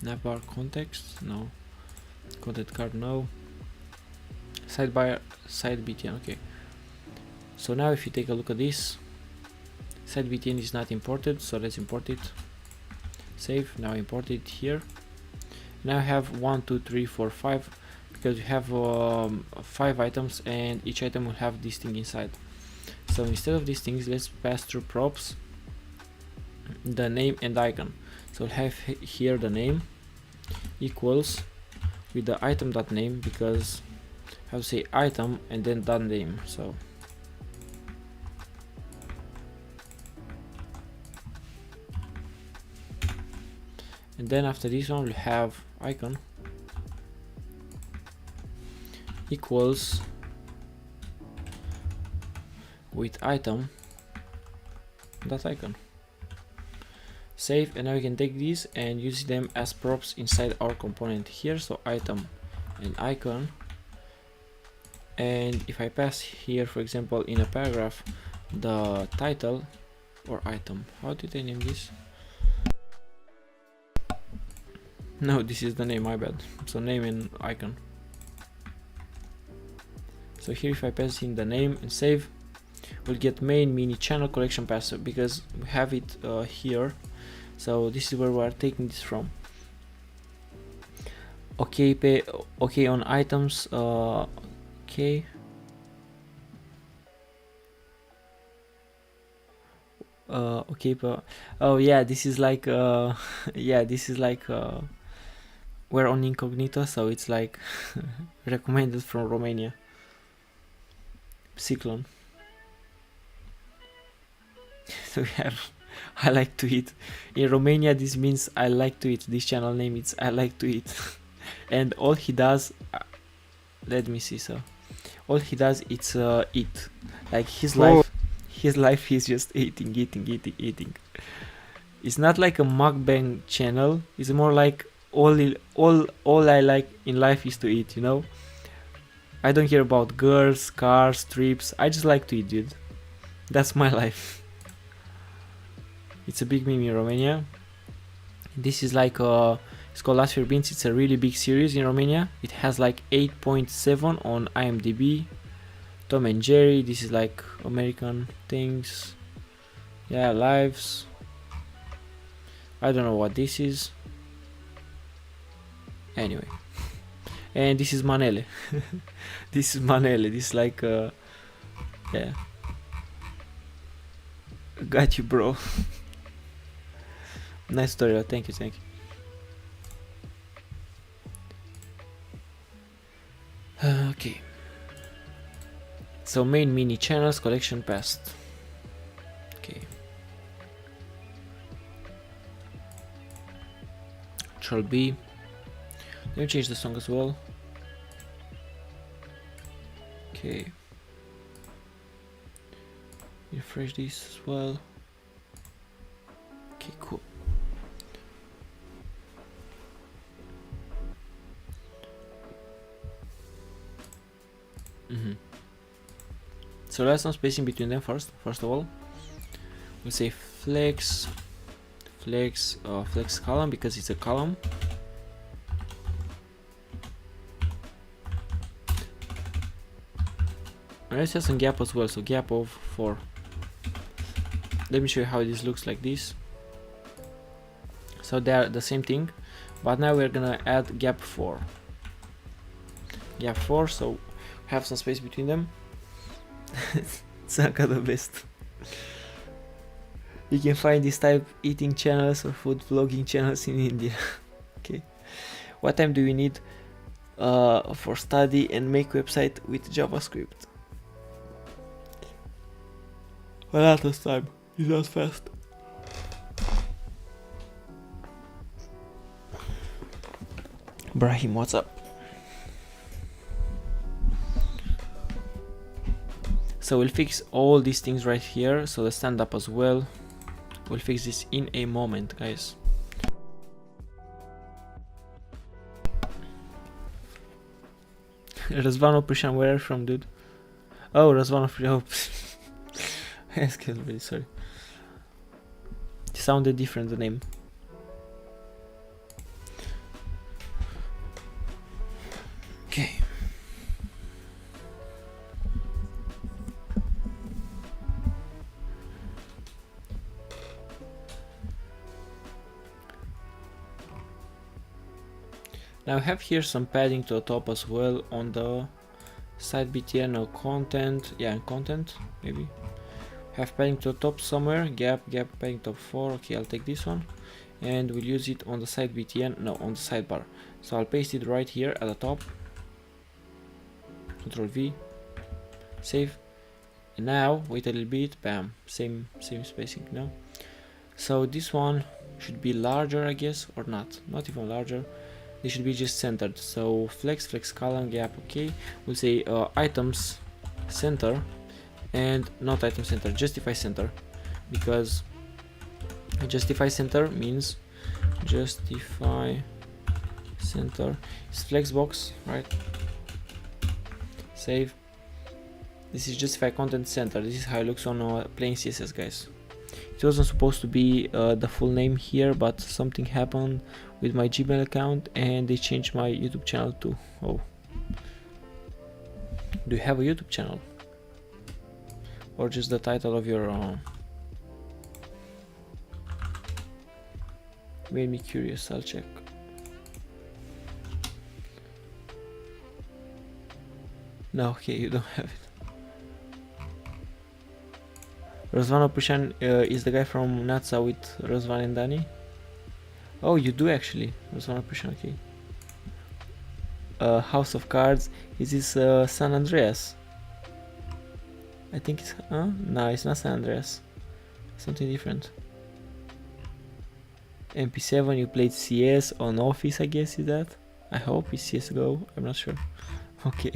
Navbar context, no. Content card, no. Sidebar, side btn, okay. So now if you take a look at this, side btn is not imported, so let's import it. Save. Now import it here. Now I have 1 2 3 4 5 because we have 5 items, and each item will have this thing inside. So instead of these things, let's pass through props the name and icon. So we'll have here the name equals with the item.name, because I have to say item and then .name. So and then after this one we'll have icon equals with item dot icon. Save. And now we can take these and use them as props inside our component here. So item and icon, and if I pass here, for example, in a paragraph, the title or item, how did I name this? No, this is the name, my bad. So name and icon. So here if I pass in the name and save, we'll get main mini channel collection passive, because we have it here. So this is where we are taking this from. Okay, on items, okay. Okay, but oh yeah, this is like yeah, this is like we're on incognito, so it's like recommended from Romania. Cyclone. So we have I like to eat. In Romania this means I like to eat. This channel name it's I like to eat. And all he does, let me see, so all he does it's eat. Like his life is just eating. It's not like a mukbang channel. It's more like all I like in life is to eat, you know. I don't care about girls, cars, trips. I just like to eat, dude. That's my life. It's a big meme in Romania. This is like it's called Last Few Beans. It's a really big series in Romania. It has like 8.7 on IMDb, Tom and Jerry, this is like American things. Yeah, lives. I don't know what this is. Anyway. And this is Manele. This is Manele. This is like yeah. Got you, bro. Nice tutorial. Thank you, thank you. Okay. So main, mini, channels, collection, past. Okay. Control B. Let me change the song as well. Okay. Refresh this as well. Okay, cool. So let's some spacing between them first. First of all, we'll say flex column because it's a column. And let's have some gap as well. So gap of 4. Let me show you how this looks like this. So they're the same thing, but now we're gonna add gap 4. Gap 4, so have some space between them. It's not the best. You can find this type eating channels or food vlogging channels in India. Okay. What time do we need for study and make website with JavaScript? A lot of time. It's not fast. Brahim, what's up? So we'll fix all these things right here. So the stand up as well. We'll fix this in a moment, guys. Razvano Prishan, where are you from, dude? Oh, Razvano Prishan. Excuse me, sorry. It sounded different, the name. Okay. Now I have here some padding to the top as well on the side BTN or content. Yeah, and content maybe. Have padding to the top somewhere. Gap padding top 4. Okay, I'll take this one and we'll use it on the side BTN. No, on the sidebar. So I'll paste it right here at the top. Control V. Save. And now wait a little bit. Bam. Same spacing now. So this one should be larger, I guess, or not. Not even larger. They should be just centered. So flex column gap. Okay, we'll say items center and not item center, justify center, because justify center means justify center is flexbox, right? Save. This is justify content center. This is how it looks on plain CSS, guys. It wasn't supposed to be the full name here, but something happened with my Gmail account and they changed my YouTube channel too. Oh, do you have a YouTube channel or just the title of your made me curious. I'll check. No, okay, you don't have it. Razvan Opushan is the guy from Natsa with Razvan and Dani. Oh, you do actually. Razvan Opushan, okay. House of Cards. Is this San Andreas? I think it's... No, it's not San Andreas. Something different. MP7, you played CS on Office, I guess, is that? I hope it's CSGO. I'm not sure. Okay.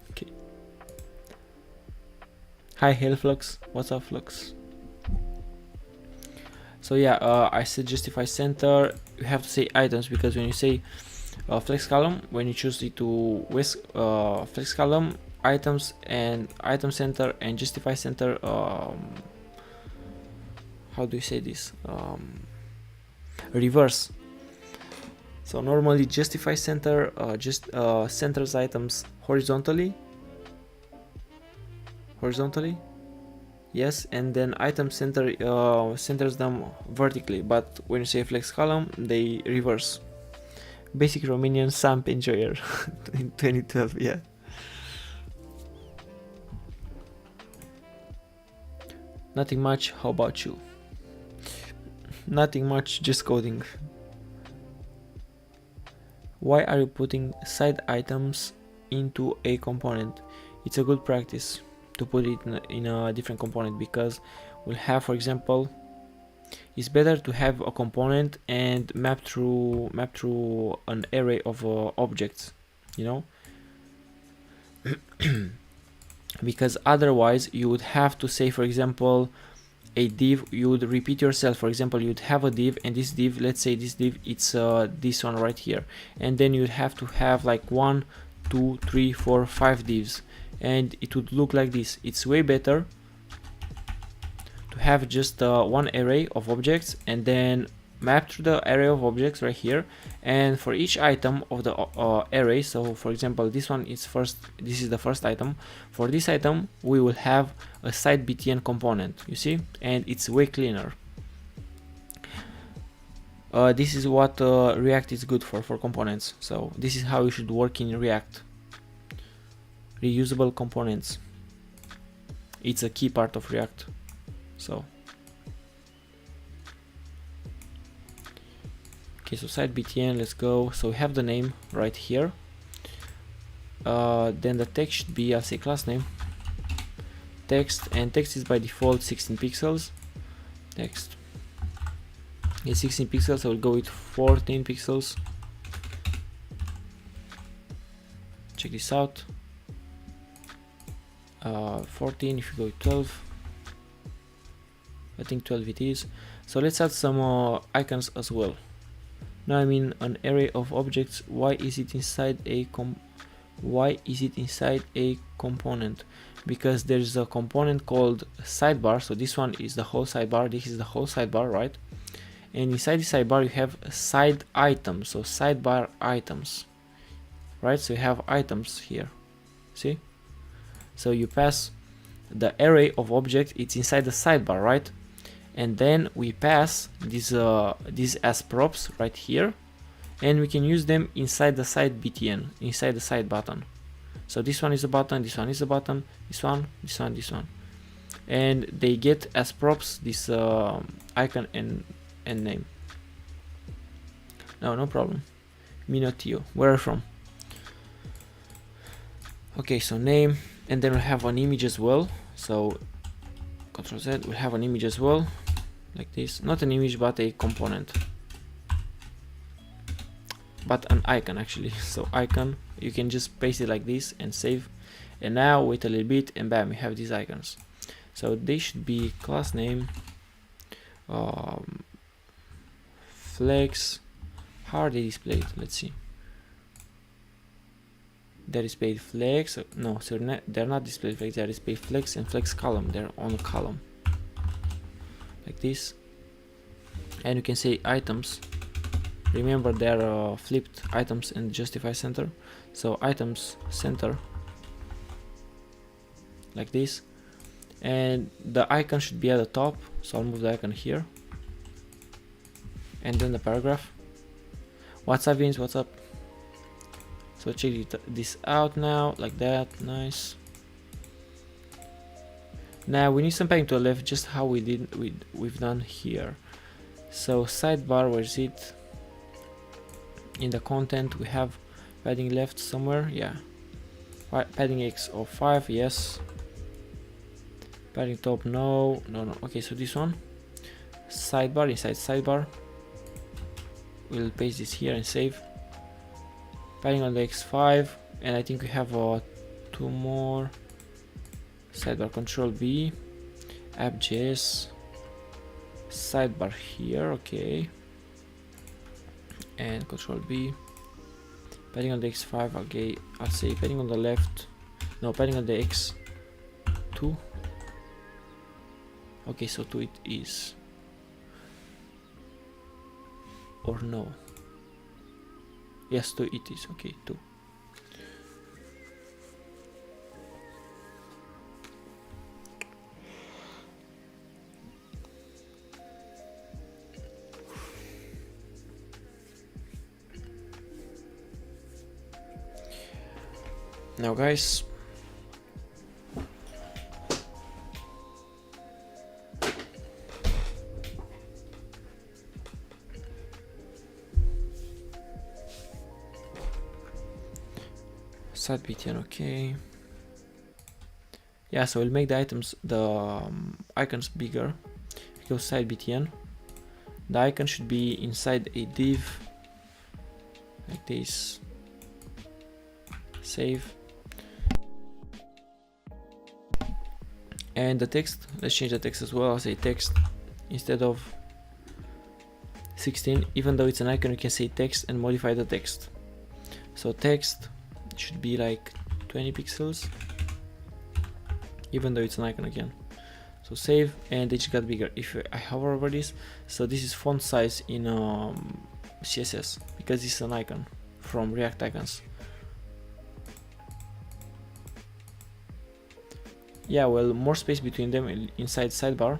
Okay. Hi, Hellflux. What's up, Flux? So yeah, I said justify center. You have to say items, because when you say flex column, when you choose it to flex column, items and item center and justify center, how do you say this, reverse. So normally justify center just centers items horizontally, yes, and then item center centers them vertically, but when you say flex column they reverse. Basic Romanian Samp enjoyer in 2012, yeah. Nothing much, how about you? Nothing much, just coding. Why are you putting side items into a component? It's a good practice to put it in a different component, because we'll have, for example, it's better to have a component and map through an array of objects, you know, because otherwise you would have to say, for example, a div, you would repeat yourself. For example, you'd have a div, and this div, let's say this div, it's this one right here, and then you'd have to have like 1, 2, 3, 4, 5 divs, and it would look like this. It's way better to have just one array of objects and then map through the array of objects right here, and for each item of the array, so for example this one is first, this is the first item, for this item we will have a side btn component, you see, and it's way cleaner. This is what React is good for components, so this is how you should work in React. Reusable components, it's a key part of React. So okay, so side btn, let's go. So we have the name right here, then the text should be, I'll say class name text, and text is by default 16 pixels. Text is 16 pixels, so we'll go with 14 pixels. Check this out. 14, if you go with 12, I think 12 it is. So let's add some icons as well. Now I mean an array of objects. Why is it inside a component? Because there's a component called sidebar. So this one is the whole sidebar. This is the whole sidebar, right? And inside the sidebar you have side items. So sidebar items, right? So you have items here. See? So you pass the array of objects. It's inside the sidebar, right? And then we pass these as props right here, and we can use them inside the side btn, inside the side button. So this one is a button, this one is a button, this one, this one, this one, and they get as props this icon and name. No problem. Minotio, where are you from? Okay, so name, and then we have an image as well. So Ctrl Z, we have an image as well, like this. Not an image, but a component, but an icon actually. So icon, you can just paste it like this and save, and now wait a little bit and bam, we have these icons. So they should be class name, flex. How are they displayed? Let's see. They're displayed flex, no, so they're not displayed flex, they're displayed flex and flex column. They're on a column like this, and you can say items. Remember, they're flipped items and justify center. So items center like this, and the icon should be at the top. So I'll move the icon here, and then the paragraph. What's up, Vince? What's up? So check this out now, like that. Nice. Now we need some padding to the left, just how we've done here. So sidebar, where is it? In the content we have padding left somewhere, yeah. Padding X of 5, yes. Padding top, no. Okay, so this one. Sidebar, inside sidebar. We'll paste this here and save. Padding on the X5, and I think we have 2 more. Sidebar, Control B, app.js, sidebar here, okay, and Control B. Padding on the X5, okay, I'll say padding on the left, no, padding on the X2. Okay, so 2 it is, or no. Yes, 2 it is. Okay, 2. Now guys, side btn, okay. Yeah, so we'll make the items, the icons bigger. If we go side btn, the icon should be inside a div like this. Save. And the text, let's change the text as well. I'll say text instead of 16. Even though it's an icon, you can say text and modify the text. So text should be like 20 pixels, even though it's an icon again. So save, and it just got bigger if I hover over this. So this is font size in CSS, because this is an icon from React icons. Yeah, well, more space between them inside sidebar.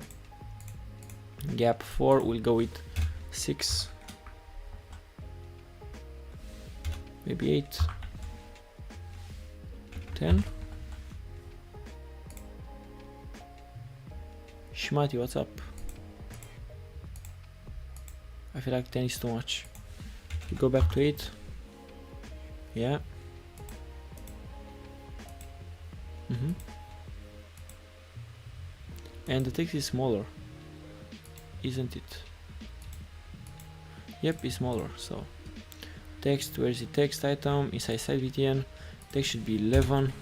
Gap 4, we'll go with 6, maybe 8, 10. Shmati, what's up? I feel like 10 is too much. We go back to 8. Yeah. And the text is smaller, isn't it? Yep, it's smaller. So text, where is the text item? Inside side btn, text should be 11.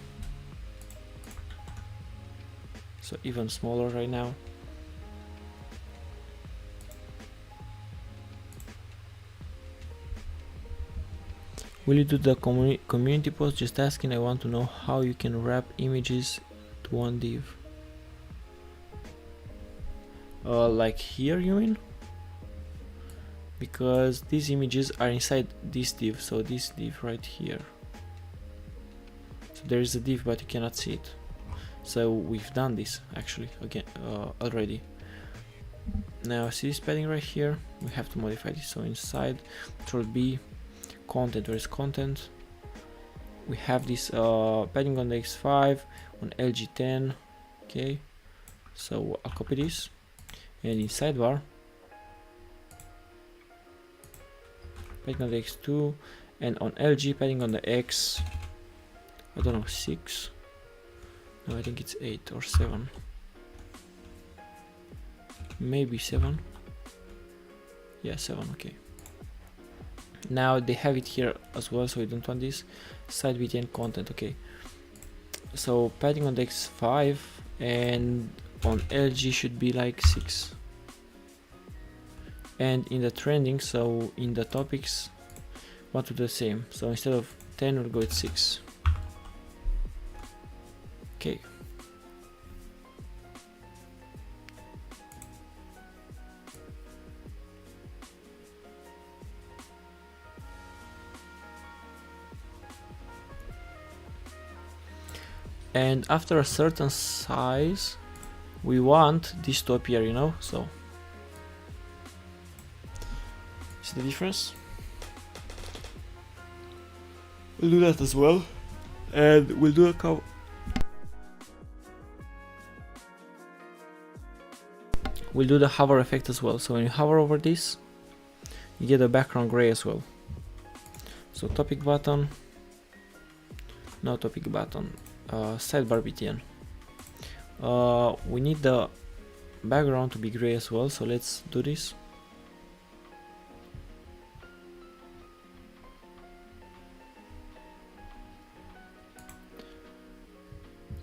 So even smaller right now. Will you do the community post? Just asking. I want to know how you can wrap images to one div. Like here, you mean? Because these images are inside this div, so this div right here. So there is a div, but you cannot see it. So we've done this actually again already. Now see this padding right here, we have to modify this. So inside Control B, content, where is content? We have this padding on the X5 on LG10. Okay, so I'll copy this, and in sidebar padding on the X2, and on LG padding on the X, I don't know, 6. No, I think it's 8 or 7. Maybe 7. Yeah, 7, okay. Now they have it here as well, so we don't want this. Side btn content, okay. So padding on the X5 and on LG should be like 6. And in the trending, so in the topics, want to do the same. So instead of 10, we'll go with 6. Okay. And after a certain size, we want this to appear, you know, so see the difference? We'll do that as well, and we'll do a we'll do the hover effect as well. So when you hover over this, you get a background gray as well. So topic button, no topic button, sidebar btn. We need the background to be gray as well, so let's do this.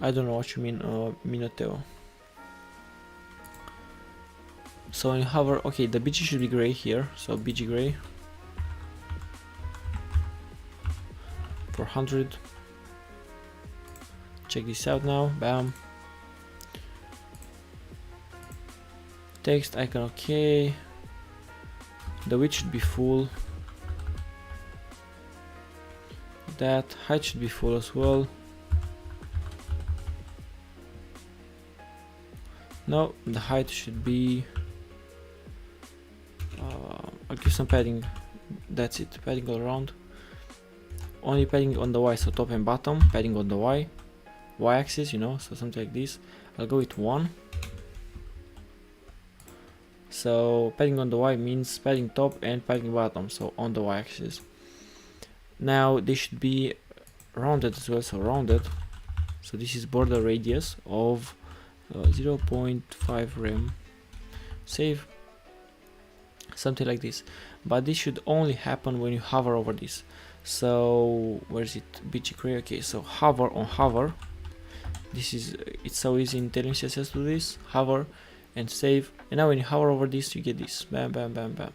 I don't know what you mean, Minoteo. So when you hover, okay, the BG should be gray here, so BG gray 400. Check this out now, bam. Text icon, okay. The width should be full. that. Height should be full as well. No, the height should be I'll give some padding. That's it, padding all around. Only padding on the Y, so top and bottom, padding on the Y axis, you know, so something like this. I'll go with 1. So padding on the Y means padding top and padding bottom, so on the Y axis. Now they should be rounded as well, so rounded. So this is border radius of 0.5 rem. Save. Something like this, but this should only happen when you hover over this. So where is it? BG okay, so hover on hover. This is, it's so easy in Tailwind CSS to do this. Hover and save, and now when you hover over this, you get this. Bam, bam, bam, bam.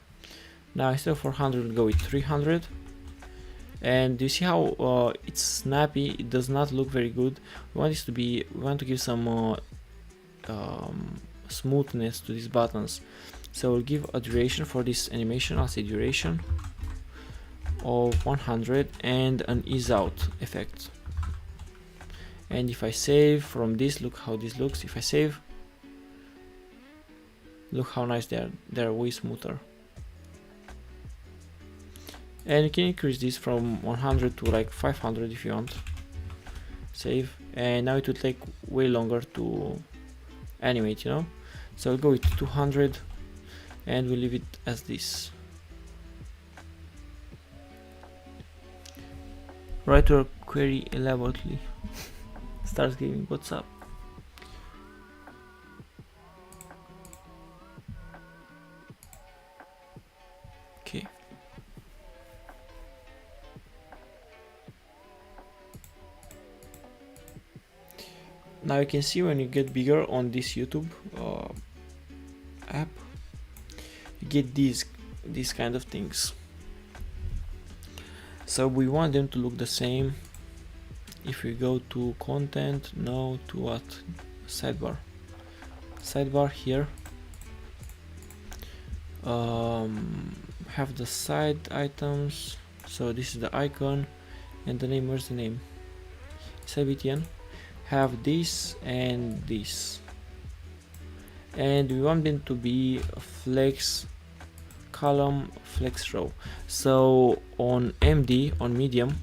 Now instead of 400, we'll go with 300. And you see how it's snappy? It does not look very good. We want this to be. We want to give some smoothness to these buttons. So we'll give a duration for this animation. I'll say duration of 100 and an ease out effect. And if I save from this, look how this looks. If I save, look how nice they are. They're way smoother. And you can increase this from 100 to like 500 if you want. Save, and now it will take way longer to animate, you know. So I'll go with 200 and we'll leave it as this. Write your query elaborately. Starts giving what's up. Okay. Now you can see when you get bigger on this YouTube app, you get these kind of things. So we want them to look the same. If we go to content, no, to what? Sidebar. Sidebar here. Have the side items. So this is the icon and the name. Where's the name? CBTN. Have this and this, and we want them to be flex column, flex row. So on MD, on medium,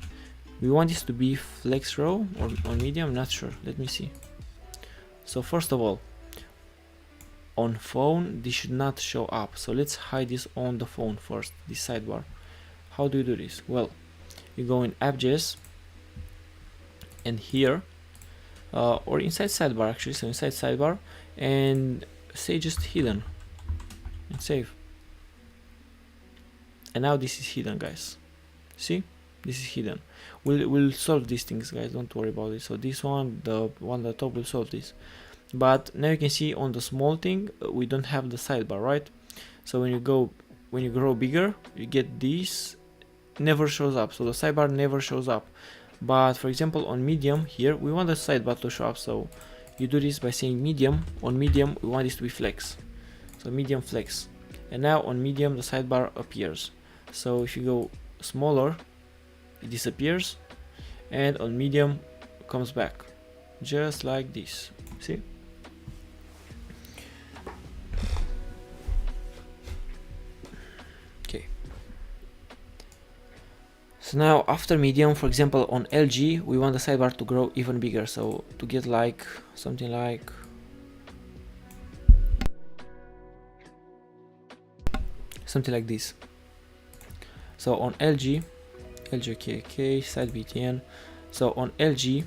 we want this to be flex row, or on medium, not sure, let me see. So first of all, on phone this should not show up, so let's hide this on the phone first, this sidebar. How do you do this? Well, you go in app.js, and here or inside sidebar actually, so inside sidebar, and say just hidden and save. And now this is hidden, guys. See, this is hidden. We'll solve these things, guys, don't worry about it. So this one, the one at the top, will solve this. But now you can see on the small thing we don't have the sidebar, right? So when you grow bigger, you get this never shows up, so the sidebar never shows up. But for example on medium here, we want the sidebar to show up, so you do this by saying medium. On medium we want this to be flex, so medium flex, and now on medium the sidebar appears. So if you go smaller, it disappears, and on medium comes back, just like this. See? So now after medium, for example on LG, we want the sidebar to grow even bigger, so to get like something like this. So on LG okay, side BTN. So on LG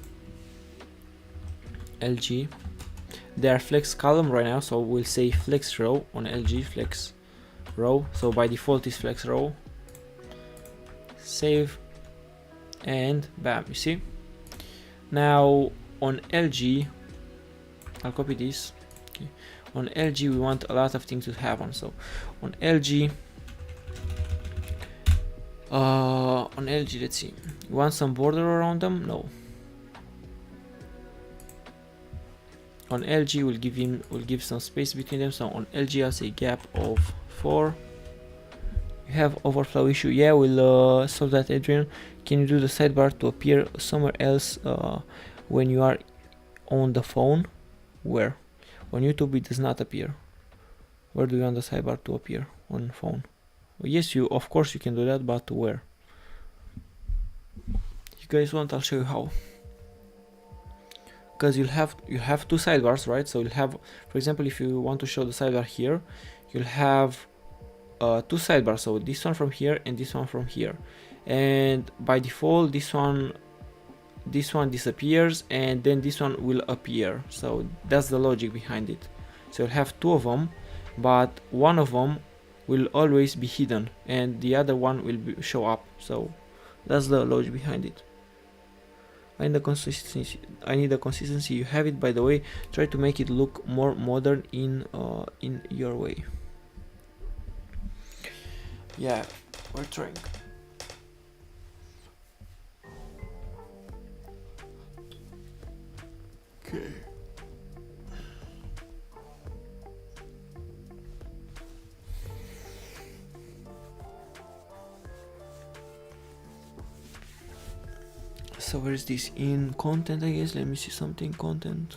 they are flex column right now, so we'll say flex row on LG, flex row. So by default is flex row. Save, and bam, you see. Now on LG, I'll copy this. Okay. On LG we want a lot of things to happen. So on LG, let's see, you want some border around them? No. On LG we'll give some space between them. So on LG I'll say gap of 4. You have overflow issue, yeah, we'll solve that, Adrian. Can you do the sidebar to appear somewhere else when you are on the phone? Where? On YouTube it does not appear. Where do you want the sidebar to appear? On phone? Well, yes, you of course you can do that, but where? You guys want? I'll show you how. Because you have two sidebars, right? So you'll have, for example, if you want to show the sidebar here, you'll have two sidebars. So this one from here and this one from here. And by default, this one disappears, and then this one will appear. So that's the logic behind it. So you'll have two of them, but one of them will always be hidden, and the other one will show up. So that's the logic behind it. I need the consistency. You have it, by the way. Try to make it look more modern in your way. Yeah, we're trying. Okay. So where is this? In content, I guess. Let me see something. Content.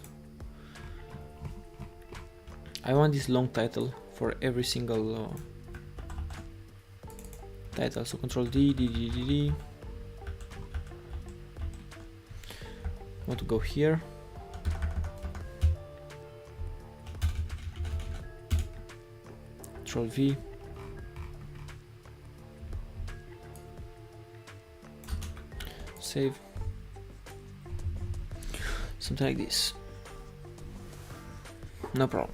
I want this long title for every single title. So Control D. I want to go here. Control V. Save. Something like this. No problem.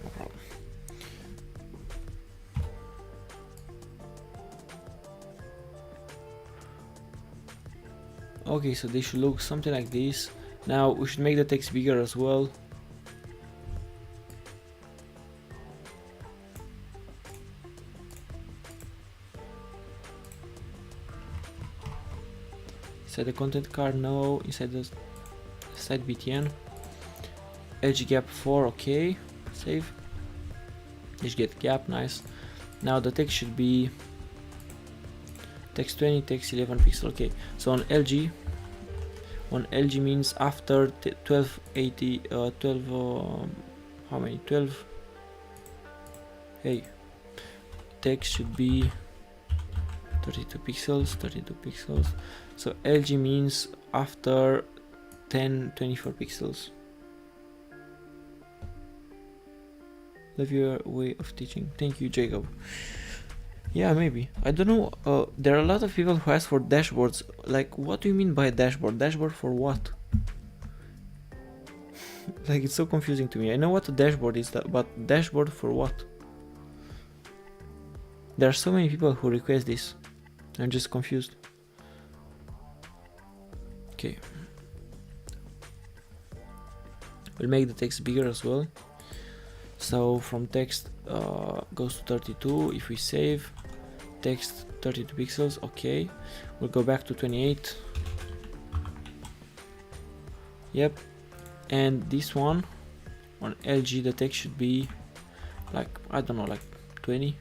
Okay, so they should look something like this. Now we should make the text bigger as well. Inside the content card, no. Inside the site btn. Edge gap 4, okay. Save. Edge get gap, nice. Now the text should be text 20, text 11 pixel, okay. So on LG means after 1280, how many? 12. Hey, text should be 32 pixels. So LG means after 1024 pixels. Love your way of teaching. Thank you, Jacob. Yeah, maybe. I don't know. There are a lot of people who ask for dashboards. Like, what do you mean by dashboard? Dashboard for what? Like, it's so confusing to me. I know what a dashboard is, but dashboard for what? There are so many people who request this. I'm just confused. Okay. We'll make the text bigger as well. So from text goes to 32. If we save, text 32 pixels, okay. We'll go back to 28. Yep. And this one on LG, the text should be like, I don't know, like 20.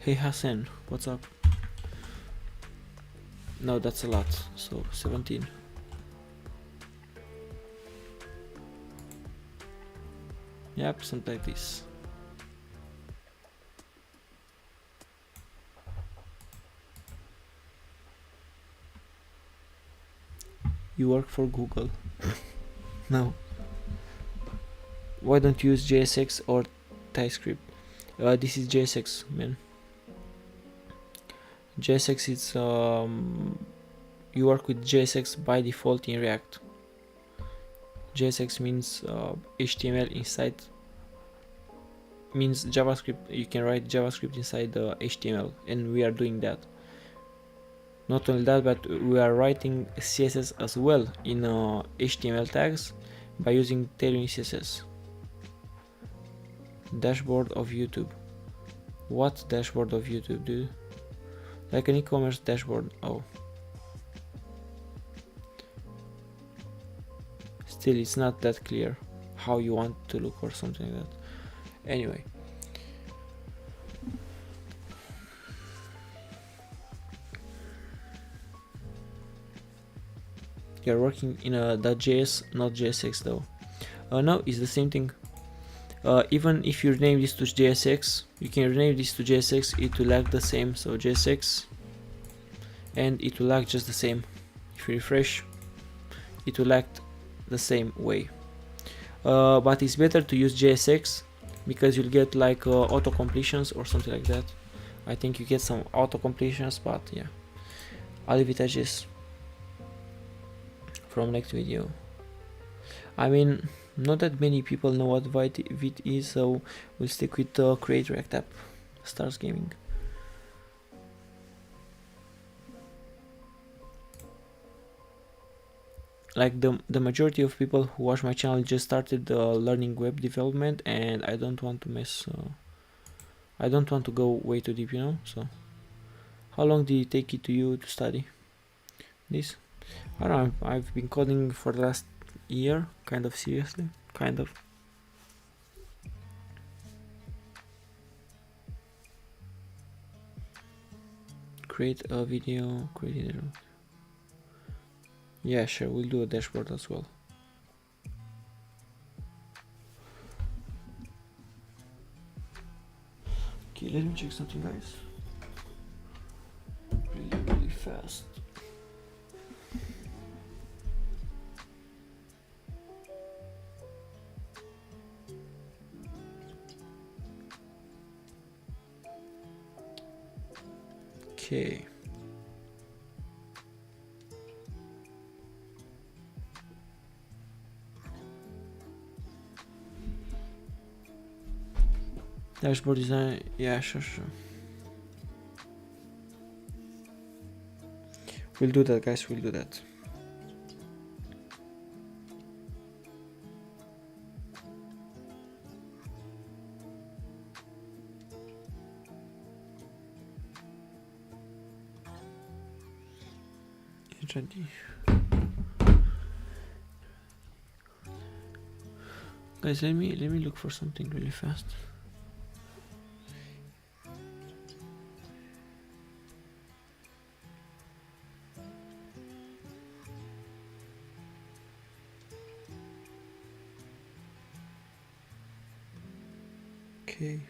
Hey Hassan, what's up? No, that's a lot. So 17. Yep, something like this. You work for Google? No. Why don't you use JSX or TypeScript? This is JSX, man. JSX is you work with JSX by default in React. JSX means HTML inside, means JavaScript. You can write JavaScript inside the HTML, and we are doing that. Not only that, but we are writing CSS as well in HTML tags by using Tailwind CSS. Dashboard of YouTube. What dashboard of YouTube, dude? Like an e-commerce dashboard. Oh. Still, it's not that clear how you want to look or something like that. Anyway. you're working in a .js, not JSX though. No, it's the same thing. Even if you rename this to JSX, you can rename this to JSX, it will act the same. So JSX, and it will act just the same. If you refresh, it will act the same way. But it's better to use JSX because you'll get like auto completions or something like that. I think you get some auto completions, but yeah, I'll leave it as is from next video. I mean, not that many people know what Vite is, so we'll stick with Create React App, Stars Gaming. Like the majority of people who watch my channel just started learning web development, and I don't want to mess. I don't want to go way too deep, you know. So, how long did it take you to study this? I don't know. I've been coding for the last year, kind of seriously, kind of. Create a video, create it. Yeah, sure, we'll do a dashboard as well. Okay, let me check something, guys. Really fast. Okay. Dashboard design, yeah, sure. We'll do that, guys, we'll do that. Guys, let me look for something really fast. Okay.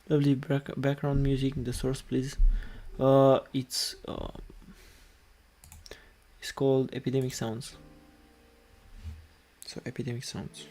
Lovely background music in the source, please. It's called Epidemic Sounds. So Epidemic Sounds.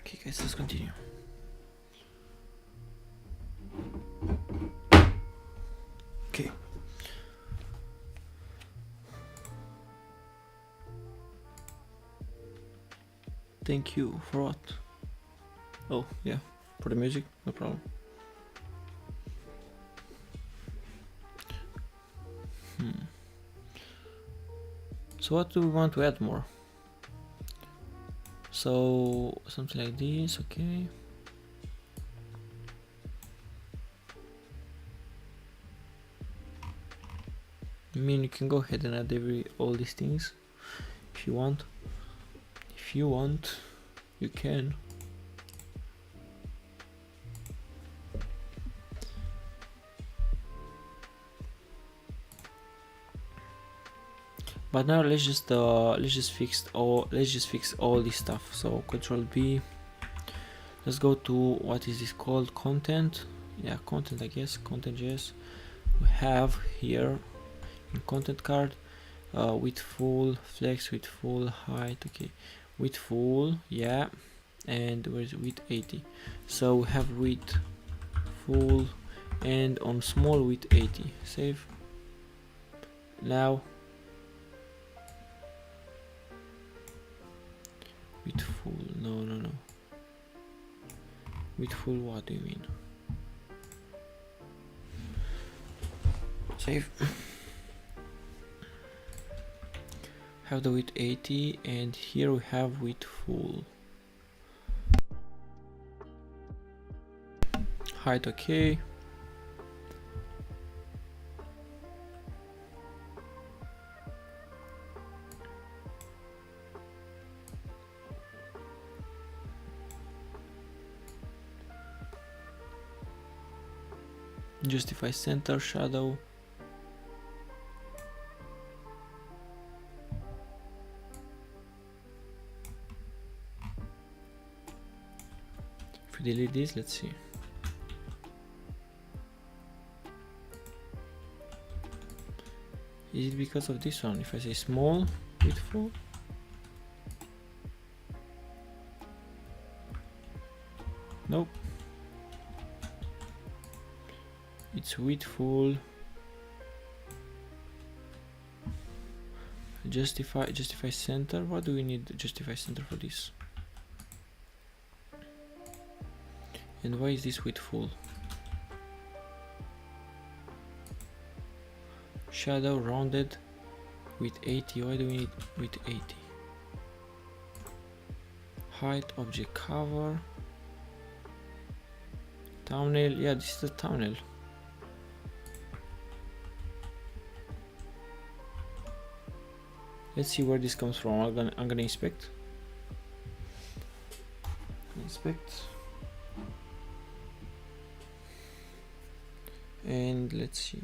Okay, guys, let's continue. Okay. Thank you for what? Oh, yeah, for the music, no problem. So what do we want to add more? So something like this, okay. I mean, you can go ahead and add all these things if you want. If you want, you can. But now let's just fix all this stuff. So Control B. Let's go to, what is this called, content. Yeah, content, I guess, content.js. We have here in content card width full, flex width full, height, okay, width full, yeah, and where's width 80. So we have width full and on small width 80. Save. Now width full, no, width full, what do you mean? Save. Have the width 80, and here we have width full. Height, okay. Justify center, shadow. If we delete this, let's see. Is it because of this one? If I say small, width full. Nope. It's width full. Justify center. What do we need to justify center for this? And why is this width full? Shadow rounded with 80. Why do we need with 80? Height, object cover, thumbnail. Yeah, this is the thumbnail. Let's see where this comes from. I'm gonna inspect. And let's see.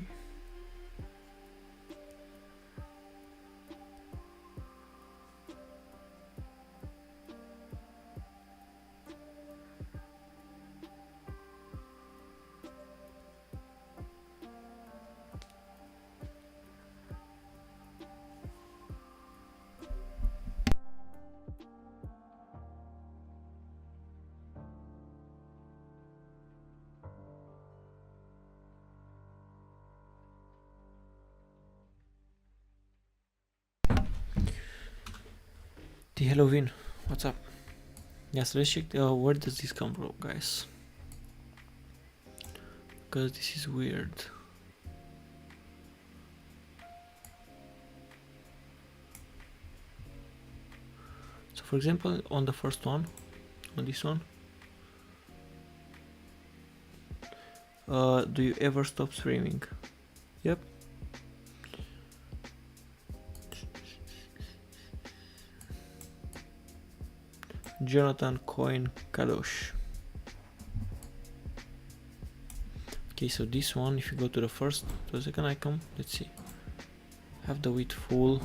The Halloween, what's up? Yes, let's check where does this come from, guys, because this is weird. So for example, on the first one, on this one, do you ever stop streaming? Yep. Jonathan Coin Kadosh. Okay, so this one, if you go to the first, to the second icon, let's see. Have the width full,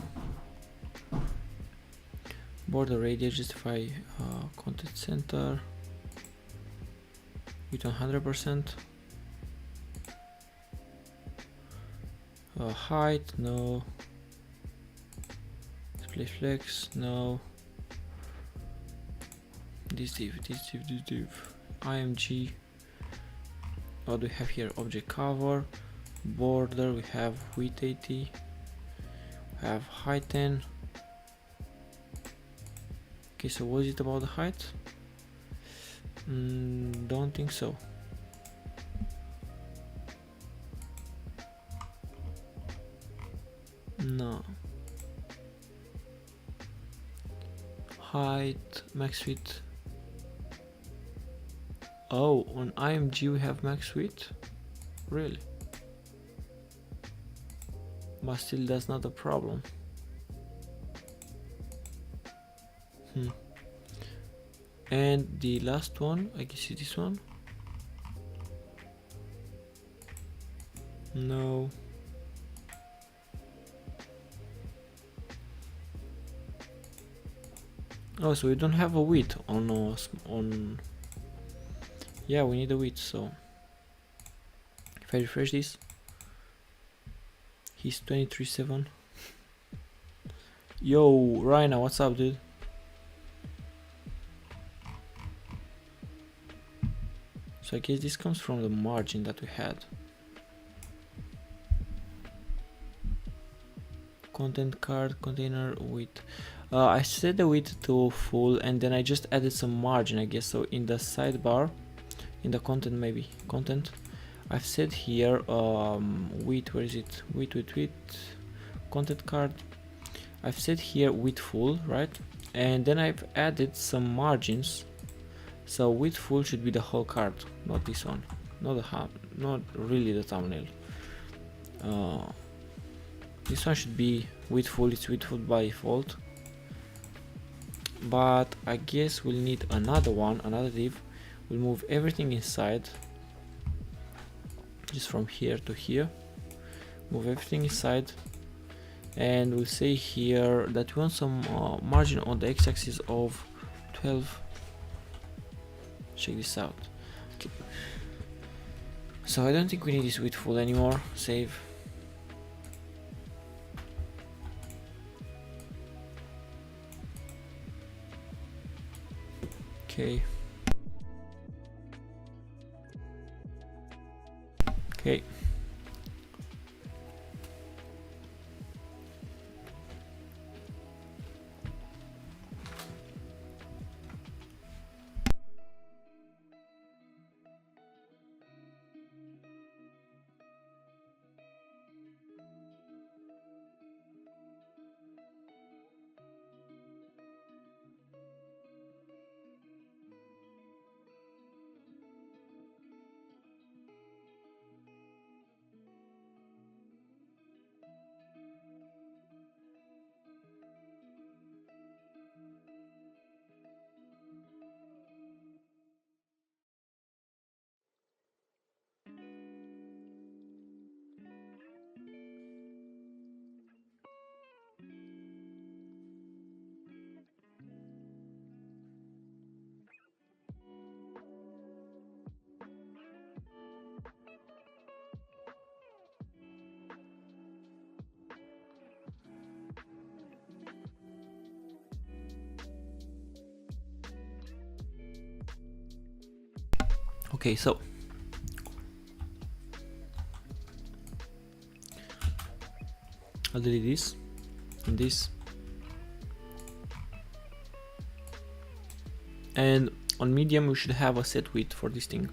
border radius, justify content center, with 100%. Height, no. Display flex, no. This div, img. What do we have here? Object cover, border, we have width 80, we have height 10. Okay, so what is it about the height? Don't think so. No. Height, max width. Oh, on IMG we have max width? Really? But still that's not a problem. And the last one, I guess is this one? No. Oh, so we don't have a width on yeah, we need a width. So if I refresh this, he's 23.7. Yo, Rhina, what's up, dude? So I guess this comes from the margin that we had. Content card container width. I set the width to full and then I just added some margin, I guess. So in the sidebar, in the content, maybe content, I've set here width. Where is it? Width, content card. I've set here width full, right? And then I've added some margins. So width full should be the whole card, not this one, not really the thumbnail. This one should be width full. It's width full by default. But I guess we'll need another one, another div. We'll move everything inside, just from here to here. Move everything inside, and we'll say here that we want some margin on the x-axis of 12. Check this out. Okay. So I don't think we need this width full anymore. Save. Okay. Okay. Okay, so I'll delete this and this, and on medium we should have a set width for this thing.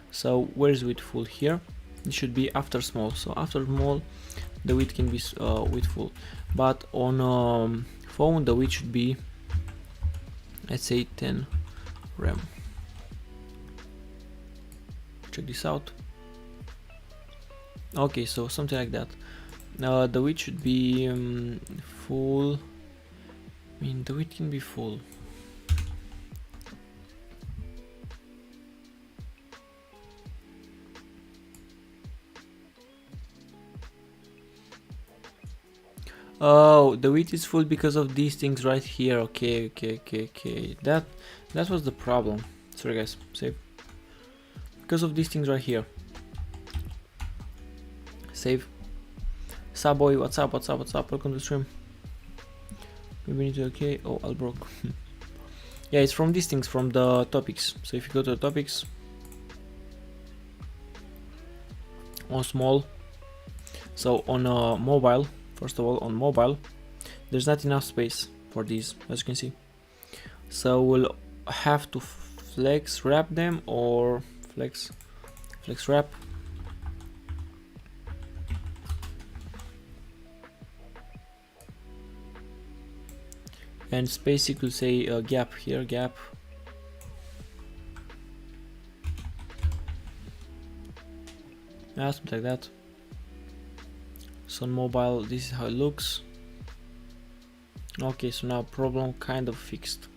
So where is width full? Here it should be after small. So after small the width can be width full, but on phone the width should be, let's say, 10 rem. Check this out. Okay, so something like that. The width should be full. I mean, the width can be full. Oh, the width is full because of these things right here. Okay. That was the problem. Sorry guys, save. Because of these things right here. Save. Subboy, what's up? Welcome to the stream. Maybe we need to, okay. Oh, I broke. Yeah, it's from these things, from the topics. So if you go to the topics, on small, so on mobile, first of all, on mobile, there's not enough space for these, as you can see. So we'll have to flex wrap them, or flex wrap. And space equal, say, a gap here, gap. Yeah, something like that. So on mobile, this is how it looks. Okay, so now problem kind of fixed.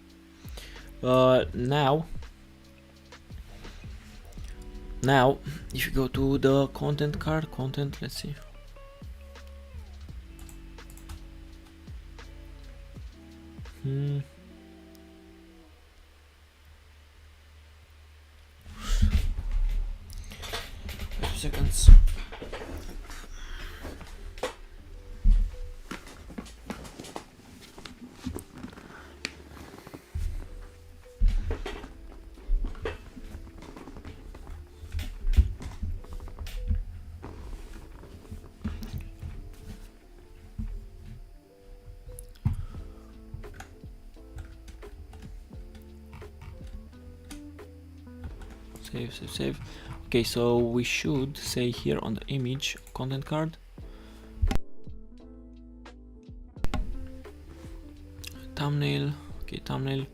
Now if you go to the content card, content, let's see. seconds. Save. Okay, so we should say here on the image content card thumbnail. Okay, thumbnail,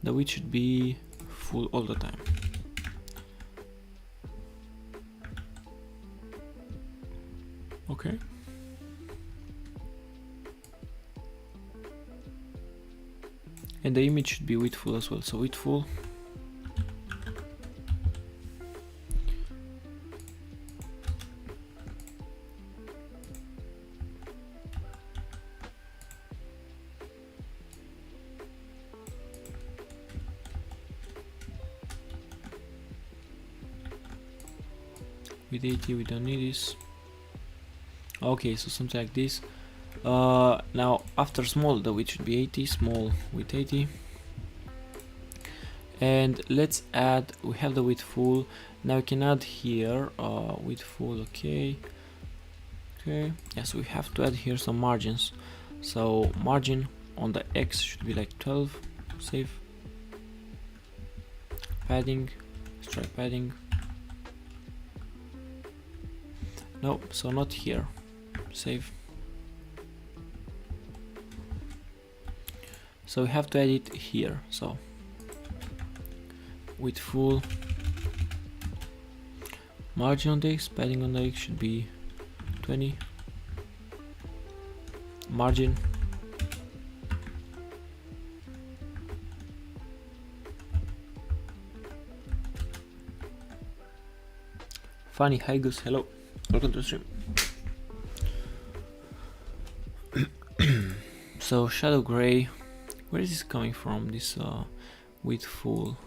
the width should be full all the time. Okay. And the image should be width full as well. So width full. With 80 we don't need this. Okay, so something like this. Now after small the width should be 80, small with 80. And let's add, we have the width full. Now we can add here width full. Okay, yes, we have to add here some margins. So margin on the X should be like 12. Save. Padding, let's try padding. No, so not here. Save. So we have to add it here. So with full, margin on the X, padding on the X should be 20. Margin, funny, hi Gus, hello, welcome to the stream. So shadow gray, where is this coming from? This width full.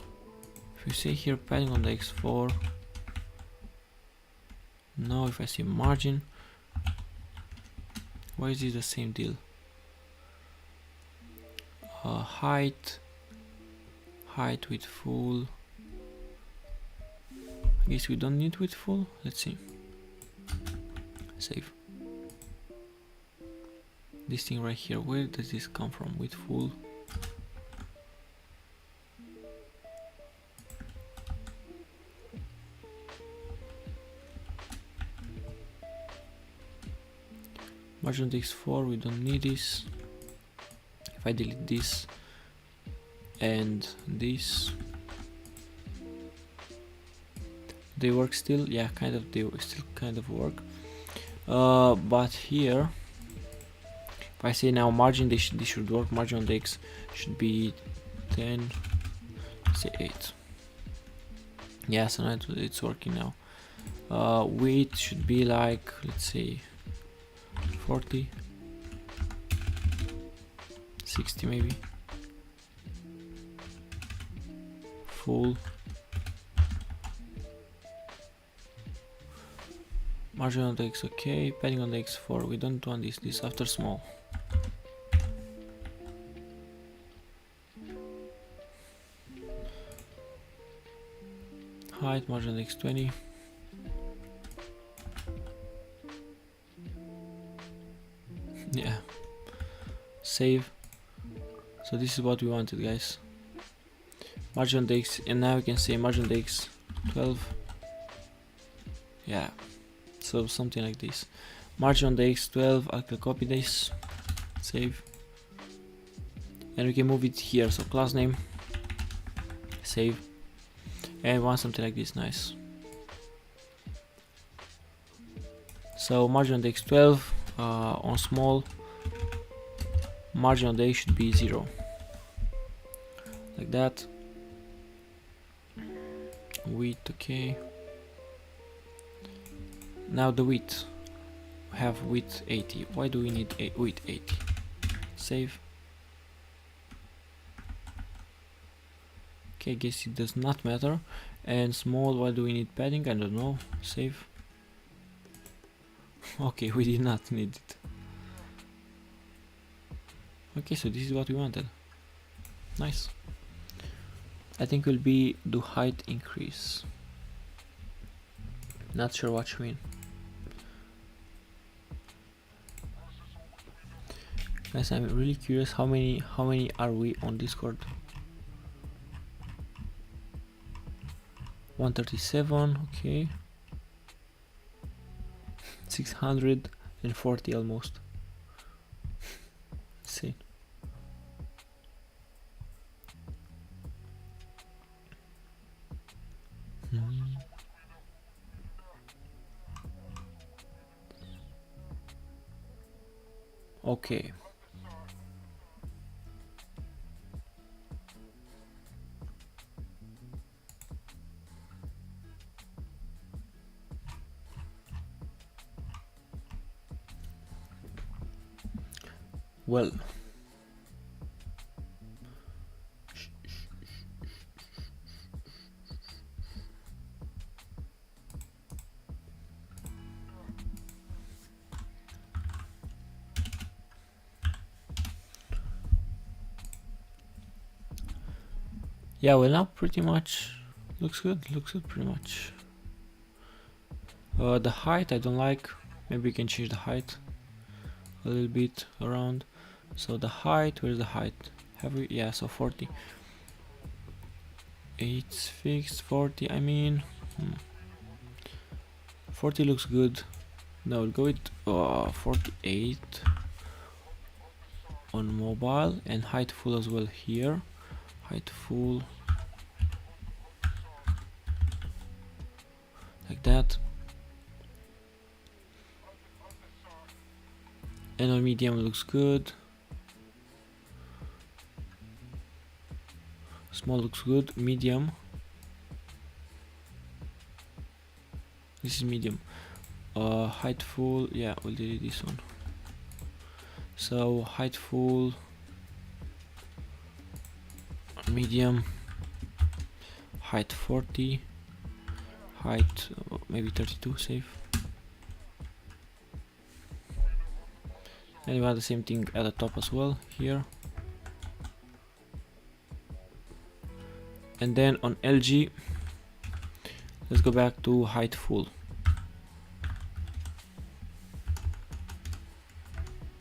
If you see here padding on the X4, no. If I see margin, why is this the same deal? Height with full. I guess we don't need with full. Let's see. Save. This thing right here, where does this come from? With full. Margin X4, we don't need this. If I delete this and this, they work still. Yeah, kind of, they still kind of work. But here, if I say now margin, this should work. Margin on the X should be 10, say 8. Yeah, so now it's working now. Width should be like, let's say 40, 60 maybe. Full. Margin on the X, okay. Padding on the X4, we don't want this after small. Height, margin X20. Yeah. Save. So this is what we wanted, guys. Margin X, and now we can say margin X 12. Yeah. So something like this. Margin on the X12. I can copy this. Save. And we can move it here. So class name. Save. And want something like this. Nice. So margin on the X12 on small. Margin on the X should be 0. Like that. Width, okay. Now the width. We have width 80. Why do we need width 80? Save. Okay, I guess it does not matter. And small, why do we need padding? I don't know. Save. Okay, we did not need it. Okay, so this is what we wanted. Nice. I think will be do height increase. Not sure what you mean. Guys, I'm really curious how many are we on Discord? 137, okay. 640 almost. Insane. Okay. Well. Yeah, well now pretty much looks good pretty much. The height I don't like, maybe we can change the height a little bit around. So the height, where's the height? Have we, yeah, so 40. It's fixed, 40, I mean, 40 looks good. No, we'll go with 48 on mobile, and height full as well here. Height full. Like that. And on medium looks good. Small looks good. Medium. This is medium. Height full. Yeah, we'll delete this one. So height full. Medium. Height 40. Height maybe 32. Save. And we want the same thing at the top as well here. And then on LG, let's go back to height full.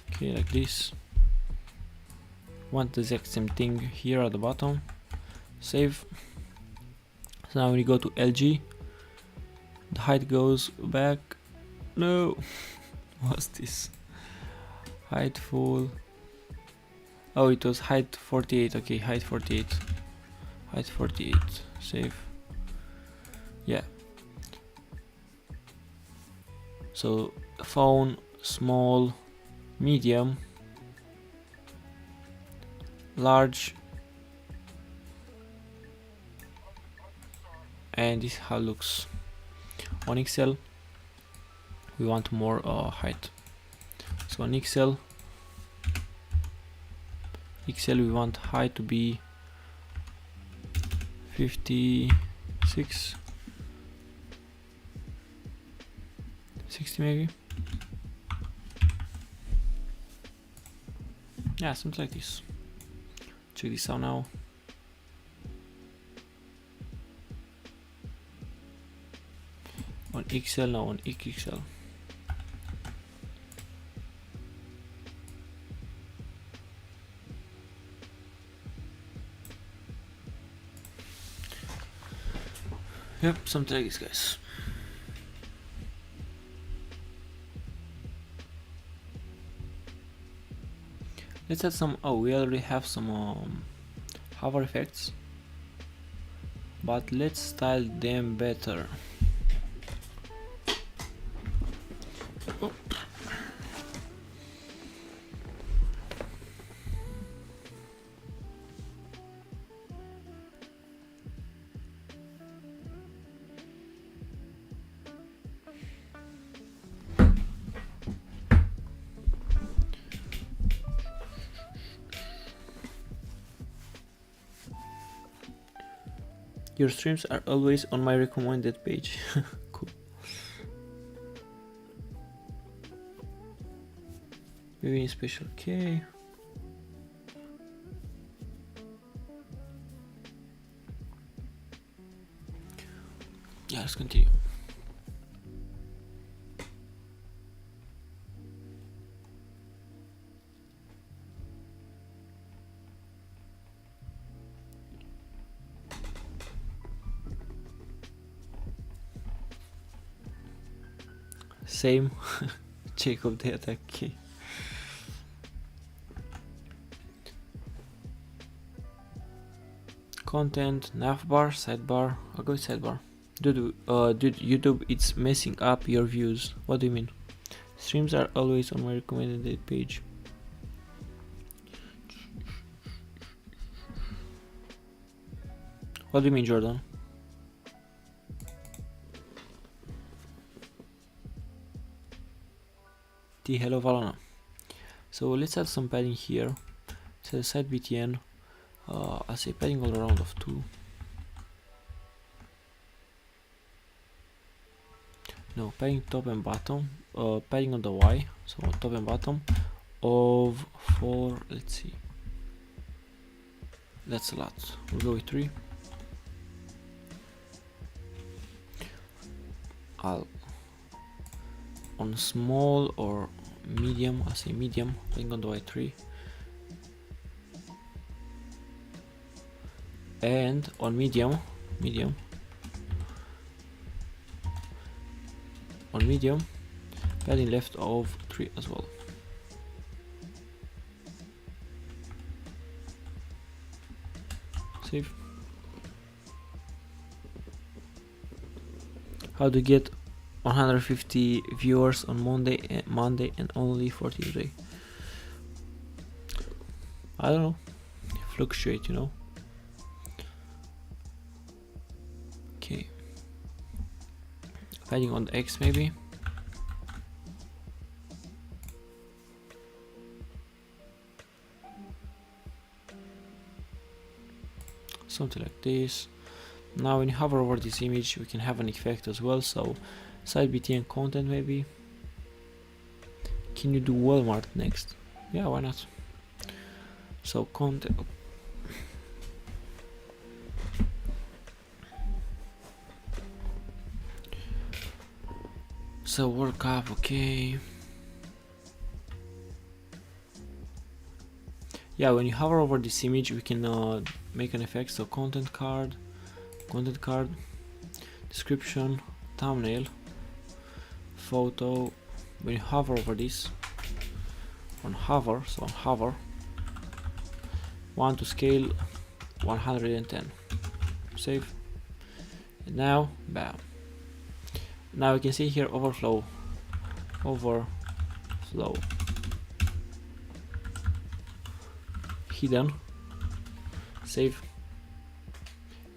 Okay, like this. Want the exact same thing here at the bottom. Save. So now when you go to LG, the height goes back. No, what's this? Height full. Oh, it was height 48. Okay, height 48. Height 48. Save. Yeah. So phone, small, medium, large, and this is how it looks. On Excel, we want more height. So on Excel we want height to be 56, 60 maybe. Yeah, something like this. Check this out now. On Excel now, on XXL. Yep, something like this, guys. Let's add some. Oh, we already have some hover effects, but let's style them better. Oh. Your streams are always on my recommended page. Cool. maybe in special K. Yeah, let's continue. Same. Jacob the attack key. Content, navbar, sidebar. I'll go with sidebar. Dude, YouTube, it's messing up your views. What do you mean? Streams are always on my recommended page. What do you mean, Jordan? Hello Valana. So let's add some padding here. So side btn. I'll say padding all around of 2. No, padding top and bottom. Padding on the Y. So top and bottom of 4. Let's see. That's a lot. We'll go with 3. I'll on small or medium, I'll say medium, padding on the Y3. And on medium, padding left of 3 as well. Save. How to get 150 viewers on Monday and only 40 today? I don't know. Fluctuate, you know. Okay. Padding on the X maybe. Something like this. Now when you hover over this image we can have an effect as well, so side btn content maybe. Can you do Walmart next? Yeah, why not? So content. So work up, okay. Yeah, when you hover over this image we can make an effect. So content card, description, thumbnail, photo. When you hover over this, on hover, 1 to scale 110. Save. And now, bam. Now you can see here overflow. Hidden. Save.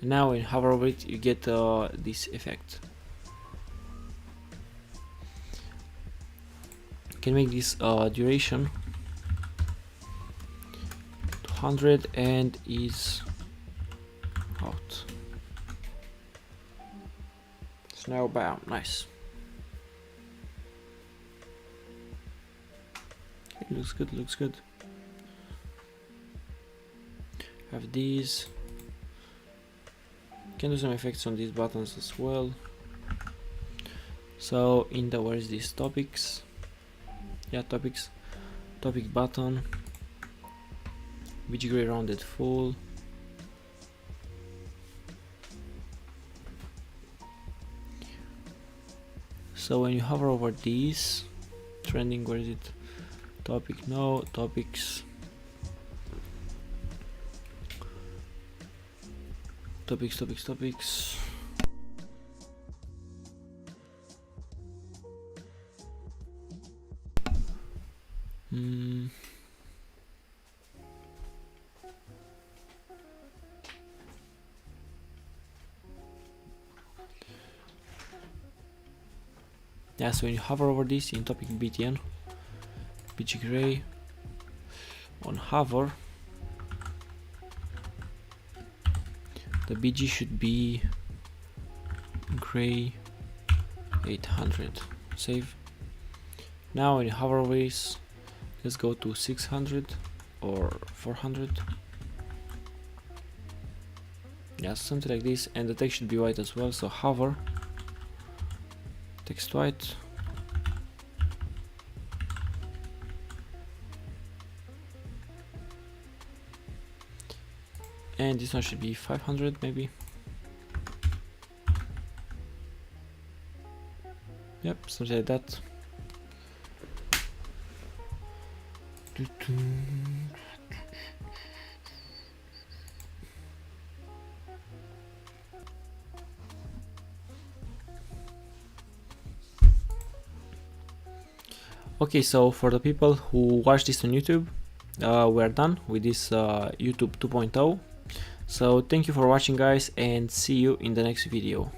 And now when you hover over it you get this effect. You can make this duration 200 and is out. So now bam, nice. It looks good. Have these. Can do some effects on these buttons as well. So in the, where is this, topics? Yeah, topic button, BG gray rounded full. So when you hover over these, trending, where is it? Topic, no, topics. Yeah, so when you hover over this in topic btn, BG gray, on hover, the BG should be gray 800. Save. Now when you hover over this, let's go to 600 or 400. Yeah, something like this, and the text should be white as well, so hover, text white. And this one should be 500 maybe. Yep, something like that. Okay, so for the people who watch this on YouTube, we're done with this YouTube 2.0. So thank you for watching, guys, and see you in the next video.